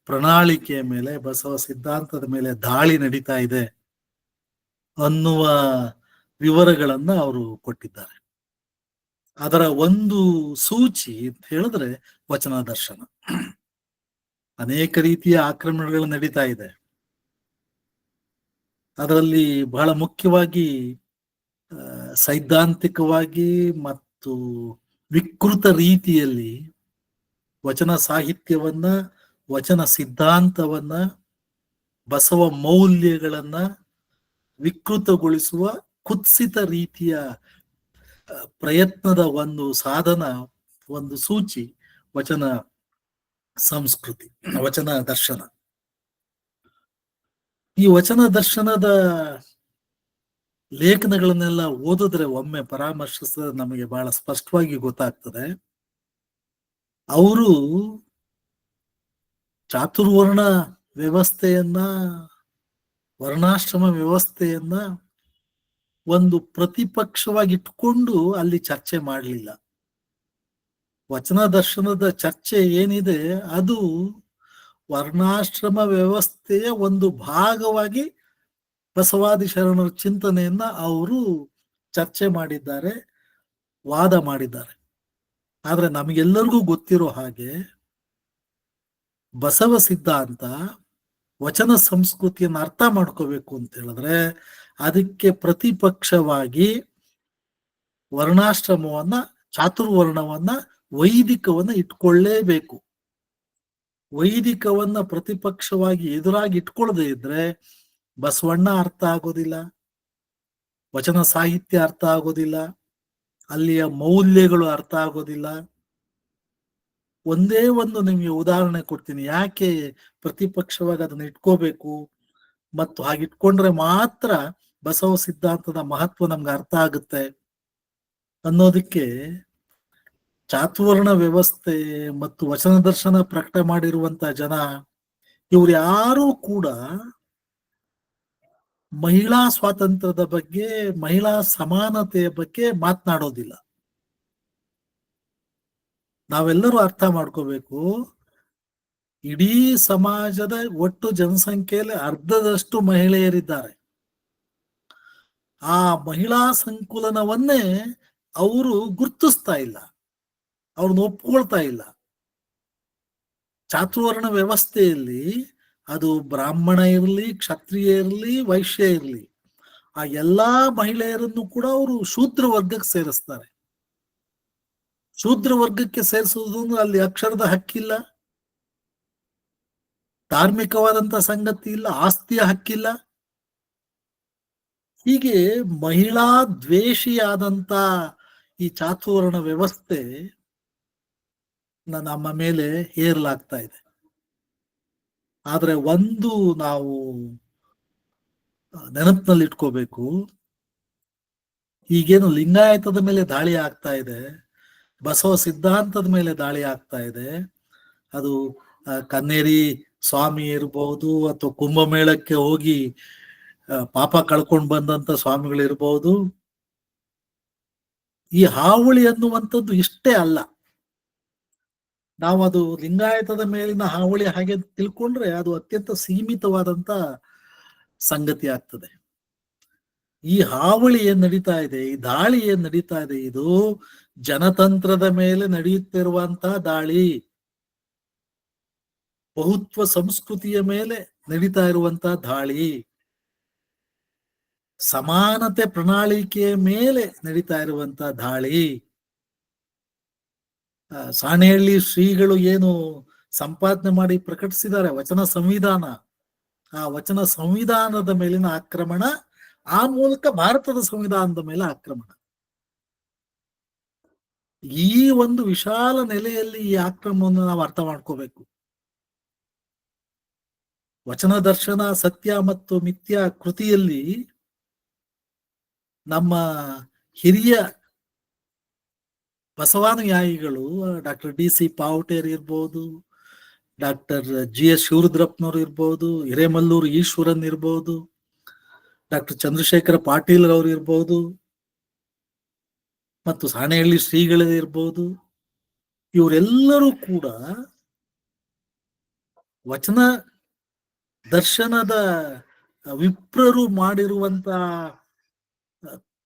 ಪ್ರಣಾಳಿಕೆಯ ಮೇಲೆ, ಬಸವ ಸಿದ್ಧಾಂತದ ಮೇಲೆ ದಾಳಿ ನಡೀತಾ ಇದೆ ಅನ್ನುವ ವಿವರಗಳನ್ನ ಅವರು ಕೊಟ್ಟಿದ್ದಾರೆ. ಅದರ ಒಂದು ಸೂಚಿ ಅಂತ ಹೇಳಿದ್ರೆ ವಚನ ದರ್ಶನ. ಅನೇಕ ರೀತಿಯ ಆಕ್ರಮಣಗಳು ನಡೀತಾ ಇದೆ. ಅದರಲ್ಲಿ ಬಹಳ ಮುಖ್ಯವಾಗಿ ಸೈದ್ಧಾಂತಿಕವಾಗಿ ಮತ್ತು ವಿಕೃತ ರೀತಿಯಲ್ಲಿ ವಚನ ಸಾಹಿತ್ಯವನ್ನ, ವಚನ ಸಿದ್ಧಾಂತವನ್ನ, ಬಸವ ಮೌಲ್ಯಗಳನ್ನ ವಿಕೃತಗೊಳಿಸುವ ಕುತ್ಸಿತ ರೀತಿಯ ಪ್ರಯತ್ನದ ಒಂದು ಸಾಧನ, ಒಂದು ಸೂಚಿ ವಚನ ಸಂಸ್ಕೃತಿ, ವಚನ ದರ್ಶನ. ಈ ವಚನ ದರ್ಶನದ ಲೇಖನಗಳನ್ನೆಲ್ಲ ಓದಿದ್ರೆ, ಒಮ್ಮೆ ಪರಾಮರ್ಶಿಸಿದ್ರೆ ನಮಗೆ ಬಹಳ ಸ್ಪಷ್ಟವಾಗಿ ಗೊತ್ತಾಗ್ತದೆ. ಅವರು ಚಾತುರ್ವರ್ಣ ವ್ಯವಸ್ಥೆಯನ್ನ, ವರ್ಣಾಶ್ರಮ ವ್ಯವಸ್ಥೆಯನ್ನ ಒಂದು ಪ್ರತಿಪಕ್ಷವಾಗಿ ಇಟ್ಕೊಂಡು ಅಲ್ಲಿ ಚರ್ಚೆ ಮಾಡಲಿಲ್ಲ. ವಚನ ದರ್ಶನದ ಚರ್ಚೆ ಏನಿದೆ ಅದು ವರ್ಣಾಶ್ರಮ ವ್ಯವಸ್ಥೆಯ ಒಂದು ಭಾಗವಾಗಿ ಬಸವಾದಿ ಶರಣರ ಚಿಂತನೆಯನ್ನ ಅವರು ಚರ್ಚೆ ಮಾಡಿದ್ದಾರೆ, ವಾದ ಮಾಡಿದ್ದಾರೆ. ಆದ್ರೆ ನಮಗೆಲ್ಲರಿಗೂ ಗೊತ್ತಿರೋ ಹಾಗೆ ಬಸವ ಸಿದ್ಧಾಂತ, ವಚನ ಸಂಸ್ಕೃತಿಯನ್ನು ಅರ್ಥ ಮಾಡ್ಕೋಬೇಕು ಅಂತ ಹೇಳಿದ್ರೆ ಅದಕ್ಕೆ ಪ್ರತಿಪಕ್ಷವಾಗಿ ವರ್ಣಾಶ್ರಮವನ್ನ, ಚಾತುರ್ವರ್ಣವನ್ನ, ವೈದಿಕವನ್ನ ಇಟ್ಕೊಳ್ಳೇಬೇಕು. ವೈದಿಕವನ್ನ ಪ್ರತಿಪಕ್ಷವಾಗಿ ಎದುರಾಗಿ ಇಟ್ಕೊಳ್ಳದೆ ಇದ್ರೆ ಬಸವಣ್ಣ ಅರ್ಥ ಆಗೋದಿಲ್ಲ, ವಚನ ಸಾಹಿತ್ಯ ಅರ್ಥ ಆಗೋದಿಲ್ಲ, ಅಲ್ಲಿಯ ಮೌಲ್ಯಗಳು ಅರ್ಥ ಆಗೋದಿಲ್ಲ. ಒಂದೇ ಒಂದು ನಿಮ್ಗೆ ಉದಾಹರಣೆ ಕೊಡ್ತೀನಿ, ಯಾಕೆ ಪ್ರತಿಪಕ್ಷವಾಗಿ ಅದನ್ನ ಇಟ್ಕೋಬೇಕು ಮತ್ತು ಹಾಗಿಟ್ಕೊಂಡ್ರೆ ಮಾತ್ರ ಬಸವ ಸಿದ್ಧಾಂತದ ಮಹತ್ವ ನಮ್ಗೆ ಅರ್ಥ ಆಗುತ್ತೆ ಅನ್ನೋದಕ್ಕೆ. ಚಾತುರ್ವರ್ಣ ವ್ಯವಸ್ಥೆ ಮತ್ತು ವಚನ ದರ್ಶನ ಪ್ರಕಟ ಮಾಡಿರುವಂತ ಜನ ಇವ್ರು ಯಾರೂ ಕೂಡ ಮಹಿಳಾ ಸ್ವಾತಂತ್ರ್ಯದ ಬಗ್ಗೆ, ಮಹಿಳಾ ಸಮಾನತೆಯ ಬಗ್ಗೆ ಮಾತನಾಡೋದಿಲ್ಲ. ನಾವೆಲ್ಲರೂ ಅರ್ಥ ಮಾಡ್ಕೋಬೇಕು, ಇಡೀ ಸಮಾಜದ ಒಟ್ಟು ಜನಸಂಖ್ಯೆಯಲ್ಲಿ ಅರ್ಧದಷ್ಟು ಮಹಿಳೆಯರಿದ್ದಾರೆ. ಆ ಮಹಿಳಾ ಸಂಕುಲನವನ್ನೇ ಅವರು ಗುರ್ತಿಸ್ತಾ ಇಲ್ಲ, ಅವ್ರನ್ನ ಒಪ್ಕೊಳ್ತಾ ಇಲ್ಲ. ಚಾತುರ್ವರ್ಣ ವ್ಯವಸ್ಥೆಯಲ್ಲಿ ಅದು ಬ್ರಾಹ್ಮಣ ಇರಲಿ, ಕ್ಷತ್ರಿಯ ಇರಲಿ, ವೈಶ್ಯ ಇರಲಿ, ಆ ಎಲ್ಲಾ ಮಹಿಳೆಯರನ್ನು ಕೂಡ ಅವರು ಶೂದ್ರ ವರ್ಗಕ್ಕೆ ಸೇರಿಸ್ತಾರೆ. ಶೂದ್ರ ವರ್ಗಕ್ಕೆ ಸೇರಿಸುವುದು ಅಂದ್ರೆ ಅಲ್ಲಿ ಅಕ್ಷರದ ಹಕ್ಕಿಲ್ಲ, ಧಾರ್ಮಿಕವಾದಂತ ಸಂಗತಿ ಇಲ್ಲ, ಆಸ್ತಿಯ ಹಕ್ಕಿಲ್ಲ. ಹೀಗೆ ಮಹಿಳಾ ದ್ವೇಷಿಯಾದಂತ ಈ ಚಾತುರ್ವರ್ಣ ವ್ಯವಸ್ಥೆ ನಮ್ಮ ಮೇಲೆ ಹೇರಲಾಗ್ತಾ ಇದೆ. ಆದ್ರೆ ಒಂದು ನಾವು ನೆನಪಿನಲ್ಲಿ ಇಟ್ಕೋಬೇಕು, ಈಗೇನು ಲಿಂಗಾಯತದ ಮೇಲೆ ದಾಳಿ ಆಗ್ತಾ ಇದೆ, ಬಸವ ಸಿದ್ಧಾಂತದ ಮೇಲೆ ದಾಳಿ ಆಗ್ತಾ ಇದೆ, ಅದು ಕನ್ನೇರಿ ಸ್ವಾಮಿ ಇರಬಹುದು ಅಥವಾ ಕುಂಭಮೇಳಕ್ಕೆ ಹೋಗಿ ಪಾಪ ಕಳ್ಕೊಂಡು ಬಂದಂತ ಸ್ವಾಮಿಗಳಿರ್ಬಹುದು. ಈ ಹಾವಳಿ ಅನ್ನುವಂಥದ್ದು ಇಷ್ಟೇ ಅಲ್ಲ. ನಾವು ಅದು ಲಿಂಗಾಯತದ ಮೇಲಿನ ಹಾವಳಿ ಹಾಗೆ ತಿಳ್ಕೊಂಡ್ರೆ ಅದು ಅತ್ಯಂತ ಸೀಮಿತವಾದಂತ ಸಂಗತಿ ಆಗ್ತದೆ. ಈ ಹಾವಳಿ ಏನ್ ನಡೀತಾ ಇದೆ, ಈ ದಾಳಿ ಏನ್ ನಡೀತಾ ಇದೆ, ಇದು ಜನತಂತ್ರದ ಮೇಲೆ ನಡೆಯುತ್ತಿರುವಂತಹ ದಾಳಿ, ಬಹುತ್ವ ಸಂಸ್ಕೃತಿಯ ಮೇಲೆ ನಡೀತಾ ಇರುವಂತಹ ದಾಳಿ, ಸಮಾನತೆ ಪ್ರಣಾಳಿಕೆಯ ಮೇಲೆ ನಡೀತಾ ಇರುವಂತಹ ದಾಳಿ. ಸಾಣೇಹಳ್ಳಿ ಶ್ರೀಗಳು ಏನು ಸಂಪಾದನೆ ಮಾಡಿ ಪ್ರಕಟಿಸಿದ್ದಾರೆ ವಚನ ಸಂವಿಧಾನ, ಆ ವಚನ ಸಂವಿಧಾನದ ಮೇಲಿನ ಆಕ್ರಮಣ, ಆ ಮೂಲಕ ಭಾರತದ ಸಂವಿಧಾನದ ಮೇಲೆ ಆಕ್ರಮಣ. ಈ ಒಂದು ವಿಶಾಲ ನೆಲೆಯಲ್ಲಿ ಈ ಆಕ್ರಮಣವನ್ನು ನಾವು ಅರ್ಥ ಮಾಡ್ಕೋಬೇಕು. ವಚನ ದರ್ಶನ ಸತ್ಯ ಮತ್ತು ಮಿಥ್ಯ ಕೃತಿಯಲ್ಲಿ ನಮ್ಮ ಹಿರಿಯ ಬಸವಾನುಯಾಯಿಗಳು ಡಾಕ್ಟರ್ ಡಿ.ಸಿ. ಪಾವಟೇರ್ ಇರ್ಬೋದು, ಡಾಕ್ಟರ್ ಜಿ.ಎಸ್. ಶಿವರುದ್ರಪ್ಪನವರು ಇರ್ಬೋದು, ಹಿರೇಮಲ್ಲೂರು ಈಶ್ವರನ್ ಇರ್ಬೋದು, ಡಾಕ್ಟರ್ ಚಂದ್ರಶೇಖರ ಪಾಟೀಲ್ ಅವರು ಇರ್ಬೋದು, ಮತ್ತು ಸಾಣೇಹಳ್ಳಿ ಶ್ರೀಗಳೇ ಇರ್ಬೋದು, ಇವರೆಲ್ಲರೂ ಕೂಡ ವಚನ ದರ್ಶನದ ವಿಪ್ರರು ಮಾಡಿರುವಂತ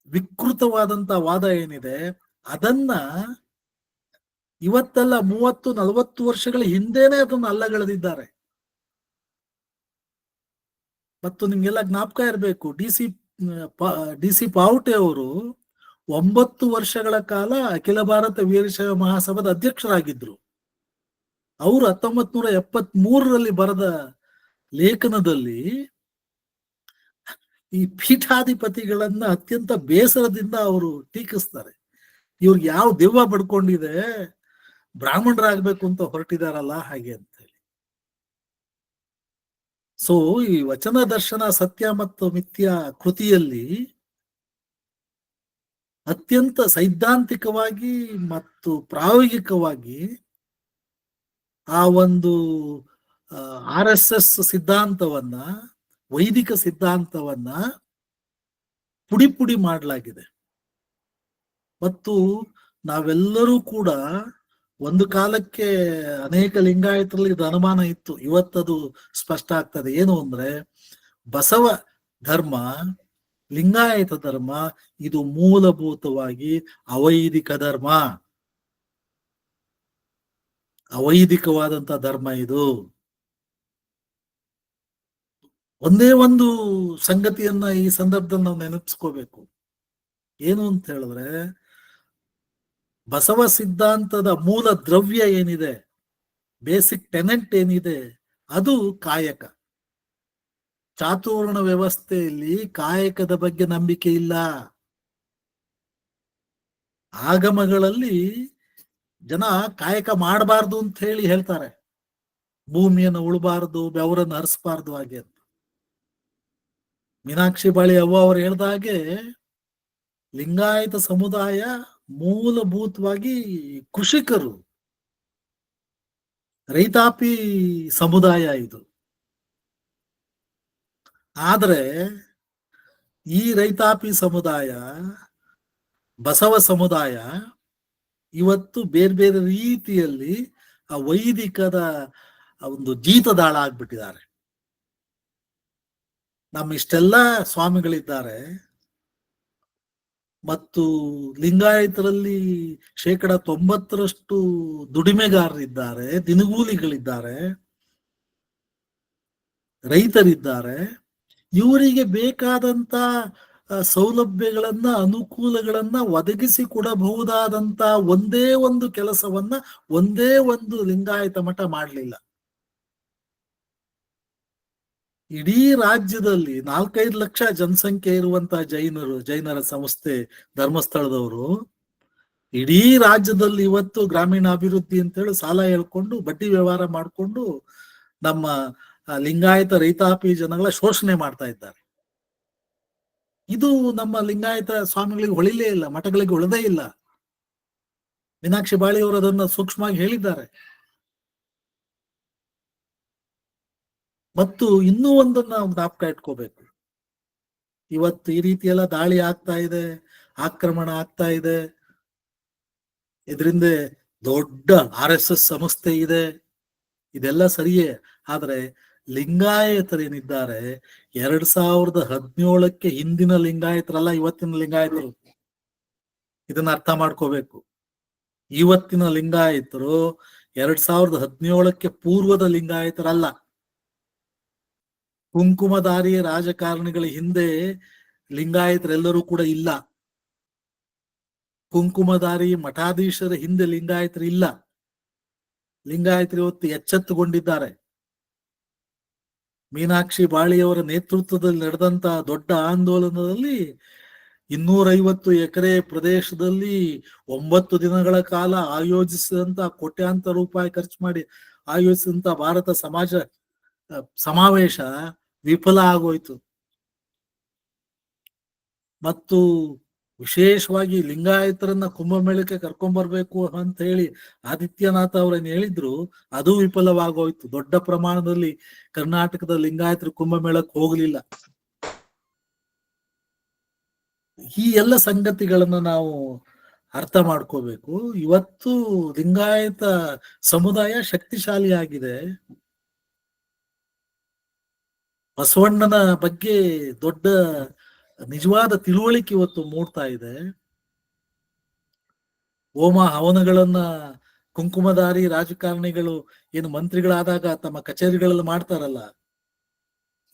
ವಿಕೃತವಾದಂತ ವಾದ ಏನಿದೆ ಅದನ್ನ ಇವತ್ತೆಲ್ಲ 30-40 ವರ್ಷಗಳ ಹಿಂದೆನೆ ಅದನ್ನು ಅಲ್ಲಗಳೆದಿದ್ದಾರೆ. ಮತ್ತು ನಿಮ್ಗೆಲ್ಲ ಜ್ಞಾಪಕ ಇರಬೇಕು, ಡಿ.ಸಿ. ಪಾವಟೆ ಅವರು 9 ವರ್ಷಗಳ ಕಾಲ ಅಖಿಲ ಭಾರತ ವೀರಶೈವ ಮಹಾಸಭಾದ ಅಧ್ಯಕ್ಷರಾಗಿದ್ರು. ಅವರು 1973ರಲ್ಲಿ ಬರೆದ ಲೇಖನದಲ್ಲಿ ಈ ಪೀಠಾಧಿಪತಿಗಳನ್ನ ಅತ್ಯಂತ ಬೇಸರದಿಂದ ಅವರು ಟೀಕಿಸ್ತಾರೆ. ಇವ್ರಿಗೆ ಯಾವ ದೆವ್ವ ಬಡ್ಕೊಂಡಿದೆ, ಬ್ರಾಹ್ಮಣರಾಗ್ಬೇಕು ಅಂತ ಹೊರಟಿದಾರಲ್ಲ ಹಾಗೆ ಅಂತ ಹೇಳಿ. ಸೊ ಈ ವಚನ ದರ್ಶನ ಸತ್ಯ ಮತ್ತು ಮಿಥ್ಯ ಕೃತಿಯಲ್ಲಿ ಅತ್ಯಂತ ಸೈದ್ಧಾಂತಿಕವಾಗಿ ಮತ್ತು ಪ್ರಾಯೋಗಿಕವಾಗಿ ಆ ಒಂದು RSS ಸಿದ್ಧಾಂತವನ್ನ, ವೈದಿಕ ಸಿದ್ಧಾಂತವನ್ನ ಪುಡಿ ಪುಡಿ ಮಾಡಲಾಗಿದೆ. ಮತ್ತು ನಾವೆಲ್ಲರೂ ಕೂಡ ಒಂದು ಕಾಲಕ್ಕೆ ಅನೇಕ ಲಿಂಗಾಯತರಲ್ಲಿ ಇದು ಅನುಮಾನ ಇತ್ತು, ಇವತ್ತದು ಸ್ಪಷ್ಟ ಆಗ್ತದೆ. ಏನು ಅಂದ್ರೆ ಬಸವ ಧರ್ಮ, ಲಿಂಗಾಯತ ಧರ್ಮ ಇದು ಮೂಲಭೂತವಾಗಿ ಅವೈದಿಕ ಧರ್ಮ, ಅವೈದಿಕವಾದಂತ ಧರ್ಮ. ಇದು ಒಂದೇ ಒಂದು ಸಂಗತಿಯನ್ನ ಈ ಸಂದರ್ಭದಲ್ಲಿ ನಾವು ನೆನಪಿಸ್ಕೋಬೇಕು. ಏನು ಅಂತ ಹೇಳಿದ್ರೆ, ಬಸವ ಸಿದ್ಧಾಂತದ ಮೂಲ ದ್ರವ್ಯ ಏನಿದೆ, ಬೇಸಿಕ್ ಟೆನೆಂಟ್ ಏನಿದೆ, ಅದು ಕಾಯಕ. ಚಾತುರ್ಣ ವ್ಯವಸ್ಥೆಯಲ್ಲಿ ಕಾಯಕದ ಬಗ್ಗೆ ನಂಬಿಕೆ ಇಲ್ಲ. ಆಗಮಗಳಲ್ಲಿ ಜನ ಕಾಯಕ ಮಾಡಬಾರ್ದು ಅಂತ ಹೇಳ್ತಾರೆ, ಭೂಮಿಯನ್ನು ಉಳಬಾರ್ದು, ಬೆವರನ್ನು ಹರಿಸಬಾರ್ದು ಹಾಗೆ ಅಂತ. ಮೀನಾಕ್ಷಿ ಬಾಳಿ ಅವ್ವ ಅವರು ಹೇಳ್ದ ಹಾಗೆ ಲಿಂಗಾಯತ ಸಮುದಾಯ ಮೂಲಭೂತವಾಗಿ ಕೃಷಿಕರು, ರೈತಾಪಿ ಸಮುದಾಯ ಇದು. ಆದ್ರೆ ಈ ರೈತಾಪಿ ಸಮುದಾಯ, ಬಸವ ಸಮುದಾಯ ಇವತ್ತು ಬೇರೆ ಬೇರೆ ರೀತಿಯಲ್ಲಿ ಆ ವೈದಿಕದ ಒಂದು ಜೀತದಾಳ ಆಗ್ಬಿಟ್ಟಿದ್ದಾರೆ. ನಮ್ಮ ಇಷ್ಟೆಲ್ಲ ಸ್ವಾಮಿಗಳಿದ್ದಾರೆ ಮತ್ತು ಲಿಂಗಾಯತರಲ್ಲಿ 90% ದುಡಿಮೆಗಾರರಿದ್ದಾರೆ, ದಿನಗೂಲಿಗಳಿದ್ದಾರೆ, ರೈತರಿದ್ದಾರೆ. ಇವರಿಗೆ ಬೇಕಾದಂತ ಸೌಲಭ್ಯಗಳನ್ನ, ಅನುಕೂಲಗಳನ್ನ ಒದಗಿಸಿ ಕೊಡಬಹುದಾದಂತ ಒಂದೇ ಒಂದು ಕೆಲಸವನ್ನ ಒಂದೇ ಒಂದು ಲಿಂಗಾಯತ ಮಠ ಮಾಡಲಿಲ್ಲ. ಇಡೀ ರಾಜ್ಯದಲ್ಲಿ 4-5 ಲಕ್ಷ ಜನಸಂಖ್ಯೆ ಇರುವಂತಹ ಜೈನರ ಸಂಸ್ಥೆ ಧರ್ಮಸ್ಥಳದವರು ಇಡೀ ರಾಜ್ಯದಲ್ಲಿ ಇವತ್ತು ಗ್ರಾಮೀಣ ಅಭಿವೃದ್ಧಿ ಅಂತೇಳಿ ಸಾಲ ಹೇಳ್ಕೊಂಡು ಬಡ್ಡಿ ವ್ಯವಹಾರ ಮಾಡಿಕೊಂಡು ನಮ್ಮ ಲಿಂಗಾಯತ ರೈತಾಪಿ ಜನಗಳ ಶೋಷಣೆ ಮಾಡ್ತಾ ಇದ್ದಾರೆ. ಇದು ನಮ್ಮ ಲಿಂಗಾಯತ ಸ್ವಾಮಿಗಳಿಗೆ ಹೊಳಿಲೇ ಇಲ್ಲ, ಮಠಗಳಿಗೆ ಹೊಳದೇ ಇಲ್ಲ. ಮೀನಾಕ್ಷಿ ಬಾಳಿ ಅವರು ಅದನ್ನ ಸೂಕ್ಷ್ಮವಾಗಿ ಹೇಳಿದ್ದಾರೆ. ಮತ್ತು ಇನ್ನೂ ಒಂದನ್ನ ನಾವು ಜ್ಞಾಪಕ ಇಟ್ಕೋಬೇಕು. ಇವತ್ತು ಈ ರೀತಿಯೆಲ್ಲ ದಾಳಿ ಆಗ್ತಾ ಇದೆ, ಆಕ್ರಮಣ ಆಗ್ತಾ ಇದೆ, ಇದರಿಂದ ದೊಡ್ಡ RSS ಸಂಸ್ಥೆ ಇದೆ, ಇದೆಲ್ಲ ಸರಿಯೇ. ಆದ್ರೆ ಲಿಂಗಾಯತರೇನಿದ್ದಾರೆ 2017ಕ್ಕೆ ಹಿಂದಿನ ಲಿಂಗಾಯತರಲ್ಲ, ಇವತ್ತಿನ ಲಿಂಗಾಯತರು. ಇದನ್ನ ಅರ್ಥ ಮಾಡ್ಕೋಬೇಕು. ಇವತ್ತಿನ ಲಿಂಗಾಯತರು 2017ಕ್ಕೆ ಪೂರ್ವದ ಲಿಂಗಾಯತರಲ್ಲ. ಕುಂಕುಮಧಾರಿ ರಾಜಕಾರಣಿಗಳ ಹಿಂದೆ ಲಿಂಗಾಯತರೆಲ್ಲರೂ ಕೂಡ ಇಲ್ಲ. ಕುಂಕುಮಧಾರಿ ಮಠಾಧೀಶರ ಹಿಂದೆ ಲಿಂಗಾಯತರು ಇಲ್ಲ. ಲಿಂಗಾಯತರು ಇವತ್ತು ಎಚ್ಚೆತ್ತುಕೊಂಡಿದ್ದಾರೆ. ಮೀನಾಕ್ಷಿ ಬಾಳಿಯವರ ನೇತೃತ್ವದಲ್ಲಿ ನಡೆದಂತಹ ದೊಡ್ಡ ಆಂದೋಲನದಲ್ಲಿ 250 ಎಕರೆ ಪ್ರದೇಶದಲ್ಲಿ 9 ದಿನಗಳ ಕಾಲ ಆಯೋಜಿಸಿದಂತ ಕೋಟ್ಯಾಂತರ ರೂಪಾಯಿ ಖರ್ಚು ಮಾಡಿ ಆಯೋಜಿಸಿದಂತ ಭಾರತ ಸಮಾವೇಶ ವಿಫಲ ಆಗೋಯ್ತು. ಮತ್ತು ವಿಶೇಷವಾಗಿ ಲಿಂಗಾಯತರನ್ನ ಕುಂಭಮೇಳಕ್ಕೆ ಕರ್ಕೊಂಡ್ಬರ್ಬೇಕು ಅಂತ ಹೇಳಿ ಆದಿತ್ಯನಾಥ್ ಅವರನ್ನು ಹೇಳಿದ್ರು, ಅದು ವಿಫಲವಾಗೋಯ್ತು. ದೊಡ್ಡ ಪ್ರಮಾಣದಲ್ಲಿ ಕರ್ನಾಟಕದ ಲಿಂಗಾಯತರು ಕುಂಭಮೇಳಕ್ಕೆ ಹೋಗಲಿಲ್ಲ. ಈ ಎಲ್ಲ ಸಂಗತಿಗಳನ್ನ ನಾವು ಅರ್ಥ ಮಾಡ್ಕೋಬೇಕು. ಇವತ್ತು ಲಿಂಗಾಯತ ಸಮುದಾಯ ಶಕ್ತಿಶಾಲಿಯಾಗಿದೆ. ಬಸವಣ್ಣನ ಬಗ್ಗೆ ದೊಡ್ಡ ನಿಜವಾದ ತಿಳುವಳಿಕೆ ಇವತ್ತು ಮೂಡ್ತಾ ಇದೆ. ಹೋಮ ಹವನಗಳನ್ನ ಕುಂಕುಮಧಾರಿ ರಾಜಕಾರಣಿಗಳು ಏನು ಮಂತ್ರಿಗಳಾದಾಗ ತಮ್ಮ ಕಚೇರಿಗಳಲ್ಲಿ ಮಾಡ್ತಾರಲ್ಲ,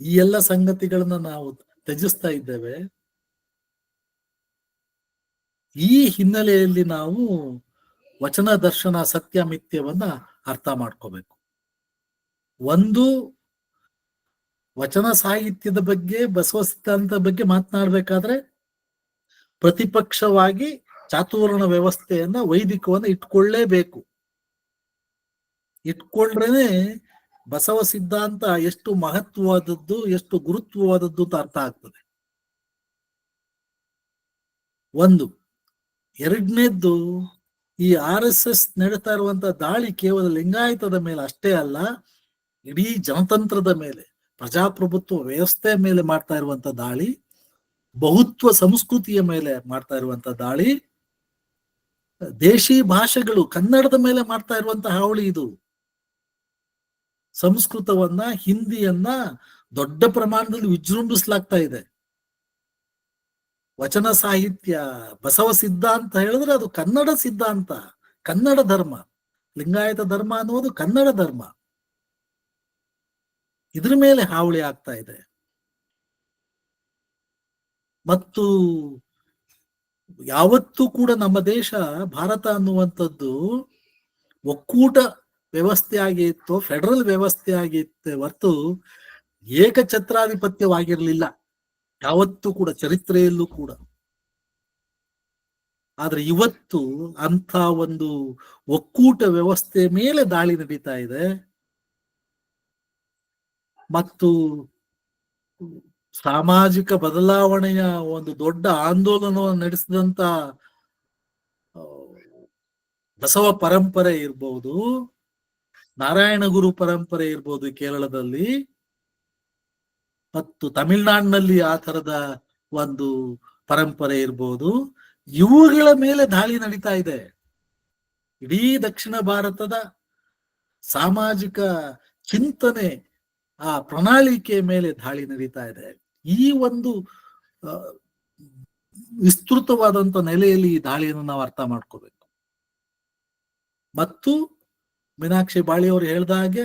ಈ ಎಲ್ಲ ಸಂಗತಿಗಳನ್ನ ನಾವು ತ್ಯಜಿಸ್ತಾ ಇದ್ದೇವೆ. ಈ ಹಿನ್ನೆಲೆಯಲ್ಲಿ ನಾವು ವಚನ ದರ್ಶನ ಸತ್ಯ ಮಿಥ್ಯವನ್ನ ಅರ್ಥ ಮಾಡ್ಕೋಬೇಕು. ಒಂದು, ವಚನ ಸಾಹಿತ್ಯದ ಬಗ್ಗೆ ಬಸವ ಸಿದ್ಧಾಂತದ ಬಗ್ಗೆ ಮಾತನಾಡ್ಬೇಕಾದ್ರೆ ಪ್ರತಿಪಕ್ಷವಾಗಿ ಚಾತುರ್ಣ ವ್ಯವಸ್ಥೆಯನ್ನ ವೈದಿಕವನ್ನ ಇಟ್ಕೊಳ್ಳೇಬೇಕು. ಇಟ್ಕೊಂಡ್ರೇನೆ ಬಸವ ಸಿದ್ಧಾಂತ ಎಷ್ಟು ಮಹತ್ವವಾದದ್ದು, ಎಷ್ಟು ಗುರುತ್ವವಾದದ್ದು ಅಂತ ಅರ್ಥ ಆಗ್ತದೆ. ಒಂದು. ಎರಡನೇದ್ದು, ಈ RSS ನಡೀತಾ ಇರುವಂತ ದಾಳಿ ಕೇವಲ ಲಿಂಗಾಯತದ ಮೇಲೆ ಅಷ್ಟೇ ಅಲ್ಲ, ಇಡೀ ಜನತಂತ್ರದ ಮೇಲೆ, ಪ್ರಜಾಪ್ರಭುತ್ವ ವ್ಯವಸ್ಥೆ ಮೇಲೆ ಮಾಡ್ತಾ ಇರುವಂತ ದಾಳಿ, ಬಹುತ್ವ ಸಂಸ್ಕೃತಿಯ ಮೇಲೆ ಮಾಡ್ತಾ ಇರುವಂತ ದಾಳಿ, ದೇಶಿ ಭಾಷೆಗಳು ಕನ್ನಡದ ಮೇಲೆ ಮಾಡ್ತಾ ಇರುವಂತ ಹಾವಳಿ ಇದು. ಸಂಸ್ಕೃತವನ್ನ, ಹಿಂದಿಯನ್ನ ದೊಡ್ಡ ಪ್ರಮಾಣದಲ್ಲಿ ವಿಜೃಂಭಿಸಲಾಗ್ತಾ ಇದೆ. ವಚನ ಸಾಹಿತ್ಯ, ಬಸವ ಸಿದ್ಧಾಂತ ಹೇಳಿದ್ರೆ ಅದು ಕನ್ನಡ ಸಿದ್ಧಾಂತ, ಕನ್ನಡ ಧರ್ಮ. ಲಿಂಗಾಯತ ಧರ್ಮ ಅನ್ನುವುದು ಕನ್ನಡ ಧರ್ಮ. ಇದ್ರ ಮೇಲೆ ಹಾವಳಿ ಆಗ್ತಾ ಇದೆ. ಮತ್ತು ಯಾವತ್ತೂ ಕೂಡ ನಮ್ಮ ದೇಶ, ಭಾರತ ಅನ್ನುವಂಥದ್ದು ಒಕ್ಕೂಟ ವ್ಯವಸ್ಥೆ ಆಗಿತ್ತು, ಫೆಡರಲ್ ವ್ಯವಸ್ಥೆ ಆಗಿತ್ತು ಹೊರತು ಏಕಛತ್ರಾಧಿಪತ್ಯವಾಗಿರ್ಲಿಲ್ಲ ಯಾವತ್ತೂ ಕೂಡ, ಚರಿತ್ರೆಯಲ್ಲೂ ಕೂಡ. ಆದ್ರೆ ಇವತ್ತು ಅಂಥ ಒಂದು ಒಕ್ಕೂಟ ವ್ಯವಸ್ಥೆ ಮೇಲೆ ದಾಳಿ ನಡೀತಾ ಇದೆ. ಮತ್ತು ಸಾಮಾಜಿಕ ಬದಲಾವಣೆಯ ಒಂದು ದೊಡ್ಡ ಆಂದೋಲನವನ್ನು ನಡೆಸಿದಂತ ಬಸವ ಪರಂಪರೆ ಇರ್ಬೋದು, ನಾರಾಯಣ ಗುರು ಪರಂಪರೆ ಇರ್ಬೋದು ಕೇರಳದಲ್ಲಿ, ಮತ್ತು ತಮಿಳುನಾಡಿನಲ್ಲಿ ಆ ತರದ ಒಂದು ಪರಂಪರೆ ಇರ್ಬೋದು, ಇವುಗಳ ಮೇಲೆ ದಾಳಿ ನಡೀತಾ ಇದೆ. ಇಡೀ ದಕ್ಷಿಣ ಭಾರತದ ಸಾಮಾಜಿಕ ಚಿಂತನೆ, ಆ ಪ್ರಣಾಳಿಕೆ ಮೇಲೆ ದಾಳಿ ನಡೀತಾ ಇದೆ. ಈ ಒಂದು ವಿಸ್ತೃತವಾದಂತ ನೆಲೆಯಲ್ಲಿ ಈ ದಾಳಿಯನ್ನು ನಾವು ಅರ್ಥ ಮಾಡ್ಕೋಬೇಕು. ಮತ್ತು ಮೀನಾಕ್ಷಿ ಬಾಳಿಯವರು ಹೇಳ್ದ ಹಾಗೆ,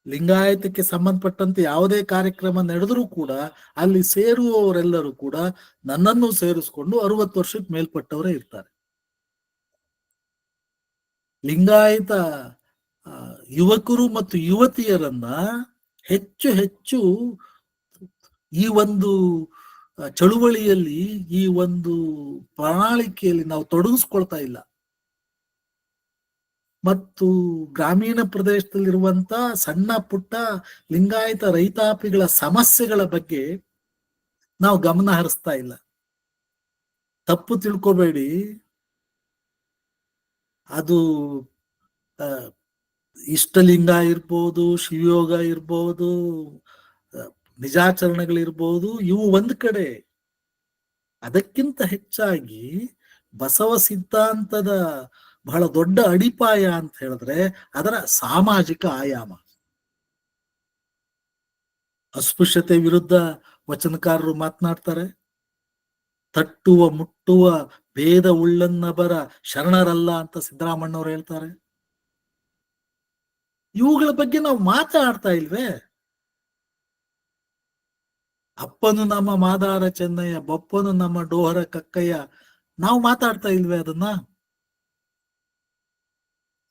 ಲಿಂಗಾಯತಕ್ಕೆ ಸಂಬಂಧಪಟ್ಟಂತೆ ಯಾವುದೇ ಕಾರ್ಯಕ್ರಮ ನಡೆದರೂ ಕೂಡ ಅಲ್ಲಿ ಸೇರುವವರೆಲ್ಲರೂ ಕೂಡ ನನ್ನನ್ನು ಸೇರಿಸ್ಕೊಂಡು 60 ವರ್ಷಕ್ಕೆ ಮೇಲ್ಪಟ್ಟವರೇ ಇರ್ತಾರೆ. ಲಿಂಗಾಯತ ಯುವಕರು ಮತ್ತು ಯುವತಿಯರನ್ನ ಹೆಚ್ಚು ಹೆಚ್ಚು ಈ ಒಂದು ಚಳುವಳಿಯಲ್ಲಿ, ಈ ಒಂದು ಪ್ರಣಾಳಿಕೆಯಲ್ಲಿ ನಾವು ತೊಡಗಿಸ್ಕೊಳ್ತಾ ಇಲ್ಲ. ಮತ್ತು ಗ್ರಾಮೀಣ ಪ್ರದೇಶದಲ್ಲಿರುವಂತ ಸಣ್ಣ ಪುಟ್ಟ ಲಿಂಗಾಯತ ರೈತಾಪಿಗಳ ಸಮಸ್ಯೆಗಳ ಬಗ್ಗೆ ನಾವು ಗಮನ ಹರಿಸ್ತಾ ಇಲ್ಲ. ತಪ್ಪು ತಿಳ್ಕೊಬೇಡಿ, ಅದು ಇಷ್ಟಲಿಂಗ ಇರ್ಬೋದು, ಶಿವಯೋಗ ಇರ್ಬೋದು, ನಿಜಾಚರಣೆಗಳಿರ್ಬೋದು, ಇವು ಒಂದ್ ಕಡೆ. ಅದಕ್ಕಿಂತ ಹೆಚ್ಚಾಗಿ ಬಸವ ಸಿದ್ಧಾಂತದ ಬಹಳ ದೊಡ್ಡ ಅಡಿಪಾಯ ಅಂತ ಹೇಳಿದ್ರೆ ಅದರ ಸಾಮಾಜಿಕ ಆಯಾಮ. ಅಸ್ಪೃಶ್ಯತೆ ವಿರುದ್ಧ ವಚನಕಾರರು ಮಾತನಾಡ್ತಾರೆ. ತಟ್ಟುವ ಮುಟ್ಟುವ ಭೇದ ಉಳ್ಳನ್ನಬರ ಶರಣರಲ್ಲ ಅಂತ ಸಿದ್ದರಾಮಣ್ಣವ್ರು ಹೇಳ್ತಾರೆ. ಇವುಗಳ ಬಗ್ಗೆ ನಾವು ಮಾತಾಡ್ತಾ ಇಲ್ವೇ? ಅಪ್ಪನು ನಮ್ಮ ಮಾದಾರ ಚೆನ್ನಯ್ಯ, ಬಪ್ಪನು ನಮ್ಮ ಡೋಹರ ಕಕ್ಕಯ್ಯ, ನಾವು ಮಾತಾಡ್ತಾ ಇಲ್ವೇ ಅದನ್ನ?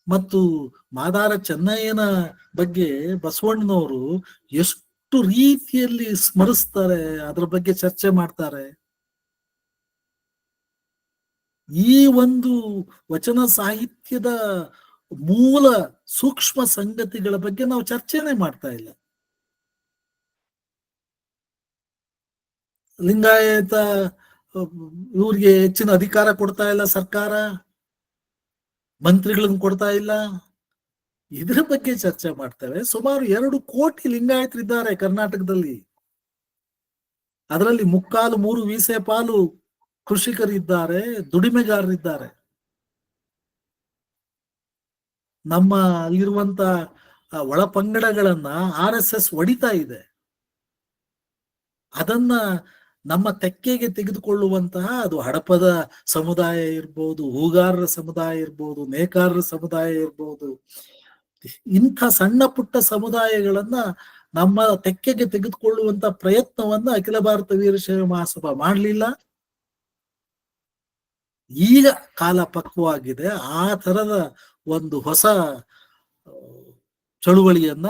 ಮತ್ತು ಮಾದಾರ ಚೆನ್ನಯ್ಯನ ಬಗ್ಗೆ ಬಸವಣ್ಣನವರು ಎಷ್ಟು ರೀತಿಯಲ್ಲಿ ಸ್ಮರಿಸ್ತಾರೆ, ಅದರ ಬಗ್ಗೆ ಚರ್ಚೆ ಮಾಡ್ತಾರೆ. ಈ ಒಂದು ವಚನ ಸಾಹಿತ್ಯದ ಮೂಲ ಸೂಕ್ಷ್ಮ ಸಂಗತಿಗಳ ಬಗ್ಗೆ ನಾವು ಚರ್ಚೆನೆ ಮಾಡ್ತಾ ಇಲ್ಲ. ಲಿಂಗಾಯತ ಇವ್ರಿಗೆ ಹೆಚ್ಚಿನ ಅಧಿಕಾರ ಕೊಡ್ತಾ ಇಲ್ಲ ಸರ್ಕಾರ, ಮಂತ್ರಿಗಳನ್ನು ಕೊಡ್ತಾ ಇಲ್ಲ, ಇದ್ರ ಬಗ್ಗೆ ಚರ್ಚೆ ಮಾಡ್ತೇವೆ. ಸುಮಾರು 2 ಕೋಟಿ ಲಿಂಗಾಯತರಿದ್ದಾರೆ ಕರ್ನಾಟಕದಲ್ಲಿ. ಅದರಲ್ಲಿ 3/4 ವೀಸೆ ಪಾಲು ಕೃಷಿಕರಿದ್ದಾರೆ, ದುಡಿಮೆಗಾರರಿದ್ದಾರೆ. ನಮ್ಮ ಅಲ್ಲಿರುವಂತ ಒಳ ಪಂಗಡಗಳನ್ನ RSS ಹೊಡಿತಾ ಇದೆ. ಅದನ್ನ ನಮ್ಮ ತೆಕ್ಕೆಗೆ ತೆಗೆದುಕೊಳ್ಳುವಂತಹ, ಅದು ಹಡಪದ ಸಮುದಾಯ ಇರ್ಬೋದು, ಹೂಗಾರರ ಸಮುದಾಯ ಇರ್ಬೋದು, ನೇಕಾರರ ಸಮುದಾಯ ಇರ್ಬೋದು, ಇಂಥ ಸಣ್ಣ ಪುಟ್ಟ ಸಮುದಾಯಗಳನ್ನ ನಮ್ಮ ತೆಕ್ಕೆಗೆ ತೆಗೆದುಕೊಳ್ಳುವಂತ ಪ್ರಯತ್ನವನ್ನ ಅಖಿಲ ಭಾರತ ವೀರಶೈವ ಮಹಾಸಭಾ ಮಾಡಲಿಲ್ಲ. ಈಗ ಕಾಲ ಪಕ್ವವಾಗಿದೆ. ಆ ತರದ ಒಂದು ಹೊಸ ಚಳುವಳಿಯನ್ನ,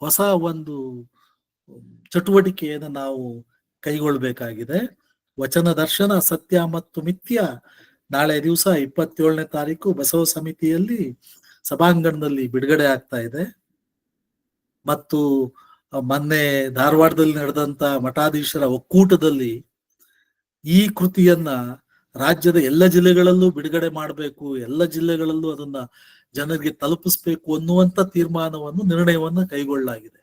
ಹೊಸ ಒಂದು ಚಟುವಟಿಕೆಯನ್ನು ನಾವು ಕೈಗೊಳ್ಳಬೇಕಾಗಿದೆ. ವಚನ ದರ್ಶನ ಸತ್ಯ ಮತ್ತು ಮಿಥ್ಯ ನಾಳೆ ದಿವಸ 27ನೇ ತಾರೀಕು ಬಸವ ಸಮಿತಿಯಲ್ಲಿ ಸಭಾಂಗಣದಲ್ಲಿ ಬಿಡುಗಡೆ ಆಗ್ತಾ ಇದೆ. ಮತ್ತು ಮೊನ್ನೆ ಧಾರವಾಡದಲ್ಲಿ ನಡೆದಂತ ಮಠಾಧೀಶರ ಒಕ್ಕೂಟದಲ್ಲಿ ಈ ಕೃತಿಯನ್ನ ರಾಜ್ಯದ ಎಲ್ಲ ಜಿಲ್ಲೆಗಳಲ್ಲೂ ಬಿಡುಗಡೆ ಮಾಡಬೇಕು, ಎಲ್ಲ ಜಿಲ್ಲೆಗಳಲ್ಲೂ ಅದನ್ನ ಜನರಿಗೆ ತಲುಪಿಸ್ಬೇಕು ಅನ್ನುವಂತ ತೀರ್ಮಾನವನ್ನು, ನಿರ್ಣಯವನ್ನು ಕೈಗೊಳ್ಳಲಾಗಿದೆ.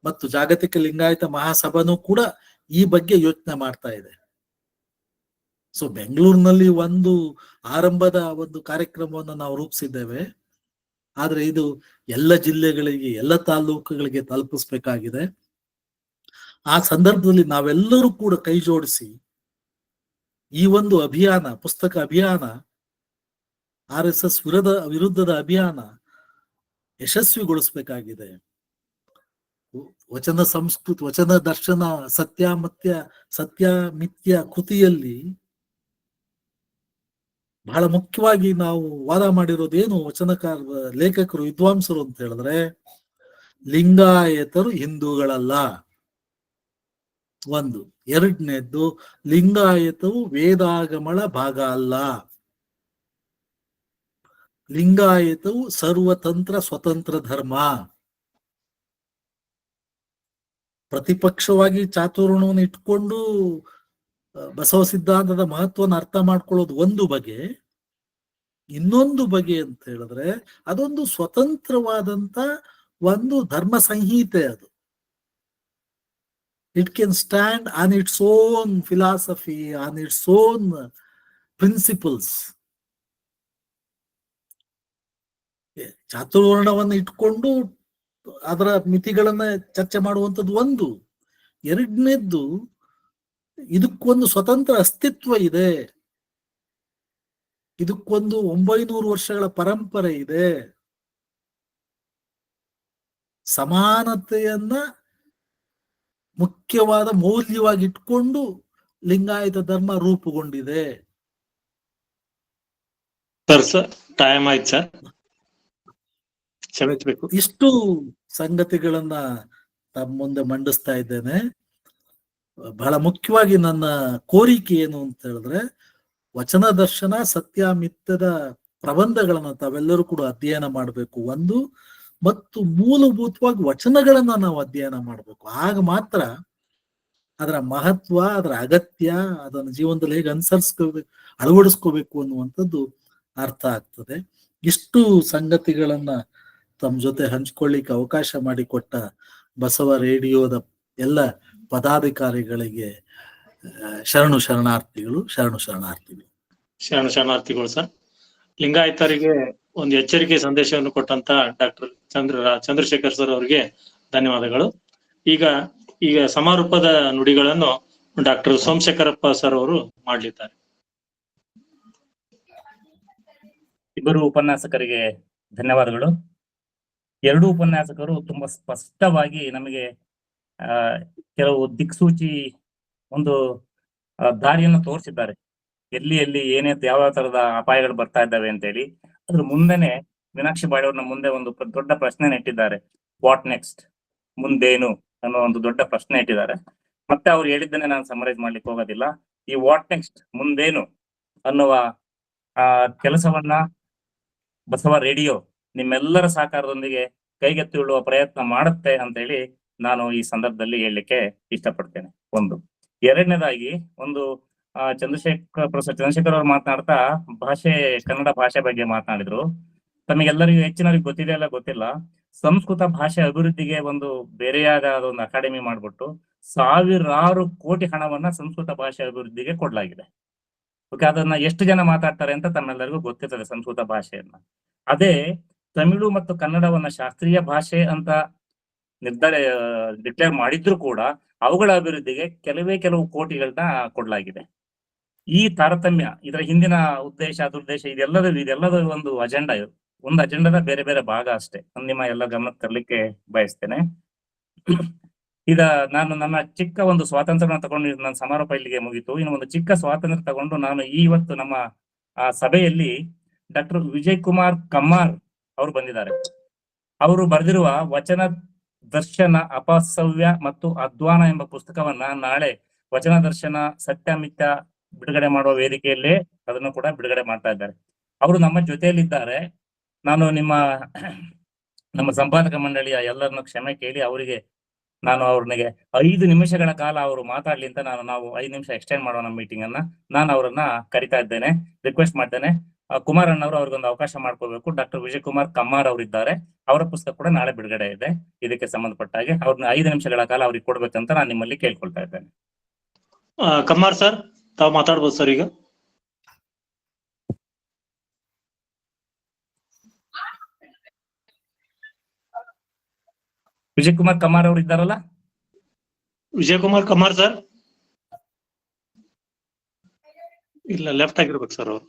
ಮತ್ತು ಜಾಗತಿಕ ಲಿಂಗಾಯತ ಮಹಾಸಭಾನೂ ಕೂಡ ಈ ಬಗ್ಗೆ ಯೋಚನೆ ಮಾಡ್ತಾ ಇದೆ. ಸೊ ಬೆಂಗಳೂರಿನಲ್ಲಿ ಒಂದು ಆರಂಭದ ಒಂದು ಕಾರ್ಯಕ್ರಮವನ್ನು ನಾವು ರೂಪಿಸಿದ್ದೇವೆ. ಆದ್ರೆ ಇದು ಎಲ್ಲ ಜಿಲ್ಲೆಗಳಿಗೆ, ಎಲ್ಲ ತಾಲೂಕುಗಳಿಗೆ ತಲುಪಿಸ್ಬೇಕಾಗಿದೆ. ಆ ಸಂದರ್ಭದಲ್ಲಿ ನಾವೆಲ್ಲರೂ ಕೂಡ ಕೈ ಜೋಡಿಸಿ ಈ ಒಂದು ಅಭಿಯಾನ, ಪುಸ್ತಕ ಅಭಿಯಾನ, RSS ವಿರುದ್ಧದ ಅಭಿಯಾನ ಯಶಸ್ವಿಗೊಳಿಸ್ಬೇಕಾಗಿದೆ. ವಚನ ಸಂಸ್ಕೃತಿ, ವಚನ ದರ್ಶನ ಸತ್ಯ ಮಿಥ್ಯ ಕೃತಿಯಲ್ಲಿ ಬಹಳ ಮುಖ್ಯವಾಗಿ ನಾವು ವಾದ ಮಾಡಿರೋದೇನು, ವಚನಕಾರ ಲೇಖಕರು, ವಿದ್ವಾಂಸರು ಅಂತ ಹೇಳಿದ್ರೆ, ಲಿಂಗಾಯತರು ಹಿಂದೂಗಳಲ್ಲ ಒಂದು. ಎರಡನೇದ್ದು, ಲಿಂಗಾಯತವು ವೇದಾಗಮಳ ಭಾಗ ಅಲ್ಲ. ಲಿಂಗಾಯತವು ಸರ್ವತಂತ್ರ ಸ್ವತಂತ್ರ ಧರ್ಮ. ಪ್ರತಿಪಕ್ಷವಾಗಿ ಚಾತುರ್ಯವನ್ನು ಇಟ್ಕೊಂಡು ಬಸವ ಸಿದ್ಧಾಂತದ ಮಹತ್ವವನ್ನು ಅರ್ಥ ಮಾಡ್ಕೊಳ್ಳೋದು ಒಂದು ಬಗೆ. ಇನ್ನೊಂದು ಬಗೆ ಅಂತ ಹೇಳಿದ್ರೆ ಅದೊಂದು ಸ್ವತಂತ್ರವಾದಂತ ಒಂದು ಧರ್ಮ ಸಂಹಿತೆ. ಅದು it can stand on its own philosophy, on its own principles. ಚಾತುರ್ವರ್ಣವನ್ನು ಇಟ್ಕೊಂಡು ಅದರ ಮಿತಿಗಳನ್ನ ಚರ್ಚೆ ಮಾಡುವಂಥದ್ದು ಒಂದು. ಎರಡನೇದ್ದು, ಇದಕ್ಕೊಂದು ಸ್ವತಂತ್ರ ಅಸ್ತಿತ್ವ ಇದೆ, ಇದಕ್ಕೊಂದು 900 ವರ್ಷಗಳ ಪರಂಪರೆ ಇದೆ. ಸಮಾನತೆಯನ್ನ ಮುಖ್ಯವಾದ ಮೌಲ್ಯವಾಗಿ ಇಟ್ಕೊಂಡು ಲಿಂಗಾಯತ ಧರ್ಮ ರೂಪುಗೊಂಡಿದೆ. ಸರ್ ಟೈಮ್ ಆಯ್ತು ಸರ್, ಕ್ಷಮಿಸಬೇಕು. ಇಷ್ಟು ಸಂಗತಿಗಳನ್ನ ತಮ್ಮ ಮುಂದೆ ಮಂಡಿಸ್ತಾ ಇದ್ದೇನೆ. ಬಹಳ ಮುಖ್ಯವಾಗಿ ನನ್ನ ಕೋರಿಕೆ ಏನು ಅಂತ ಹೇಳಿದ್ರೆ, ವಚನ ದರ್ಶನ ಸತ್ಯ ಮಿಥ್ಯದ ಪ್ರಬಂಧಗಳನ್ನ ತಾವೆಲ್ಲರೂ ಕೂಡ ಅಧ್ಯಯನ ಮಾಡಬೇಕು ಒಂದು, ಮತ್ತು ಮೂಲಭೂತವಾಗಿ ವಚನಗಳನ್ನ ನಾವು ಅಧ್ಯಯನ ಮಾಡಬೇಕು. ಆಗ ಮಾತ್ರ ಅದರ ಮಹತ್ವ, ಅದರ ಅಗತ್ಯ, ಅದನ್ನ ಜೀವನದಲ್ಲಿ ಹೇಗೆ ಅಳವಡಿಸ್ಕೋಬೇಕು ಅನ್ನುವಂಥದ್ದು ಅರ್ಥ ಆಗ್ತದೆ. ಇಷ್ಟು ಸಂಗತಿಗಳನ್ನ ತಮ್ಮ ಜೊತೆ ಹಂಚ್ಕೊಳ್ಳಿಕ್ಕೆ ಅವಕಾಶ ಮಾಡಿಕೊಟ್ಟ ಬಸವ ರೇಡಿಯೋದ ಎಲ್ಲ ಪದಾಧಿಕಾರಿಗಳಿಗೆ ಶರಣಾರ್ಥಿಗಳು. ಶರಣಾರ್ಥಿಗಳು ಸರ್. ಲಿಂಗಾಯತರಿಗೆ ಒಂದು ಎಚ್ಚರಿಕೆ ಸಂದೇಶವನ್ನು ಕೊಟ್ಟಂತ ಡಾಕ್ಟರ್ ಚಂದ್ರಶೇಖರ್ ಸರ್ ಅವರಿಗೆ ಧನ್ಯವಾದಗಳು. ಈಗ ಸಮಾರೋಪದ ನುಡಿಗಳನ್ನು ಡಾಕ್ಟರ್ ಸೋಮಶೇಖರಪ್ಪ ಸರ್ ಅವರು ಮಾಡಲಿದ್ದಾರೆ. ಇಬ್ಬರು ಉಪನ್ಯಾಸಕರಿಗೆ ಧನ್ಯವಾದಗಳು. ಎರಡೂ ಉಪನ್ಯಾಸಕರು ತುಂಬಾ ಸ್ಪಷ್ಟವಾಗಿ ನಮಗೆ ಕೆಲವು ದಿಕ್ಸೂಚಿ ಒಂದು ದಾರಿಯನ್ನು ತೋರಿಸಿದ್ದಾರೆ. ಎಲ್ಲಿ ಏನೇ ಯಾವ ತರದ ಅಪಾಯಗಳು ಬರ್ತಾ ಇದ್ದಾವೆ ಅಂತ ಹೇಳಿ. ಅದ್ರ ಮುಂದೆನೆ ಮೀನಾಕ್ಷಿ ಬಾಯಿ ಅವ್ರನ್ನ ಮುಂದೆ ಒಂದು ದೊಡ್ಡ ಪ್ರಶ್ನೆ ಇಟ್ಟಿದ್ದಾರೆ. ವಾಟ್ ನೆಕ್ಸ್ಟ್, ಮುಂದೇನು ಅನ್ನೋ ಒಂದು ದೊಡ್ಡ ಪ್ರಶ್ನೆ ಇಟ್ಟಿದ್ದಾರೆ. ಮತ್ತೆ ಅವ್ರು ಹೇಳಿದ್ದನ್ನೇ ನಾನು ಸಮರೈಸ್ ಮಾಡ್ಲಿಕ್ಕೆ ಹೋಗೋದಿಲ್ಲ. ಈ ವಾಟ್ ನೆಕ್ಸ್ಟ್, ಮುಂದೇನು ಅನ್ನುವ ಕೆಲಸವನ್ನ ಬಸವ ರೇಡಿಯೋ ನಿಮ್ಮೆಲ್ಲರ ಸಹಕಾರದೊಂದಿಗೆ ಕೈಗೆತ್ತಿಕೊಳ್ಳುವ ಪ್ರಯತ್ನ ಮಾಡುತ್ತೆ ಅಂತ ಹೇಳಿ ನಾನು ಈ ಸಂದರ್ಭದಲ್ಲಿ ಹೇಳಲಿಕ್ಕೆ ಇಷ್ಟಪಡ್ತೇನೆ. ಒಂದು. ಎರಡನೇದಾಗಿ ಒಂದು ಪ್ರೊಫೆಸರ್ ಚಂದ್ರಶೇಖರ್ ಅವರು ಮಾತನಾಡ್ತಾ ಕನ್ನಡ ಭಾಷೆ ಬಗ್ಗೆ ಮಾತನಾಡಿದ್ರು. ತಮಗೆಲ್ಲರಿಗೂ ಹೆಚ್ಚಿನವರಿಗೆ ಗೊತ್ತಿದೆ ಅಲ್ಲ ಗೊತ್ತಿಲ್ಲ, ಸಂಸ್ಕೃತ ಭಾಷೆ ಅಭಿವೃದ್ಧಿಗೆ ಒಂದು ಬೇರೆಯಾದ ಒಂದು ಅಕಾಡೆಮಿ ಮಾಡ್ಬಿಟ್ಟು ಸಾವಿರಾರು ಕೋಟಿ ಹಣವನ್ನ ಸಂಸ್ಕೃತ ಭಾಷೆ ಅಭಿವೃದ್ಧಿಗೆ ಕೊಡ್ಲಾಗಿದೆ. ಓಕೆ, ಅದನ್ನ ಎಷ್ಟು ಜನ ಮಾತಾಡ್ತಾರೆ ಅಂತ ತಮ್ಮೆಲ್ಲರಿಗೂ ಗೊತ್ತಿರ್ತದೆ ಸಂಸ್ಕೃತ ಭಾಷೆಯನ್ನ. ಅದೇ ತಮಿಳು ಮತ್ತು ಕನ್ನಡವನ್ನ ಶಾಸ್ತ್ರೀಯ ಭಾಷೆ ಅಂತ ಡಿಕ್ಲೇರ್ ಮಾಡಿದ್ರು ಕೂಡ ಅವುಗಳ ಅಭಿವೃದ್ಧಿಗೆ ಕೆಲವು ಕೋಟಿಗಳನ್ನ ಕೊಡ್ಲಾಗಿದೆ. ಈ ತಾರತಮ್ಯ, ಇದರ ಹಿಂದಿನ ಉದ್ದೇಶ ದುರ್ದೇಶ ಇದೆಲ್ಲದೂ ಒಂದು ಅಜೆಂಡಾದ ಬೇರೆ ಬೇರೆ ಭಾಗ ಅಷ್ಟೇ. ನಿಮ್ಮ ಎಲ್ಲ ಗಮನಕ್ಕೆ ತರಲಿಕ್ಕೆ ಬಯಸ್ತೇನೆ. ನಾನು ನನ್ನ ಚಿಕ್ಕ ಒಂದು ಸ್ವಾತಂತ್ರ್ಯನ ತಗೊಂಡು ನನ್ನ ಸಮಾರೋಪ ಇಲ್ಲಿಗೆ ಮುಗಿತು. ಇನ್ನು ಒಂದು ಚಿಕ್ಕ ಸ್ವಾತಂತ್ರ್ಯ ತಗೊಂಡು ನಾನು ಇವತ್ತು ನಮ್ಮ ಸಭೆಯಲ್ಲಿ ಡಾಕ್ಟರ್ ವಿಜಯ್ ಕುಮಾರ್ ಕಮ್ಮಾರ್ ಅವರು ಬಂದಿದ್ದಾರೆ. ಅವರು ಬರೆದಿರುವ ವಚನ ದರ್ಶನ ಅಪಸವ್ಯ ಮತ್ತು ಅಧ್ವಾನ ಎಂಬ ಪುಸ್ತಕವನ್ನ ನಾಳೆ ವಚನ ದರ್ಶನ ಸತ್ಯಮಿತ್ಯ ಬಿಡುಗಡೆ ಮಾಡುವ ವೇದಿಕೆಯಲ್ಲೇ ಅದನ್ನು ಕೂಡ ಬಿಡುಗಡೆ ಮಾಡ್ತಾ ಇದ್ದಾರೆ. ಅವರು ನಮ್ಮ ಜೊತೆಯಲ್ಲಿದ್ದಾರೆ. ನಾನು ನಮ್ಮ ಸಂಪಾದಕ ಮಂಡಳಿಯ ಎಲ್ಲರನ್ನು ಕ್ಷಮೆ ಕೇಳಿ ನಾನು ಅವ್ರಿಗೆ 5 ನಿಮಿಷಗಳ ಕಾಲ ಅವರು ಮಾತಾಡ್ಲಿ ಅಂತ ನಾವು 5 ನಿಮಿಷ ಎಕ್ಸ್ಟೆಂಡ್ ಮಾಡೋ ನಮ್ಮ ಮೀಟಿಂಗ್ ಅನ್ನ ನಾನು ಅವರನ್ನ ಕರಿತಾ ಇದ್ದೇನೆ, ರಿಕ್ವೆಸ್ಟ್ ಮಾಡ್ತೇನೆ. ಕುಮಾರ್ ಅಣ್ಣವರು ಅವ್ರಿಗೊಂದು ಅವಕಾಶ ಮಾಡ್ಕೋಬೇಕು. ಡಾಕ್ಟರ್ ವಿಜಯ್ ಕುಮಾರ್ ಕಮ್ಮಾರ್ ಅವರಿದ್ದಾರೆ, ಅವರ ಪುಸ್ತಕ ಕೂಡ ನಾಳೆ ಬಿಡುಗಡೆ ಇದೆ. ಇದಕ್ಕೆ ಸಂಬಂಧಪಟ್ಟ ಹಾಗೆ ಅವ್ರನ್ನ 5 ನಿಮಿಷಗಳ ಕಾಲ ಅವ್ರಿಗೆ ಕೊಡ್ಬೇಕಂತ ನಾನು ನಿಮ್ಮಲ್ಲಿ ಕೇಳ್ಕೊಳ್ತಾ ಇದ್ದೇನೆ. ಕಮ್ಮಾರ್ ಸರ್, ತಾವು ಮಾತಾಡ್ಬೋದು ಸರ್ ಈಗ. ವಿಜಯ್ ಕುಮಾರ್ ಕಮ್ಮಾರ್ ಅವರು ಇದ್ದಾರಲ್ಲ? ವಿಜಯ್ ಕುಮಾರ್ ಕಮ್ಮಾರ್ ಸರ್ ಇಲ್ಲ, ಲೆಫ್ಟ್ ಆಗಿರ್ಬೇಕು ಸರ್ ಅವರು.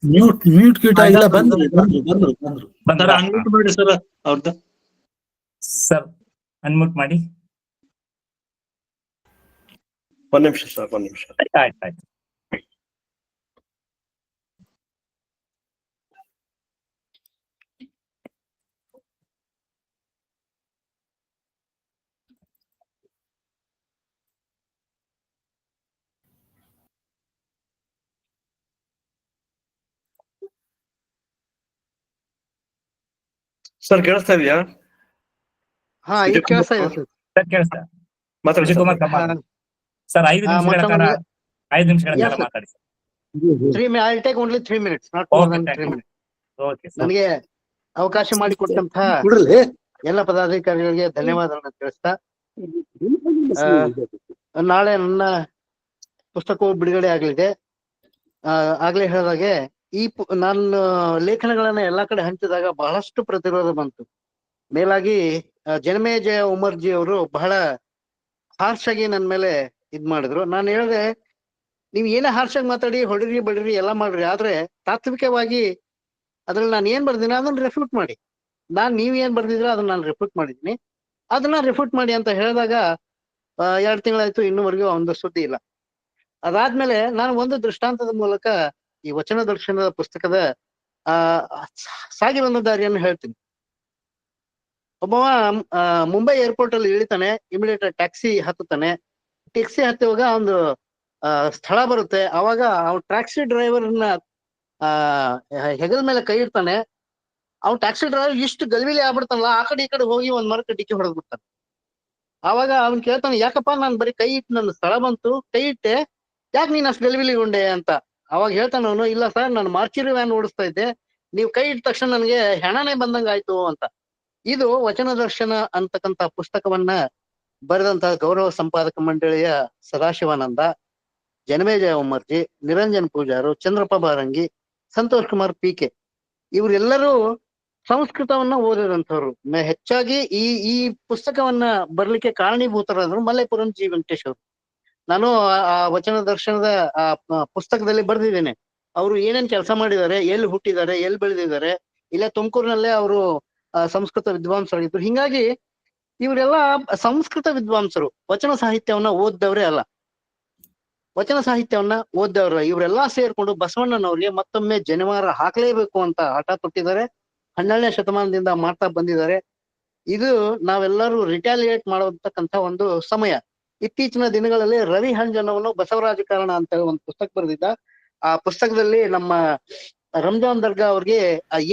ಮ್ಯೂಟ್ ಆಗಿಲ್ಲ, ಬಂದ್ರು ಅನ್ಮ್ಯೂಟ್ ಮಾಡಿ ಸರ್ ಅವ್ರದ್ದು. ಸರ್ ಅನ್ಮ್ಯೂಟ್ ಮಾಡಿ. ಒಂದ್ ನಿಮಿಷ ಸರ್, ಒಂದ್ ನಿಮಿಷ. ಆಯ್ತು. ಸರ್ ಕೇಳಿಸ್ತಾ ಇದೆಯಾ? ಹಾ, ಈಗ ಕೇಳಿಸ್ತಾ ಇದೆ ಸರ್. ಸರ್ ಕೇಳಿಸ್ತಾ? ವಿಜಯ್ ಕುಮಾರ್ ಕಮ್ಮಾರ್ ಸರ್ 5 ನಿಮಿಷಗಳ ಕಾಲ ಮಾತಾಡಿ sir. 3 minutes. I'll take only 3 minutes, not more than 3 minutes. Okay sir. ನನಗೆ ಅವಕಾಶ ಮಾಡಿಕೊಟ್ಟಂತಹ ಎಲ್ಲ ಪದಾಧಿಕಾರಿಗಳಿಗೆ ಧನ್ಯವಾದಗಳನ್ನ ತಿಳಿಸ್ತಾ, ನಾಳೆ ನನ್ನ ಪುಸ್ತಕವು ಬಿಡುಗಡೆ ಆಗಲಿದೆ. ಆಗ್ಲೇ ಹೇಳಿದಾಗೆ ನಾನು ಲೇಖನಗಳನ್ನ ಎಲ್ಲಾ ಕಡೆ ಹಂಚಿದಾಗ ಬಹಳಷ್ಟು ಪ್ರತಿರೋಧ ಬಂತು. ಮೇಲಾಗಿ ಜನಮೇಜಯ ಉಮರ್ಜಿ ಅವರು ಬಹಳ ಹಾರ್ಶ್ ಆಗಿ ನನ್ನ ಮೇಲೆ ಇದ್ ಮಾಡಿದ್ರು. ನಾನು ಹೇಳಿದೆ, ನೀವ್ ಏನೇ ಹಾರ್ಶ್ ಆಗಿ ಮಾತಾಡಿ, ಹೊಡಿರಿ ಬಡಿರಿ ಎಲ್ಲ ಮಾಡ್ರಿ, ಆದ್ರೆ ತಾತ್ವಿಕವಾಗಿ ಅದ್ರಲ್ಲಿ ನಾನು ಏನ್ ಬರ್ದಿನ ಅದನ್ನ ರೆಫ್ಯೂಟ್ ಮಾಡಿ. ನೀವ್ ಏನ್ ಬರ್ದಿದ್ರ ಅದನ್ನ ನಾನು ರೆಫ್ಯೂಟ್ ಮಾಡಿದೀನಿ, ಅದನ್ನ ರೆಫ್ಯೂಟ್ ಮಾಡಿ ಅಂತ ಹೇಳಿದಾಗ 2 ತಿಂಗಳಾಯ್ತು, ಇನ್ನೂವರೆಗೂ ಒಂದು ಸುದ್ದಿ ಇಲ್ಲ. ಅದಾದ್ಮೇಲೆ ನಾನು ಒಂದು ದೃಷ್ಟಾಂತದ ಮೂಲಕ ಈ ವಚನ ದರ್ಶನದ ಪುಸ್ತಕದ ಸಾಗಿ ಬಂದ ದಾರಿಯನ್ನು ಹೇಳ್ತೀನಿ. ಒಬ್ಬವ ಮುಂಬೈ ಏರ್ಪೋರ್ಟ್ ಅಲ್ಲಿ ಇಳಿತಾನೆ, ಇಮಿಡಿಯೇಟ್ ಟ್ಯಾಕ್ಸಿ ಹತ್ತುತ್ತಾನೆ. ಟ್ಯಾಕ್ಸಿ ಹತ್ತುವಾಗ ಒಂದು ಸ್ಥಳ ಬರುತ್ತೆ. ಅವಾಗ ಅವ್ನು ಟ್ಯಾಕ್ಸಿ ಡ್ರೈವರ್ನ ಹೆಗಲ್ ಮೇಲೆ ಕೈ ಇಡ್ತಾನೆ. ಅವ್ನು ಟ್ಯಾಕ್ಸಿ ಡ್ರೈವರ್ ಇಷ್ಟು ಗಲ್ವಿಲಿ ಆಗ್ಬಿಡ್ತಾನಲ್ಲ, ಆ ಕಡೆ ಈ ಕಡೆ ಹೋಗಿ ಒಂದ್ ಮರಕ್ಕೆ ಡಿಕ್ಕಿ ಹೊಡೆದ್ ಬಿಡ್ತಾನೆ. ಆವಾಗ ಅವ್ನ್ ಕೇಳ್ತಾನೆ, ಯಾಕಪ್ಪ ನಾನು ಬರೀ ಕೈ ಇಟ್ಟು, ನನ್ನ ಸ್ಥಳ ಬಂತು, ಕೈ ಇಟ್ಟೆ, ಯಾಕೆ ನೀನ್ ಅಷ್ಟು ಗಲ್ವಿಲಿಗೊಂಡೆ ಅಂತ. ಅವಾಗ ಹೇಳ್ತಾನ ಅವನು, ಇಲ್ಲ ಸರ್, ನಾನು ಮಾರ್ಚರಿ ವ್ಯಾನ್ ಓಡಿಸ್ತಾ ಇದ್ದೆ, ನೀವು ಕೈ ಇಟ್ಟ ತಕ್ಷಣ ನನಗೆ ಹೆಣನೇ ಬಂದಂಗ ಆಯ್ತು ಅಂತ. ಇದು ವಚನ ದರ್ಶನ ಅಂತಕ್ಕಂತ ಪುಸ್ತಕವನ್ನ ಬರೆದಂತಹ ಗೌರವ ಸಂಪಾದಕ ಮಂಡಳಿಯ ಸದಾಶಿವಾನಂದ, ಜನಮೇಜಯ ಉಮರ್ಜಿ, ನಿರಂಜನ್ ಪೂಜಾರು, ಚಂದ್ರಪ್ಪ ಬಾರಂಗಿ, ಸಂತೋಷ್ ಕುಮಾರ್ PK ಇವರೆಲ್ಲರೂ ಸಂಸ್ಕೃತವನ್ನ ಓದಿದಂಥವ್ರು. ಹೆಚ್ಚಾಗಿ ಈ ಪುಸ್ತಕವನ್ನ ಬರ್ಲಿಕ್ಕೆ ಕಾರಣೀಭೂತರಾದ್ರು ಮಲ್ಲೇಪುರಂ ಜಿ ವೆಂಕಟೇಶ್ ಅವರು. ನಾನು ಆ ವಚನ ದರ್ಶನದ ಆ ಪುಸ್ತಕದಲ್ಲಿ ಬರ್ದಿದ್ದೇನೆ, ಅವರು ಏನೇನ್ ಕೆಲಸ ಮಾಡಿದ್ದಾರೆ, ಎಲ್ಲಿ ಹುಟ್ಟಿದ್ದಾರೆ, ಎಲ್ಲಿ ಬೆಳೆದಿದ್ದಾರೆ. ಇಲ್ಲೇ ತುಮಕೂರಿನಲ್ಲೇ ಅವರು ಸಂಸ್ಕೃತ ವಿದ್ವಾಂಸರಾಗಿದ್ರು. ಹಿಂಗಾಗಿ ಇವರೆಲ್ಲ ಸಂಸ್ಕೃತ ವಿದ್ವಾಂಸರು, ವಚನ ಸಾಹಿತ್ಯವನ್ನ ಓದ್ದವರೇ ಅಲ್ಲ. ವಚನ ಸಾಹಿತ್ಯವನ್ನ ಓದ್ದವ್ರ ಇವರೆಲ್ಲಾ ಸೇರ್ಕೊಂಡು ಬಸವಣ್ಣನವ್ರಿಗೆ ಮತ್ತೊಮ್ಮೆ ಜನಿವಾರ ಹಾಕ್ಲೇಬೇಕು ಅಂತ ಹಠ ತೊಟ್ಟಿದ್ದಾರೆ. 12ನೇ ಶತಮಾನದಿಂದ ಮಾಡ್ತಾ ಬಂದಿದ್ದಾರೆ. ಇದು ನಾವೆಲ್ಲರೂ ರಿಟಾಲಿಯೇಟ್ ಮಾಡತಕ್ಕಂತ ಒಂದು ಸಮಯ. ಇತ್ತೀಚಿನ ದಿನಗಳಲ್ಲಿ ರವಿ ಹಂಜನವನು ಬಸವರಾಜಕಾರಣ ಅಂತ ಒಂದು ಪುಸ್ತಕ ಬರೆದಿದ್ದ. ಆ ಪುಸ್ತಕದಲ್ಲಿ ನಮ್ಮ ರಂಜಾನ್ ದರ್ಗಾ ಅವ್ರಿಗೆ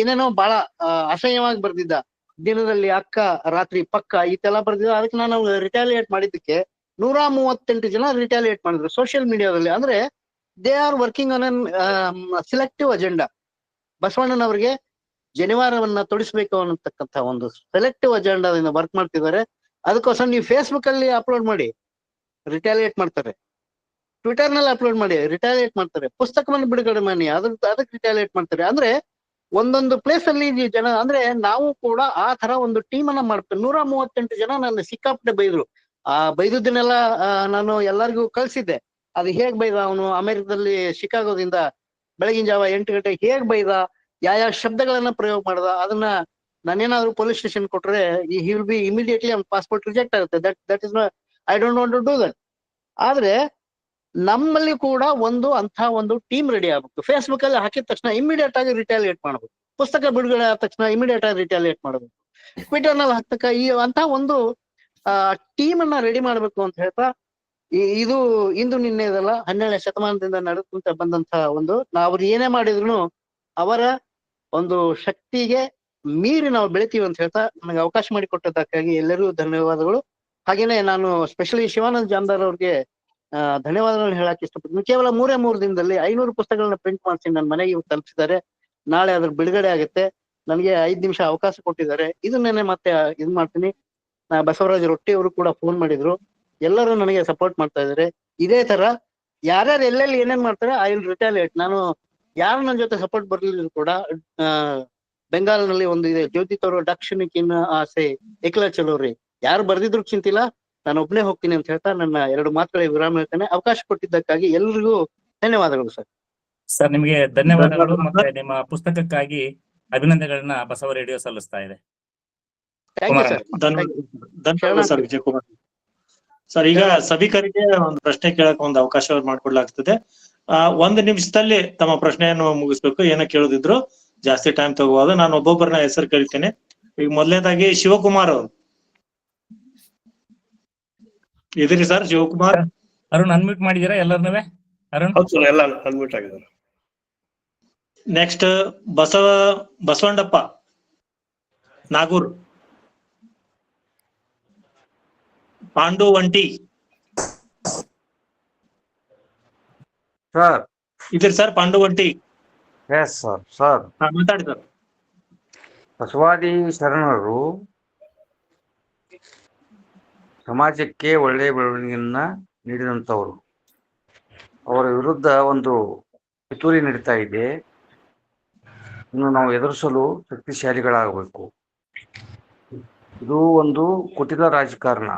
ಏನೇನೋ ಬಹಳ ಅಸಹ್ಯವಾಗಿ ಬರ್ದಿದ್ದ. ದಿನದಲ್ಲಿ ಅಕ್ಕ ರಾತ್ರಿ ಪಕ್ಕ ಇತ್ತೆಲ್ಲ ಬರ್ದಿದ್ದ. ಅದಕ್ಕೆ ನಾನು ರಿಟಾಲಿಯೇಟ್ ಮಾಡಿದ್ದಕ್ಕೆ 138 ಜನ ರಿಟಾಲಿಯೇಟ್ ಮಾಡಿದ್ರು ಸೋಷಿಯಲ್ ಮೀಡಿಯಾದಲ್ಲಿ. ಅಂದ್ರೆ they are working on an selective agenda. ಬಸವಣ್ಣನವರಿಗೆ ಜನಿವಾರವನ್ನ ತೊಡಿಸ್ಬೇಕು ಅನ್ನತಕ್ಕಂಥ ಒಂದು ಸೆಲೆಕ್ಟಿವ್ ಅಜೆಂಡಾದಿಂದ ವರ್ಕ್ ಮಾಡ್ತಿದ್ದಾರೆ. ಅದಕ್ಕೋಸ್ಕರ ನೀವು ಫೇಸ್ಬುಕ್ ಅಲ್ಲಿ ಅಪ್ಲೋಡ್ ಮಾಡಿ ರಿಟಾಲಿಯೇಟ್ ಮಾಡ್ತಾರೆ, ಟ್ವಿಟರ್ ನಲ್ಲಿ ಅಪ್ಲೋಡ್ ಮಾಡಿ ರಿಟಾಲಿಯೇಟ್ ಮಾಡ್ತಾರೆ, ಪುಸ್ತಕವನ್ನು ಬಿಡುಗಡೆ ಮಾಡಿ ಅದಕ್ಕೆ ರಿಟಾಲಿಯೇಟ್ ಮಾಡ್ತಾರೆ. ಅಂದ್ರೆ ಒಂದೊಂದು ಪ್ಲೇಸ್ ಅಲ್ಲಿ ಜನ, ಅಂದ್ರೆ ನಾವು ಕೂಡ ಆ ತರ ಒಂದು ಟೀಮ್ ಅನ್ನ ಮಾಡ್ತೇವೆ. 138 ಜನ ನನ್ನ ಸಿಕ್ಕಾಪಟ್ಟೆ ಬೈದ್ರು. ಆ ಬೈದದ್ದನ್ನೆಲ್ಲ ನಾನು ಎಲ್ಲರಿಗೂ ಕಳ್ಸಿದ್ದೆ. ಅದು ಹೇಗ್ ಬೈದ ಅವನು ಅಮೆರಿಕದಲ್ಲಿ ಶಿಕಾಗೋದಿಂದ ಬೆಳಗಿನ ಜಾವ 8 ಗಂಟೆಗೆ ಹೇಗ್ ಬೈದ, ಯಾವ ಶಬ್ದಗಳನ್ನ ಪ್ರಯೋಗ ಮಾಡ್ದ, ಅದನ್ನ ನಾನೇನಾದ್ರೂ ಪೊಲೀಸ್ ಸ್ಟೇಷನ್ ಕೊಟ್ರೆ he will be immediately passport reject ಆಗುತ್ತೆ. That is I don't want to do that. ಆದ್ರೆ ನಮ್ಮಲ್ಲಿ ಕೂಡ ಅಂತ ಒಂದು ಟೀಮ್ ರೆಡಿ ಆಗ್ಬೇಕು. ಫೇಸ್ಬುಕ್ ಅಲ್ಲಿ ಹಾಕಿದ ತಕ್ಷಣ ಇಮಿಡಿಯೇಟ್ ಆಗಿ ರಿಟಾಲಿಯೇಟ್ ಮಾಡ್ಬೇಕು. ಪುಸ್ತಕ ಬಿಡುಗಡೆ ಆದ ತಕ್ಷಣ ಇಮಿಡಿಯೇಟ್ ಆಗಿ ರಿಟಾಲಿಯೇಟ್ ಮಾಡ್ಬೇಕು. ಟ್ವಿಟರ್ ನಲ್ಲಿ ಹಾಕ್ತಕ್ಕ ಅಂತ ಒಂದು ಟೀಮ್ ಅನ್ನ ರೆಡಿ ಮಾಡ್ಬೇಕು ಅಂತ ಹೇಳ್ತಾ, ಇದು ಇಂದು ನಿನ್ನೆದಲ್ಲ 12ನೇ ಶತಮಾನದಿಂದ ನಡೆದುಕೊಂತ ಬಂದಂತಹ ಒಂದು, ಅವ್ರು ಏನೇ ಮಾಡಿದ್ರು ಅವರ ಒಂದು ಶಕ್ತಿಗೆ ಮೀರಿ ನಾವು ಬೆಳಿತೀವಿ ಅಂತ ಹೇಳ್ತಾ ನನಗೆ ಅವಕಾಶ ಮಾಡಿಕೊಟ್ಟದಕ್ಕಾಗಿ ಎಲ್ಲರಿಗೂ ಧನ್ಯವಾದಗಳು. ಹಾಗೇನೆ ನಾನು ಸ್ಪೆಷಲಿ ಶಿವಾನಂದ್ ಜಾಮದಾರ್ ಅವ್ರಿಗೆ ಧನ್ಯವಾದಗಳನ್ನ ಹೇಳಕ್ ಇಷ್ಟಪಡ್ತೀನಿ. ಕೇವಲ 3 ದಿನದಲ್ಲಿ 500 ಪುಸ್ತಕಗಳನ್ನ ಪ್ರಿಂಟ್ ಮಾಡಿಸಿ ನನ್ನ ಮನೆಗೆ ತಲುಪಿಸಿದ್ದಾರೆ. ನಾಳೆ ಅದ್ರ ಬಿಡುಗಡೆ ಆಗುತ್ತೆ. ನನಗೆ 5 ನಿಮಿಷ ಅವಕಾಶ ಕೊಟ್ಟಿದ್ದಾರೆ. ಇದನ್ನೇನೆ ಮತ್ತೆ ಇದ್ ಮಾಡ್ತೀನಿ. ಬಸವರಾಜ ರೊಟ್ಟಿ ಅವರು ಕೂಡ ಫೋನ್ ಮಾಡಿದ್ರು. ಎಲ್ಲರೂ ನನಗೆ ಸಪೋರ್ಟ್ ಮಾಡ್ತಾ ಇದಾರೆ. ಇದೇ ತರ ಯಾರ್ಯಾರು ಎಲ್ಲೆಲ್ಲಿ ಏನೇನ್ ಮಾಡ್ತಾರೆ ಐ ವಿಲ್ ರಿಟಾಲಿಯೇಟ್. ನಾನು ಯಾರು ನನ್ನ ಜೊತೆ ಸಪೋರ್ಟ್ ಬರ್ಲಿದ್ರು ಕೂಡ ಬೆಂಗಾಲ್ನಲ್ಲಿ ಒಂದು ಇದೆ, ಜ್ಯೋತಿ ತೋರೋ ದಕ್ಷಿಣಕ್ಕಿನ್ನ ಆಸೆ ಏಕಲ ಚಲೋರಿ, ಯಾರು ಬರ್ದಿದ್ರು ಚಿಂತಿಲ್ಲ, ನಾನು ಒಬ್ನೇ ಹೋಗ್ತೀನಿ ಅಂತ ಹೇಳ್ತಾ ನನ್ನ 2 ಮಾತುಗಳಿಗೆ ವಿರಾಮ ಹೇಳ್ತೇನೆ. ಅವಕಾಶ ಕೊಟ್ಟಿದ್ದಕ್ಕಾಗಿ ಎಲ್ರಿಗೂ ಧನ್ಯವಾದಗಳು ಸರ್. ಸರ್ ನಿಮಗೆ ಧನ್ಯವಾದಗಳು. ಮತ್ತೆ ನಿಮ್ಮ ಪುಸ್ತಕಕ್ಕಾಗಿ ಅಭಿನಂದನೆಗಳನ್ನ ಬಸವ ರೇಡಿಯೋ ಸಲ್ಲಿಸ್ತಾ ಇದೆ. Thank you sir. ಧನ್ಯವಾದ ಸರ್ ವಿಜಯಕುಮಾರ್ ಸರ್. ಈಗ ಸಭಿಕರಿಗೆ ಒಂದು ಪ್ರಶ್ನೆ ಕೇಳಕ್ ಒಂದು ಅವಕಾಶ ಮಾಡ್ಕೊಡ್ಲಾಗ್ತದೆ. 1 ನಿಮಿಷದಲ್ಲಿ ತಮ್ಮ ಪ್ರಶ್ನೆಯನ್ನು ಮುಗಿಸ್ಬೇಕು. ಏನೋ ಕೇಳೋದಿದ್ರು ಜಾಸ್ತಿ ಟೈಮ್ ತಗೋಬಹುದು. ನಾನು ಒಬ್ಬೊಬ್ಬರನ್ನ ಹೆಸರು ಕರಿತೇನೆ. ಈಗ ಮೊದಲನೇದಾಗಿ ಶಿವಕುಮಾರ್ ಅವರು ಇದ್ರಿ ಸರ್? ಶಿವಕುಮಾರ್ ಅರುಣ್ ಅನ್ಮ್ಯೂಟ್ ಮಾಡಿದೀರಾ ಎಲ್ಲರನ್ನೂ? ಅರುಣ್ ಹೌದು ಸರ್, ಎಲ್ಲ ಅನ್ಮ್ಯೂಟ್ ಆಗಿದ್ದಾರೆ. ನೆಕ್ಸ್ಟ್ ಬಸವಂಡಪ್ಪ ನಾಗೂರ್. ಪಾಂಡು ಒಂಟಿ ಸರ್. ಇದ್ರಿ ಸರ್? ಪಾಂಡು ಒಂಟಿ ಎಸ್ ಸರ್. ಸರ್ ಮಾತಾಡಿ ಸರ್. ಬಸವಾದಿ ಶರಣರು ಸಮಾಜಕ್ಕೆ ಒಳ್ಳೆಯ ಬೆಳವಣಿಗೆಯನ್ನ ನೀಡಿದಂಥವ್ರು. ಅವರ ವಿರುದ್ಧ ಒಂದು ಪಿತೂರಿ ನಡೀತಾ ಇದೆ. ಇನ್ನು ನಾವು ಎದುರಿಸಲು ಶಕ್ತಿಶಾಲಿಗಳಾಗಬೇಕು. ಇದು ಒಂದು ಕುಟಿಲ ರಾಜಕಾರಣ.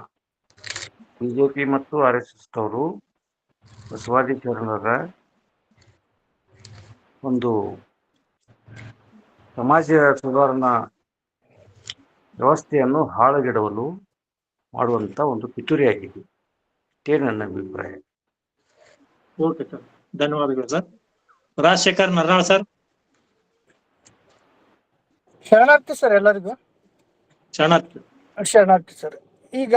ಬಿಜೆಪಿ ಮತ್ತು RSS ಅವರು ಬಸವಾದಿ ಶರಣರ ಒಂದು ಸಮಾಜ ಸುಧಾರಣಾ ವ್ಯವಸ್ಥೆಯನ್ನು ಹಾಳುಗೆಡವಲು ಮಾಡುವಂತ ಒಂದು ಪಿತೂರಿಯಾಗಿದೆ. ಇಷ್ಟೇ ನನ್ನ ಅಭಿಪ್ರಾಯ. ಓಕೆ ಸರ್, ಧನ್ಯವಾದಗಳು ಸರ್. ರಾಜಶೇಖರ್ ನರ್ನಾಳ್ ಸರ್. ಶರಣಾರ್ಥಿ ಸರ್, ಎಲ್ಲರಿಗೂ ಶರಣಾರ್ಥಿ ಸರ್. ಈಗ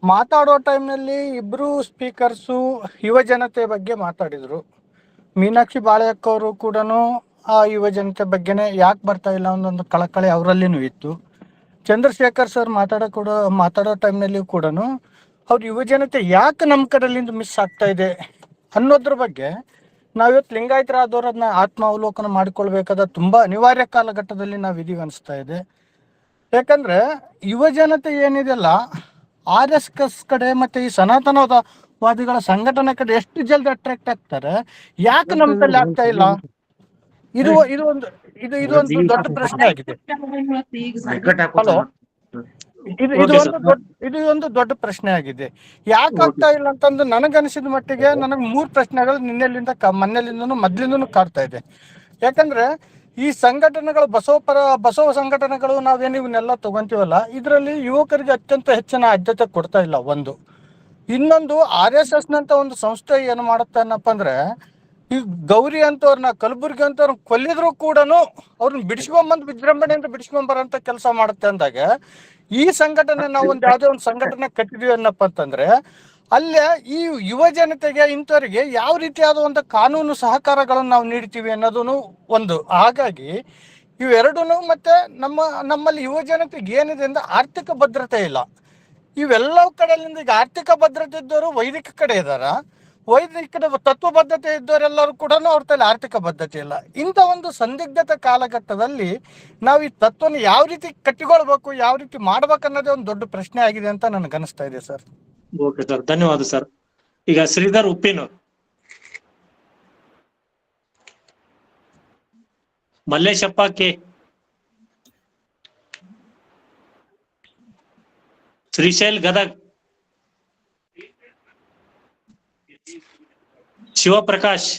ಮಾತಾಡೋ ಟೈಮ್ನಲ್ಲಿ ಇಬ್ರು ಸ್ಪೀಕರ್ಸು ಯುವ ಜನತೆ ಬಗ್ಗೆ ಮಾತಾಡಿದ್ರು. ಮೀನಾಕ್ಷಿ ಬಾಳೆಯಕ್ಕ ಅವರು ಕೂಡ ಆ ಯುವ ಜನತೆ ಬಗ್ಗೆನೆ ಯಾಕೆ ಬರ್ತಾ ಇಲ್ಲ ಒಂದೊಂದು ಕಳಕಳಿ ಅವರಲ್ಲಿನೂ ಇತ್ತು. ಚಂದ್ರಶೇಖರ್ ಸರ್ ಮಾತಾಡೋ ಟೈಮ್ನಲ್ಲಿ ಕೂಡ ಅವ್ರ ಯುವ ಜನತೆ ಯಾಕೆ ನಮ್ಮ ಕಡೆಯಿಂದ ಮಿಸ್ ಆಗ್ತಾ ಇದೆ ಅನ್ನೋದ್ರ ಬಗ್ಗೆ ನಾವಿವತ್ತು ಲಿಂಗಾಯತರಾದವ್ರು ಅದನ್ನ ಆತ್ಮಾವಲೋಕನ ಮಾಡಿಕೊಳ್ಬೇಕಾದ ತುಂಬಾ ಅನಿವಾರ್ಯ ಕಾಲಘಟ್ಟದಲ್ಲಿ ನಾವಿದೀವಿ ಅನಿಸ್ತಾ ಇದೆ. ಯಾಕಂದ್ರೆ ಯುವ ಜನತೆ ಏನಿದೆಲ್ಲ RSS ಕಡೆ ಮತ್ತೆ ಈ ಸನಾತನವಾದಿಗಳ ಸಂಘಟನೆ ಕಡೆ ಎಷ್ಟು ಜಲ್ದಿ ಅಟ್ರಾಕ್ಟ್ ಆಗ್ತಾರೆ, ಯಾಕೆ ನಮ್ಮಲ್ಲಿ ಆಗ್ತಾ ಇಲ್ಲ? ಇದು ಒಂದು ದೊಡ್ಡ ಪ್ರಶ್ನೆ ಆಗಿದೆ. ಹಲೋ, ಇದು ಒಂದು ದೊಡ್ಡ ಪ್ರಶ್ನೆ ಆಗಿದೆ. ಯಾಕೆ ಆಗ್ತಾ ಇಲ್ಲ ಅಂತಂದು ನನಗನ್ಸಿದ ಮಟ್ಟಿಗೆ ನನಗೆ 3 ಪ್ರಶ್ನೆಗಳು ಮೊನ್ನೆಲಿಂದನೂ ಮೊದ್ಲಿಂದನೂ ಕಾಡ್ತಾ ಇದೆ. ಯಾಕಂದ್ರೆ ಈ ಸಂಘಟನೆಗಳು ಬಸವ ಸಂಘಟನೆಗಳು ನಾವೇನು ಇವನ್ನೆಲ್ಲ ತಗೊಂತೀವಲ್ಲ, ಇದರಲ್ಲಿ ಯುವಕರಿಗೆ ಅತ್ಯಂತ ಹೆಚ್ಚಿನ ಆದ್ಯತೆ ಕೊಡ್ತಾ ಇಲ್ಲ. ಒಂದು ಇನ್ನೊಂದು RSS ನಂತ ಒಂದು ಸಂಸ್ಥೆ ಏನು ಮಾಡುತ್ತೆ ಅನ್ನಪ್ಪ ಅಂದ್ರೆ, ಈ ಗೌರಿ ಅಂತವ್ರನ್ನ ಕಲಬುರ್ಗಿ ಅಂತವ್ರನ್ನ ಕೊಲ್ಲಿದ್ರು ಕೂಡ ಅವ್ರನ್ನ ಬಿಡಿಸ್ಕೊಂಬಂದು ವಿಜೃಂಭಣೆಯಿಂದ ಬಿಡಿಸ್ಕೊಂಬರಂತ ಕೆಲಸ ಮಾಡುತ್ತೆ ಅಂದಾಗ, ಈ ಸಂಘಟನೆ ನಾವು ಒಂದು ಯಾವುದೇ ಒಂದು ಸಂಘಟನೆ ಕಟ್ಟಿದೀವಿ ಅನ್ನಪ್ಪ ಅಂತಂದ್ರೆ, ಅಲ್ಲೇ ಈ ಯುವ ಜನತೆಗೆ ಇಂಥವರಿಗೆ ಯಾವ ರೀತಿಯಾದ ಒಂದು ಕಾನೂನು ಸಹಕಾರಗಳನ್ನು ನಾವು ನೀಡ್ತೀವಿ ಅನ್ನೋದನ್ನು ಒಂದು. ಹಾಗಾಗಿ ಇವೆರಡೂ ಮತ್ತೆ ನಮ್ಮಲ್ಲಿ ಯುವ ಜನತೆಗೆ ಏನಿದೆ ಅಂದ್ರೆ ಆರ್ಥಿಕ ಭದ್ರತೆ ಇಲ್ಲ. ಇವೆಲ್ಲವ ಕಡೆಯಿಂದ ಈಗ ಆರ್ಥಿಕ ಭದ್ರತೆ ಇದ್ದವರು ವೈದಿಕ ಕಡೆ ಇದ್ದಾರ, ವೈದಿಕ ತತ್ವಬದ್ಧತೆ ಇದ್ದವರೆಲ್ಲರೂ ಕೂಡ ಅವ್ರ ತಲೆ ಆರ್ಥಿಕ ಬದ್ಧತೆ ಇಲ್ಲ. ಇಂಥ ಒಂದು ಸಂದಿಗ್ಧತೆ ಕಾಲಘಟ್ಟದಲ್ಲಿ ನಾವು ಈ ತತ್ವನ ಯಾವ ರೀತಿ ಕಟ್ಟಿಕೊಳ್ಬೇಕು, ಯಾವ ರೀತಿ ಮಾಡ್ಬೇಕು ಅನ್ನೋದೇ ಒಂದು ದೊಡ್ಡ ಪ್ರಶ್ನೆ ಆಗಿದೆ ಅಂತ ನನಗೆ ಅನಿಸ್ತಾ ಇದೆ ಸರ್. ಓಕೆ ಸರ್, ಧನ್ಯವಾದ ಸರ್. ಈಗ ಶ್ರೀಧರ್ ಉಪ್ಪಿನೂರ್, ಮಲ್ಲೇಶಪ್ಪ ಕೆ, ಶ್ರೀಶೈಲ್ ಗದಗ್, ಶಿವಪ್ರಕಾಶ್,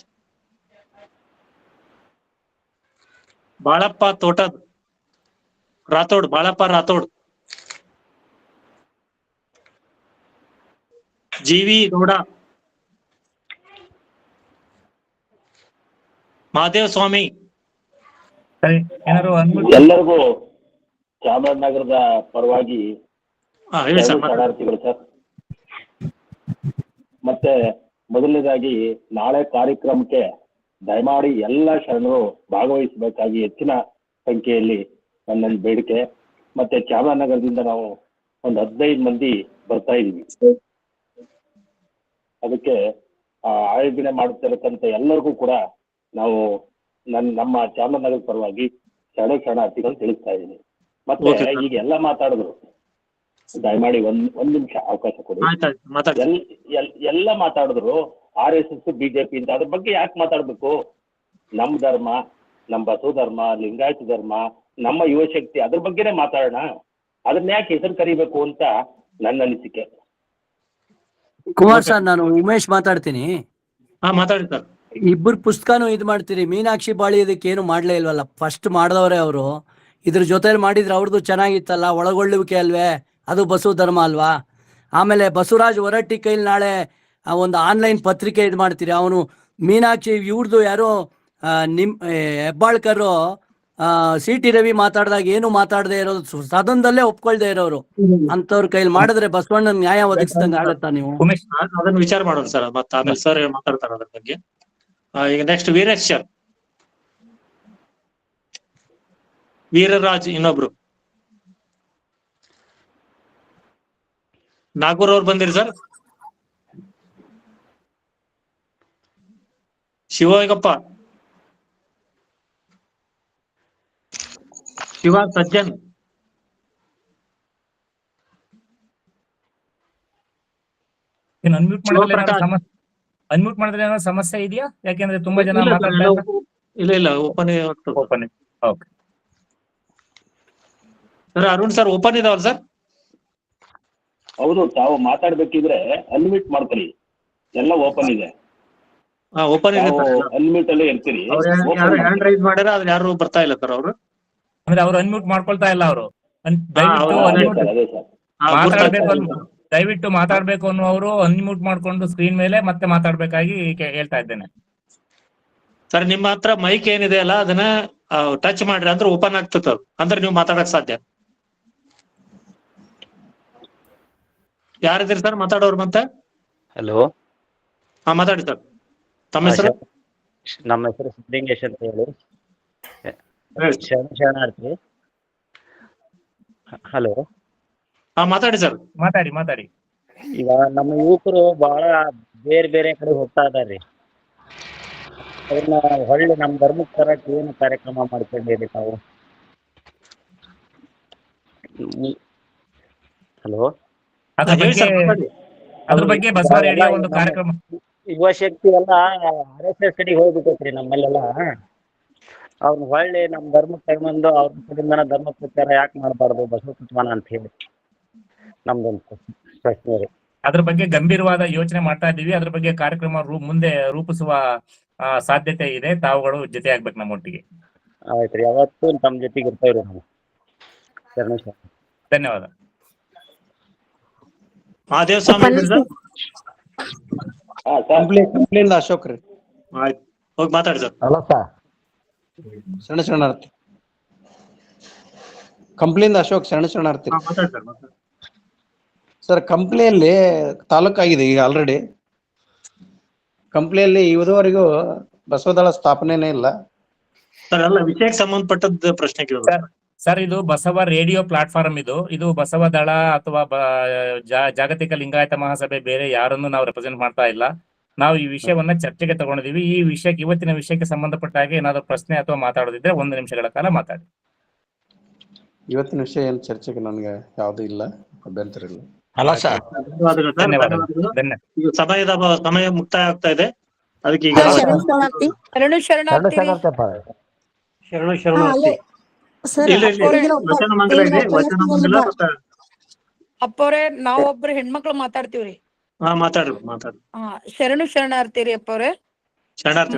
ಬಾಳಪ್ಪ ತೋಟದ್ ರಾಥೋಡ್, ಬಾಳಪ್ಪ ರಾಥೋಡ್, ಜಿ.ವಿ. ಗೌಡ, ಮಹಾದೇವ ಸ್ವಾಮಿ. ಸರಿ, ಏನಾದ್ರು ಎಲ್ಲರಿಗೂ ಚಾಮರಾಜನಗರದ ಪರವಾಗಿ ಹೇಳಿ ಸರ್. ಶರಣಾರ್ಥಿಗಳು ಸರ್. ಮತ್ತೆ ಮೊದಲನೇದಾಗಿ ನಾಳೆ ಕಾರ್ಯಕ್ರಮಕ್ಕೆ ದಯಮಾಡಿ ಎಲ್ಲ ಶರಣರು ಭಾಗವಹಿಸಬೇಕಾಗಿ ಹೆಚ್ಚಿನ ಸಂಖ್ಯೆಯಲ್ಲಿ ನನ್ನೊಂದು ಬೇಡಿಕೆ. ಮತ್ತೆ ಚಾಮರಾಜನಗರದಿಂದ ನಾವು ಒಂದು 15 ಮಂದಿ ಬರ್ತಾ ಇದೀವಿ. ಅದಕ್ಕೆ ಆಯೋಜನೆ ಮಾಡುತ್ತಿರತಕ್ಕಂಥ ಎಲ್ಲರಿಗೂ ಕೂಡ ನಾವು ನಮ್ಮ ಚಾಮರಾಜನಗರದ ಪರವಾಗಿ ಶರಣಾರ್ಥಿಗಳು ತಿಳಿಸ್ತಾ ಇದ್ದೀನಿ. ಮತ್ತೆ ಈಗ ಎಲ್ಲ ಮಾತಾಡಿದ್ರು, ದಯಮಾಡಿ ಒಂದ್ ನಿಮಿಷ ಅವಕಾಶ ಕೊಡಿ. ಎಲ್ಲ ಮಾತಾಡಿದ್ರು RSS BJP ಅಂತ, ಅದ್ರ ಬಗ್ಗೆ ಯಾಕೆ ಮಾತಾಡ್ಬೇಕು? ನಮ್ಮ ಧರ್ಮ, ನಮ್ಮ ಬಸವ ಧರ್ಮ, ಲಿಂಗಾಯತ ಧರ್ಮ, ನಮ್ಮ ಯುವಶಕ್ತಿ, ಅದ್ರ ಬಗ್ಗೆನೇ ಮಾತಾಡೋಣ. ಅದನ್ನ ಯಾಕೆ ಹೆಸರು ಕರಿಬೇಕು ಅಂತ ನನ್ನ ಅನಿಸಿಕೆ. ಕುಮಾರ್ ಸರ್, ನಾನು ಉಮೇಶ್ ಮಾತಾಡ್ತೀನಿ. ಮಾತಾಡಿ ಸರ್. ಇಬ್ಬರು ಪುಸ್ತಕನೂ ಇದು ಮಾಡ್ತೀರಿ, ಮೀನಾಕ್ಷಿ ಬಾಳಿ ಇದಕ್ಕೆ ಏನು ಮಾಡ್ಲೇ ಇಲ್ವಲ್ಲ, ಫಸ್ಟ್ ಮಾಡಿದವರೇ ಅವರು. ಇದ್ರ ಜೊತೆಲಿ ಮಾಡಿದ್ರೆ ಅವ್ರದ್ದು ಚೆನ್ನಾಗಿತ್ತಲ್ಲ, ಒಳಗೊಳ್ಳುವಿಕೆ ಅಲ್ವೇ, ಅದು ಬಸವ ಧರ್ಮ ಅಲ್ವಾ? ಆಮೇಲೆ ಬಸವರಾಜ್ ಹೊರಟ್ಟಿ ಕೈಲಿ ನಾಳೆ ಒಂದು ಆನ್ಲೈನ್ ಪತ್ರಿಕೆ ಇದು ಮಾಡ್ತೀರಿ. ಅವನು ಮೀನಾಕ್ಷಿ ಇವ್ರದ್ದು ಯಾರೋ ಹೆಬ್ಬಾಳ್ಕರ್ CT ರವಿ ಮಾತಾಡಿದಾಗ ಏನು ಮಾತಾಡದೆ ಇರೋದು, ಸದನದಲ್ಲೇ ಒಪ್ಕೊಳ್ದೆ ಇರೋರು ಅಂತವ್ರ ಕೈಲಿ ಮಾಡಿದ್ರೆ ಬಸವಣ್ಣನ ನ್ಯಾಯ ಒದಗಿಸ್ದಂಗೆ ಆಗತ್ತಾ ನೀವು? ಅದನ್ನ ವಿಚಾರ ಮಾಡೋಣ ಸರ್, ಮತ್ತೆ ಆಮೇಲೆ ಸರ್ ಮಾತಾಡ್ತಾರೆ ಅದ್ರ ಬಗ್ಗೆ. ಈಗ ನೆಕ್ಸ್ಟ್ ವೀರೇಶ್ ಸರ್, ವೀರರಾಜ್ ಇನ್ನೊಬ್ರು, ನಾಗೂರ್ ಅವ್ರು ಬಂದಿರಿ ಸರ್. ಶಿವಗಪ್ಪ, ಶಿವ ಸಜ್ಜನ್, ಅನ್ಮ್ಯೂಟ್ ಮಾಡಿದ್ರೆ ಏನೋ ಸಮಸ್ಯೆ ಇದೆಯಾ? ಯಾಕೆಂದ್ರೆ ತುಂಬಾ ಜನ ಇಲ್ಲ open open. Okay sir. Arun sir open ಇದಾವಲ್ಲ ಸರ್? ಹೌದು, ತಾವು ಮಾತಾಡ್ಬೇಕಿದ್ರೆ ಅನ್ಮ್ಯೂಟ್ ಮಾಡ್ಕೊಳ್ಳಿ, ಎಲ್ಲ ಓಪನ್ ಇದೆ. ಓಪನ್ ಇದೆ, ಅನ್ಮ್ಯೂಟ್ ಅಲ್ಲೇ ಇರ್ತೀರಿ. ಹ್ಯಾಂಡ್ ರೈಸ್ ಮಾಡ್ಯಾರ, ಅದ್ರ ಯಾರು ಬರ್ತಾ ಇಲ್ಲ ಸರ್ ಅವರು. ಅಂದ್ರೆ ಅವ್ರು ಅನ್ಮ್ಯೂಟ್ ಮಾಡ್ಕೊಳ್ತಾ ಇಲ್ಲ. ಅವರು ದಯವಿಟ್ಟು ಮಾತಾಡ್ಬೇಕು ಅನ್ನುವರು ಅನ್ಮ್ಯೂಟ್ ಮಾಡ್ಕೊಂಡು ಸ್ಕ್ರೀನ್ ಮೇಲೆ ಮತ್ತೆ ಮಾತಾಡ್ಬೇಕಾಗಿ ಹೇಳ್ತಾ ಇದ್ದೇನೆ ಸರ್. ನಿಮ್ಮ ಹತ್ರ ಮೈಕ್ ಏನಿದೆ ಅಲ್ಲ, ಅದನ್ನ ಟಚ್ ಮಾಡ್ರಿ ಅಂದ್ರೆ ಓಪನ್ ಆಗ್ತದ, ಅಂದ್ರೆ ನೀವು ಮಾತಾಡಕ್ ಸಾಧ್ಯ. ಯಾರಿದ್ದೀರಿ ಸರ್ ಮಾತಾಡೋರು? ಮತ್ತೆ ಹಲೋ, ಮಾತಾಡಿ ಸರ್. ತಮ್ಮ ಹೆಸರು? ನಮ್ಮ ಹೆಸರು ಸಿದ್ಧಲಿಂಗೇಶ್ ಅಂತ ಹೇಳಿ, ಶರಣಾರ್ಥಿ. ಹಲೋ, ಮಾತಾಡಿ ಸರ್. ಮಾತಾಡಿ. ಈಗ ನಮ್ಮ ಯುವಕರು ಬಹಳ ಬೇರೆ ಬೇರೆ ಕಡೆ ಹೋಗ್ತಾ ಇದಾರ್ರಿ. ಅವ್ರನ್ನ ಹೊಳ್ಳಿ ನಮ್ಮ ಧರ್ಮಕ್ಕೆ ತರಕ್ಕೆ ಏನು ಕಾರ್ಯಕ್ರಮ ಮಾಡ್ಕೊಂಡಿರಿ ತಾವು? ಹಲೋ, ಅದ್ರ ಬಗ್ಗೆ ಬಸವ ರೇಡಿಯೋ ಒಂದು ಕಾರ್ಯಕ್ರಮ, ಯುವ ಶಕ್ತಿ ಎಲ್ಲ RSS ಕಡೆಗೆ ಹೋಗ್ಬಿಟ್ಟೈತ್ರಿ ನಮ್ಮಲ್ಲೆಲ್ಲ. ಅವ್ರನ್ನ ಹೊಳ್ಳಿ ನಮ್ಮ ಧರ್ಮಕ್ಕೆ ತಗೊಂಡು ಅವ್ರ ಕಡೆಯಿಂದ ಧರ್ಮ ಪ್ರಚಾರ ಯಾಕೆ ಮಾಡಬಾರ್ದು ಬಸವ ತತ್ವನ ಅಂತ ಹೇಳಿ ನಮ್ದೊಂದು ಪ್ರಶ್ನೆ ರೀ. ಅದ್ರ ಬಗ್ಗೆ ಗಂಭೀರವಾದ ಯೋಚನೆ ಮಾಡ್ತಾ ಇದ್ದೀವಿ. ಅದ್ರ ಬಗ್ಗೆ ಕಾರ್ಯಕ್ರಮ ಮುಂದೆ ರೂಪಿಸುವ ಸಾಧ್ಯತೆ ಇದೆ. ತಾವುಗಳು ಜೊತೆ ಆಗ್ಬೇಕು ನಮ್ಮೊಟ್ಟಿಗೆ. ಆಯ್ತ್ರಿ, ಯಾವತ್ತು ತಮ್ಮ ಜೊತೆಗೆ ಇರ್ತೇವ್ರಿ ನಾವು. ಧನ್ಯವಾದ. ಮಹಾದೇವ ಸ್ವಾಮಿ ಇದ್ರಿ ಸರ್? ಹಾ ಸರ್. ಕಂಪ್ಲೇಂಟ್ ಅಶೋಕ್ ರೀ. ಆಯ್ತು, ಹೋಗಿ ಮಾತಾಡಿ ಸರ್. ಅಲ್ಲ ಸರ್, ಶರಣಾರ್ಥಿ. ಕಂಪ್ಲೇಂಟ್ ಅಶೋಕ್ ಶರಣಾರ್ಥಿ. ಮಾತಾಡಿ ಸರ್, ಮಾತಾಡಿ. ಸರ್ ಕಂಪ್ನಿಯಲ್ಲಿ ತಾಲೂಕಾಗಿದೆ ಈಗ ಆಲ್ರೆಡಿ. ಕಂಪ್ನಿಯಲ್ಲಿ ಇದುವರೆಗೂ ಬಸವದಳ ಸ್ಥಾಪನೆನೇ ಇಲ್ಲ ಸರ್. ಎಲ್ಲ ವಿಷಯಕ್ಕೆ ಸಂಬಂಧಪಟ್ಟದ ಪ್ರಶ್ನೆ ಕೇಳೋದು ಸರ್. ಇದು ಬಸವ ರೇಡಿಯೋ ಪ್ಲಾಟ್ಫಾರ್ಮ್. ಇದು ಬಸವ ದಳ ಅಥವಾ ಜಾಗತಿಕ ಲಿಂಗಾಯತ ಮಹಾಸಭೆ ಬೇರೆ ಯಾರನ್ನು ನಾವು ರೆಪ್ರೆಸೆಂಟ್ ಮಾಡ್ತಾ ಇಲ್ಲ. ನಾವು ಈ ವಿಷಯವನ್ನ ಚರ್ಚೆಗೆ ತಗೊಂಡಿದೀವಿ. ಈ ವಿಷಯಕ್ಕೆ, ಇವತ್ತಿನ ವಿಷಯಕ್ಕೆ ಸಂಬಂಧಪಟ್ಟ ಹಾಗೆ ಏನಾದ್ರು ಪ್ರಶ್ನೆ ಅಥವಾ ಮಾತಾಡೋದಿದ್ರೆ 1 ನಿಮಿಷಗಳ ಕಾಲ ಮಾತಾಡಿ. ಇವತ್ತಿನ ವಿಷಯ ಏನ್ ಚರ್ಚೆಗೆ ನನಗೆ ಯಾವ್ದು ಇಲ್ಲ, ಅಭ್ಯಂತರ ಇಲ್ಲ. ಅಲ್ಲ ಸರ್, ಧನ್ಯವಾದಗಳು ಸರ್. ಧನ್ಯವಾದಗಳು. ಈಗ ಸಮಯ ಮುಕ್ತಾಯ ಆಗ್ತಾ ಇದೆ. ಅದಕ್ಕೆ ಈಗ ವಚನ ಮಂಗಲ ಇದೆ, ವಚನ ಮಂಗಲ ಮತ್ತೆ ಅಪ್ಪವ್ರೆ ನಾವೊಬ್ರು ಹೆಣ್ಮಕ್ಳು ಮಾತಾಡ್ತೀವ್ರಿ. ಮಾತಾಡ್ರಿ. ಶರಣಾರ್ಥಿ ರೀ ಅಪ್ಪವ್ರೆ. ಶರಣಾರ್ಥಿ.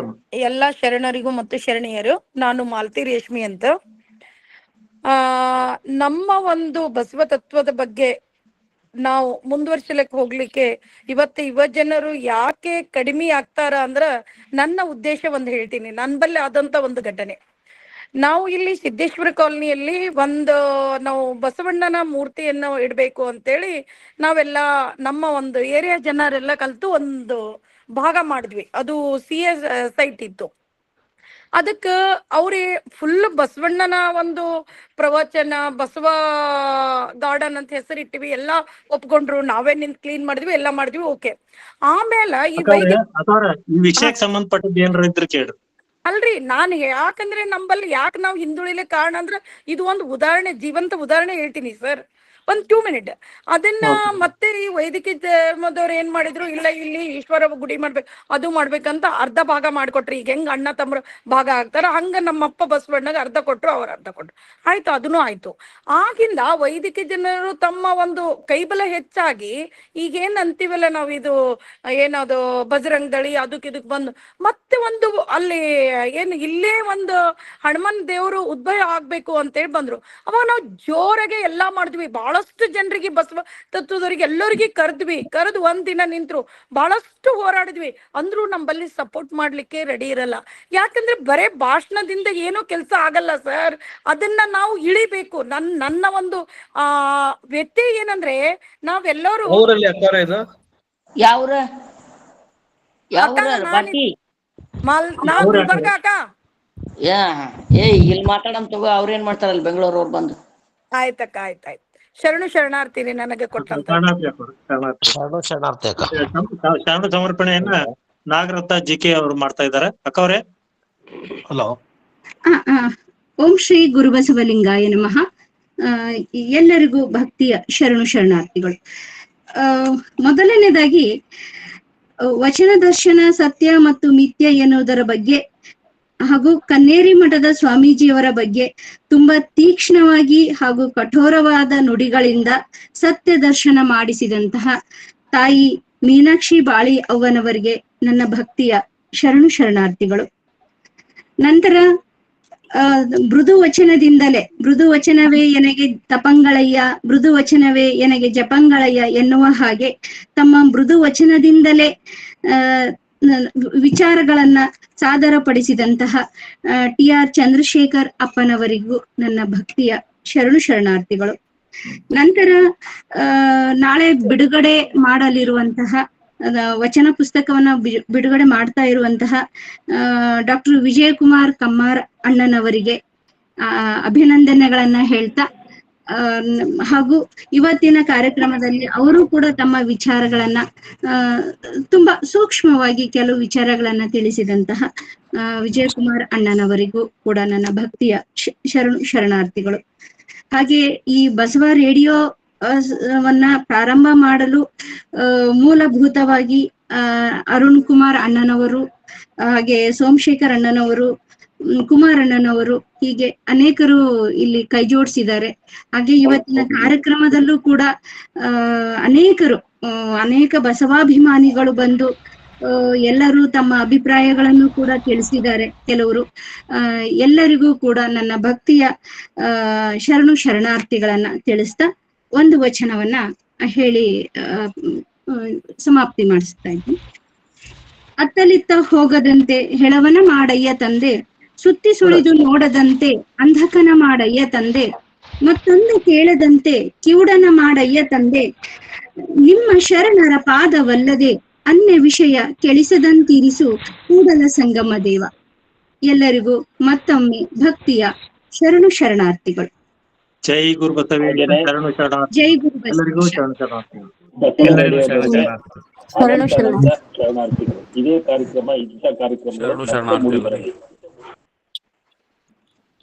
ಎಲ್ಲಾ ಶರಣರಿಗೂ ಮತ್ತು ಶರಣಿಯರು. ನಾನು ಮಾಲತಿ ರೇಷ್ಮಿ ಅಂತ. ನಮ್ಮ ಒಂದು ಬಸವ ತತ್ವದ ಬಗ್ಗೆ ನಾವು ಮುಂದುವರ್ಸಲಿಕ್ಕೆ ಹೋಗ್ಲಿಕ್ಕೆ ಇವತ್ತು ಯುವ ಜನರು ಯಾಕೆ ಕಡಿಮೆ ಆಗ್ತಾರ ಅಂದ್ರ ನನ್ನ ಉದ್ದೇಶ ಒಂದು ಹೇಳ್ತೀನಿ. ನನ್ನ ಬಲ್ಲಿ ಆದಂತ ಒಂದು ಘಟನೆ. ನಾವು ಇಲ್ಲಿ ಸಿದ್ದೇಶ್ವರ ಕಾಲನಿಯಲ್ಲಿ ನಾವು ಬಸವಣ್ಣನ ಮೂರ್ತಿಯನ್ನು ಇಡ್ಬೇಕು ಅಂತೇಳಿ ನಾವೆಲ್ಲ ನಮ್ಮ ಒಂದು ಏರಿಯಾ ಜನರೆಲ್ಲ ಕಲ್ತು ಒಂದು ಭಾಗ ಮಾಡಿದ್ವಿ. ಅದು CS ಸೈಟ್ ಇತ್ತು. ಅದಕ್ಕ ಅವ್ರಿ ಫುಲ್ ಬಸವಣ್ಣನ ಒಂದು ಪ್ರವಚನ, ಬಸವ ಗಾರ್ಡನ್ ಅಂತ ಹೆಸರಿಟ್ಟಿವಿ. ಎಲ್ಲಾ ಒಪ್ಕೊಂಡ್ರು, ನಾವೇ ನಿಂತ್ ಕ್ಲೀನ್ ಮಾಡಿದ್ವಿ, ಎಲ್ಲಾ ಮಾಡಿದ್ವಿ. ಓಕೆ. ಆಮೇಲೆ ಈ ವಿಷಯಕ್ಕೆ ಸಂಬಂಧಪಟ್ಟದ್ದು ಏನಾರ ಇದ್ರೆ ಕೇಳ್ರಿ. ಅಲ್ರಿ, ನಾನು ಯಾಕಂದ್ರೆ ನಂಬಲ್ಲಿ ಯಾಕೆ ನಾವು ಹಿಂದುಳಿಲಿಕ್ಕೆ ಕಾರಣ ಅಂದ್ರೆ ಇದು ಒಂದು ಉದಾಹರಣೆ, ಜೀವಂತ ಉದಾಹರಣೆ ಹೇಳ್ತೀನಿ ಸರ್. 2 ಮಿನಿಟ್. ಅದನ್ನ ಮತ್ತೆ ಈ ವೈದಿಕ ಧರ್ಮದವ್ರು ಏನ್ ಮಾಡಿದ್ರು, ಇಲ್ಲ ಇಲ್ಲಿ ಈಶ್ವರ ಗುಡಿ ಮಾಡ್ಬೇಕು, ಅದು ಮಾಡ್ಬೇಕಂತ ಅರ್ಧ ಭಾಗ ಮಾಡ್ಕೊಟ್ರಿ. ಈಗ ಹೆಂಗ್ ಅಣ್ಣ ತಮ್ಮರು ಭಾಗ ಆಗ್ತಾರ ಹಂಗ ನಮ್ಮಪ್ಪ ಬಸವಣ್ಣಗೆ ಅರ್ಧ ಕೊಟ್ರು, ಅವ್ರ ಅರ್ಧ ಕೊಟ್ರು. ಆಯ್ತು, ಅದನ್ನು ಆಯ್ತು. ಆಗಿಂದ ವೈದಿಕ ಜನರು ತಮ್ಮ ಒಂದು ಕೈಬಲ ಹೆಚ್ಚಾಗಿ ಈಗೇನ್ ಅಂತೀವಲ್ಲ ನಾವು, ಇದು ಏನದು ಬಜರಂಗ್ ದಳಿ ಅದಕ್ಕೆ ಇದಕ್ ಬಂದು ಮತ್ತೆ ಒಂದು ಅಲ್ಲಿ ಏನು ಇಲ್ಲೇ ಒಂದು ಹನುಮನ್ ದೇವರು ಉದ್ಭವ ಆಗ್ಬೇಕು ಅಂತೇಳಿ ಬಂದ್ರು. ಅವಾಗ ನಾವು ಜೋರಾಗೆ ಎಲ್ಲಾ ಮಾಡಿದ್ವಿ. ಬಹಳಷ್ಟು ಜನರಿಗೆ ಬಸವ ತತ್ವದವರಿಗೆ ಎಲ್ಲರಿಗೆ ಕರೆದು ಒಂದಿನ ನಿಂತ್ರು, ಬಹಳಷ್ಟು ಹೋರಾಡಿದ್ವಿ. ಅಂದ್ರೂ ನಮ್ಮಲ್ಲಿ ಸಪೋರ್ಟ್ ಮಾಡ್ಲಿಕ್ಕೆ ರೆಡಿ ಇರಲ್ಲ. ಯಾಕಂದ್ರೆ ಬರೇ ಭಾಷಣದಿಂದ ಏನೋ ಕೆಲಸ ಆಗಲ್ಲ ಸರ್. ಅದನ್ನ ನಾವು ಇಳಿಬೇಕು. ನನ್ನ ಒಂದು ವ್ಯಕ್ತಿ ಏನಂದ್ರೆ ನಾವೆಲ್ಲರೂ ಇಲ್ಲಿ ಮಾತಾಡಮ್ ತಗೋ. ಅವ್ರೇನ್ ಮಾಡ್ತಾರಲ್ಲ ಬೆಂಗಳೂರವ್ರು ಬಂದು. ಆಯ್ತಕ್ಕ, ಆಯ್ತಾಯ್ತು. ಶರಣಾರ್ಥಿ ನನಗೆ ಕೊಟ್ಟಂತ ಶರಣ ಸಮರ್ಪಣೆಯನ್ನ ನಾಗರತ್ನ JK ಅವರು ಮಾಡ್ತಾ ಇದ್ದಾರೆ. ಅಕ್ಕ ಅವರೇ. ಹಲೋ. ಓಂ ಶ್ರೀ ಗುರುಬಸವಲಿಂಗಾಯ ನಮಃ. ಎಲ್ಲರಿಗೂ ಭಕ್ತಿಯ ಶರಣಾರ್ಥಿಗಳು. ಮೊದಲನೇದಾಗಿ ವಚನ ದರ್ಶನ ಸತ್ಯ ಮತ್ತು ಮಿಥ್ಯ ಎನ್ನುವುದರ ಬಗ್ಗೆ ಹಾಗೂ ಕನ್ನೇರಿ ಮಠದ ಸ್ವಾಮೀಜಿಯವರ ಬಗ್ಗೆ ತುಂಬಾ ತೀಕ್ಷ್ಣವಾಗಿ ಹಾಗೂ ಕಠೋರವಾದ ನುಡಿಗಳಿಂದ ಸತ್ಯ ದರ್ಶನ ಮಾಡಿಸಿದಂತಹ ತಾಯಿ ಮೀನಾಕ್ಷಿ ಬಾಳಿ ಅವ್ವನವರಿಗೆ ನನ್ನ ಭಕ್ತಿಯ ಶರಣಾರ್ಥಿಗಳು. ನಂತರ ಮೃದು ವಚನವೇ ಎನಗೆ ತಪಂಗಳಯ್ಯ, ಮೃದು ವಚನವೇ ಎನಗೆ ಜಪಂಗಳಯ್ಯ ಎನ್ನುವ ಹಾಗೆ ತಮ್ಮ ಮೃದು ವಚನದಿಂದಲೇ ವಿಚಾರಗಳನ್ನ ಸಾದರಪಡಿಸಿದಂತಹ TR ಚಂದ್ರಶೇಖರ್ ಅಪ್ಪನವರಿಗೂ ನನ್ನ ಭಕ್ತಿಯ ಶರಣಾರ್ಥಿಗಳು. ನಂತರ ನಾಳೆ ಬಿಡುಗಡೆ ಮಾಡಲಿರುವಂತಹ ವಚನ ಪುಸ್ತಕವನ್ನ ಬಿಡುಗಡೆ ಮಾಡ್ತಾ ಇರುವಂತಹ ಡಾಕ್ಟರ್ ವಿಜಯಕುಮಾರ್ ಕಮ್ಮಾರ್ ಅಣ್ಣನವರಿಗೆ ಅಭಿನಂದನೆಗಳನ್ನ ಹೇಳ್ತಾ, ಹಾಗೂ ಇವತ್ತಿನ ಕಾರ್ಯಕ್ರಮದಲ್ಲಿ ಅವರು ಕೂಡ ತಮ್ಮ ವಿಚಾರಗಳನ್ನ ತುಂಬಾ ಸೂಕ್ಷ್ಮವಾಗಿ ಕೆಲವು ವಿಚಾರಗಳನ್ನ ತಿಳಿಸಿದಂತಹ ವಿಜಯಕುಮಾರ್ ಅಣ್ಣನವರಿಗೂ ಕೂಡ ನನ್ನ ಭಕ್ತಿಯ ಶರಣಾರ್ಥಿಗಳು. ಹಾಗೆ ಈ ಬಸವ ರೇಡಿಯೋ ವನ್ನ ಪ್ರಾರಂಭ ಮಾಡಲು ಮೂಲಭೂತವಾಗಿ ಅರುಣ್ ಕುಮಾರ್ ಅಣ್ಣನವರು, ಹಾಗೆ ಸೋಮಶೇಖರ್ ಅಣ್ಣನವರು, ಕುಮಾರಣ್ಣನವರು, ಹೀಗೆ ಅನೇಕರು ಇಲ್ಲಿ ಕೈ ಜೋಡಿಸಿದ್ದಾರೆ. ಹಾಗೆ ಇವತ್ತಿನ ಕಾರ್ಯಕ್ರಮದಲ್ಲೂ ಕೂಡ ಅನೇಕ ಬಸವಾಭಿಮಾನಿಗಳು ಬಂದು ಎಲ್ಲರೂ ತಮ್ಮ ಅಭಿಪ್ರಾಯಗಳನ್ನು ಕೂಡ ತಿಳಿಸಿದ್ದಾರೆ. ಕೆಲವರು ಎಲ್ಲರಿಗೂ ಕೂಡ ನನ್ನ ಭಕ್ತಿಯ ಶರಣಾರ್ಥಿಗಳನ್ನ ತಿಳಿಸ್ತಾ ಒಂದು ವಚನವನ್ನ ಹೇಳಿ ಸಮಾಪ್ತಿ ಮಾಡಿಸ್ತಾ ಇದ್ದೀನಿ. ಅತ್ತಲಿತ್ತ ಹೋಗದಂತೆ ಹೆಳವನ ಮಾಡಯ್ಯ ತಂದೆ, ಸುತ್ತಿ ಸುಳಿದು ನೋಡದಂತೆ ಅಂಧಕನ ಮಾಡಯ್ಯ ತಂದೆ, ಮತ್ತೊಂದು ಕೇಳದಂತೆ ಕಿವುಡನ ಮಾಡಯ್ಯ ತಂದೆ, ನಿಮ್ಮ ಶರಣರ ಪಾದವಲ್ಲದೆ ಅನ್ಯ ವಿಷಯ ಕೆಳಿಸದಂತಿರಿಸು ಕೂಡಲ ಸಂಗಮ ದೇವ. ಎಲ್ಲರಿಗೂ ಮತ್ತೊಮ್ಮೆ ಭಕ್ತಿಯ ಶರಣು ಶರಣಾರ್ಥಿಗಳು. ಜೈ ಗುರು ಬಸವೇಶ್ವರ ಶರಣು ಶರಣಾರ್ಥಿ. ಜೈ ಗುರು ಎಲ್ಲರಿಗೂ ಬಸವೇಶ್ವರ. ಶರಣು ಶರಣಾರ್ಥಿ. ಎಲ್ಲರಿಗೂ ಶರಣು ಶರಣಾರ್ಥಿ. ಶರಣಾರ್ಥಿಗಳು. ಇದೇ ಕಾರ್ಯಕ್ರಮ ಇಂಥ ಕಾರ್ಯಕ್ರಮಗಳು ಮತ್ತೆ ಮೂಡಿ ಬರಲಿ.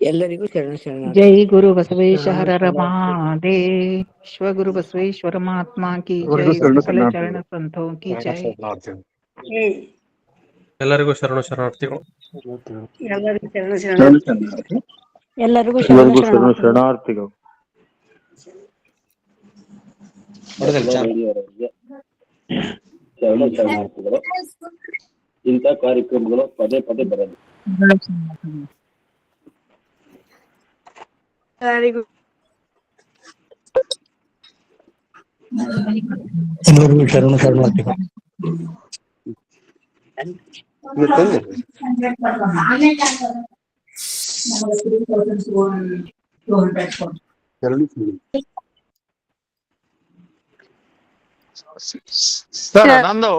ಎಲ್ಲರಿಗೂ ಶರಣ ಶರಣ. ಜೈ ಗುರು ಬಸವೇಶ ಹರರ ಮಹಾದೇಶ್ವ ಗುರು ಬಸವೇಶ್ವರ ಮಹಾತ್ಮ ಕಿ ಜೈ. ಸಕಲ ಚರಣ ಸಂತೋ ಕಿ ಜೈ. ಎಲ್ಲರಿಗೂ ಶರಣು ಶರಣಾರ್ಥಿಗಳು. ಎಲ್ಲರಿಗೂ ಶರಣ ಶರಣಾರ್ಥಿ. ಎಲ್ಲರಿಗೂ ಶರಣು ಶರಣಾರ್ಥಿಗಳು. ಶರಣ ಶರಣಾರ್ಥಿಗಳು. ಇಂಥ ಕಾರ್ಯಕ್ರಮಗಳು ಪದೇ ಪದೇ ಬರಲಿ. ಎಲ್ಲರಿಗೂ ಎಲ್ಲರಿಗೂ ಶರಣು ಶರಣಾರ್ಥಿಗಳು. ಸರ್ ನಂದು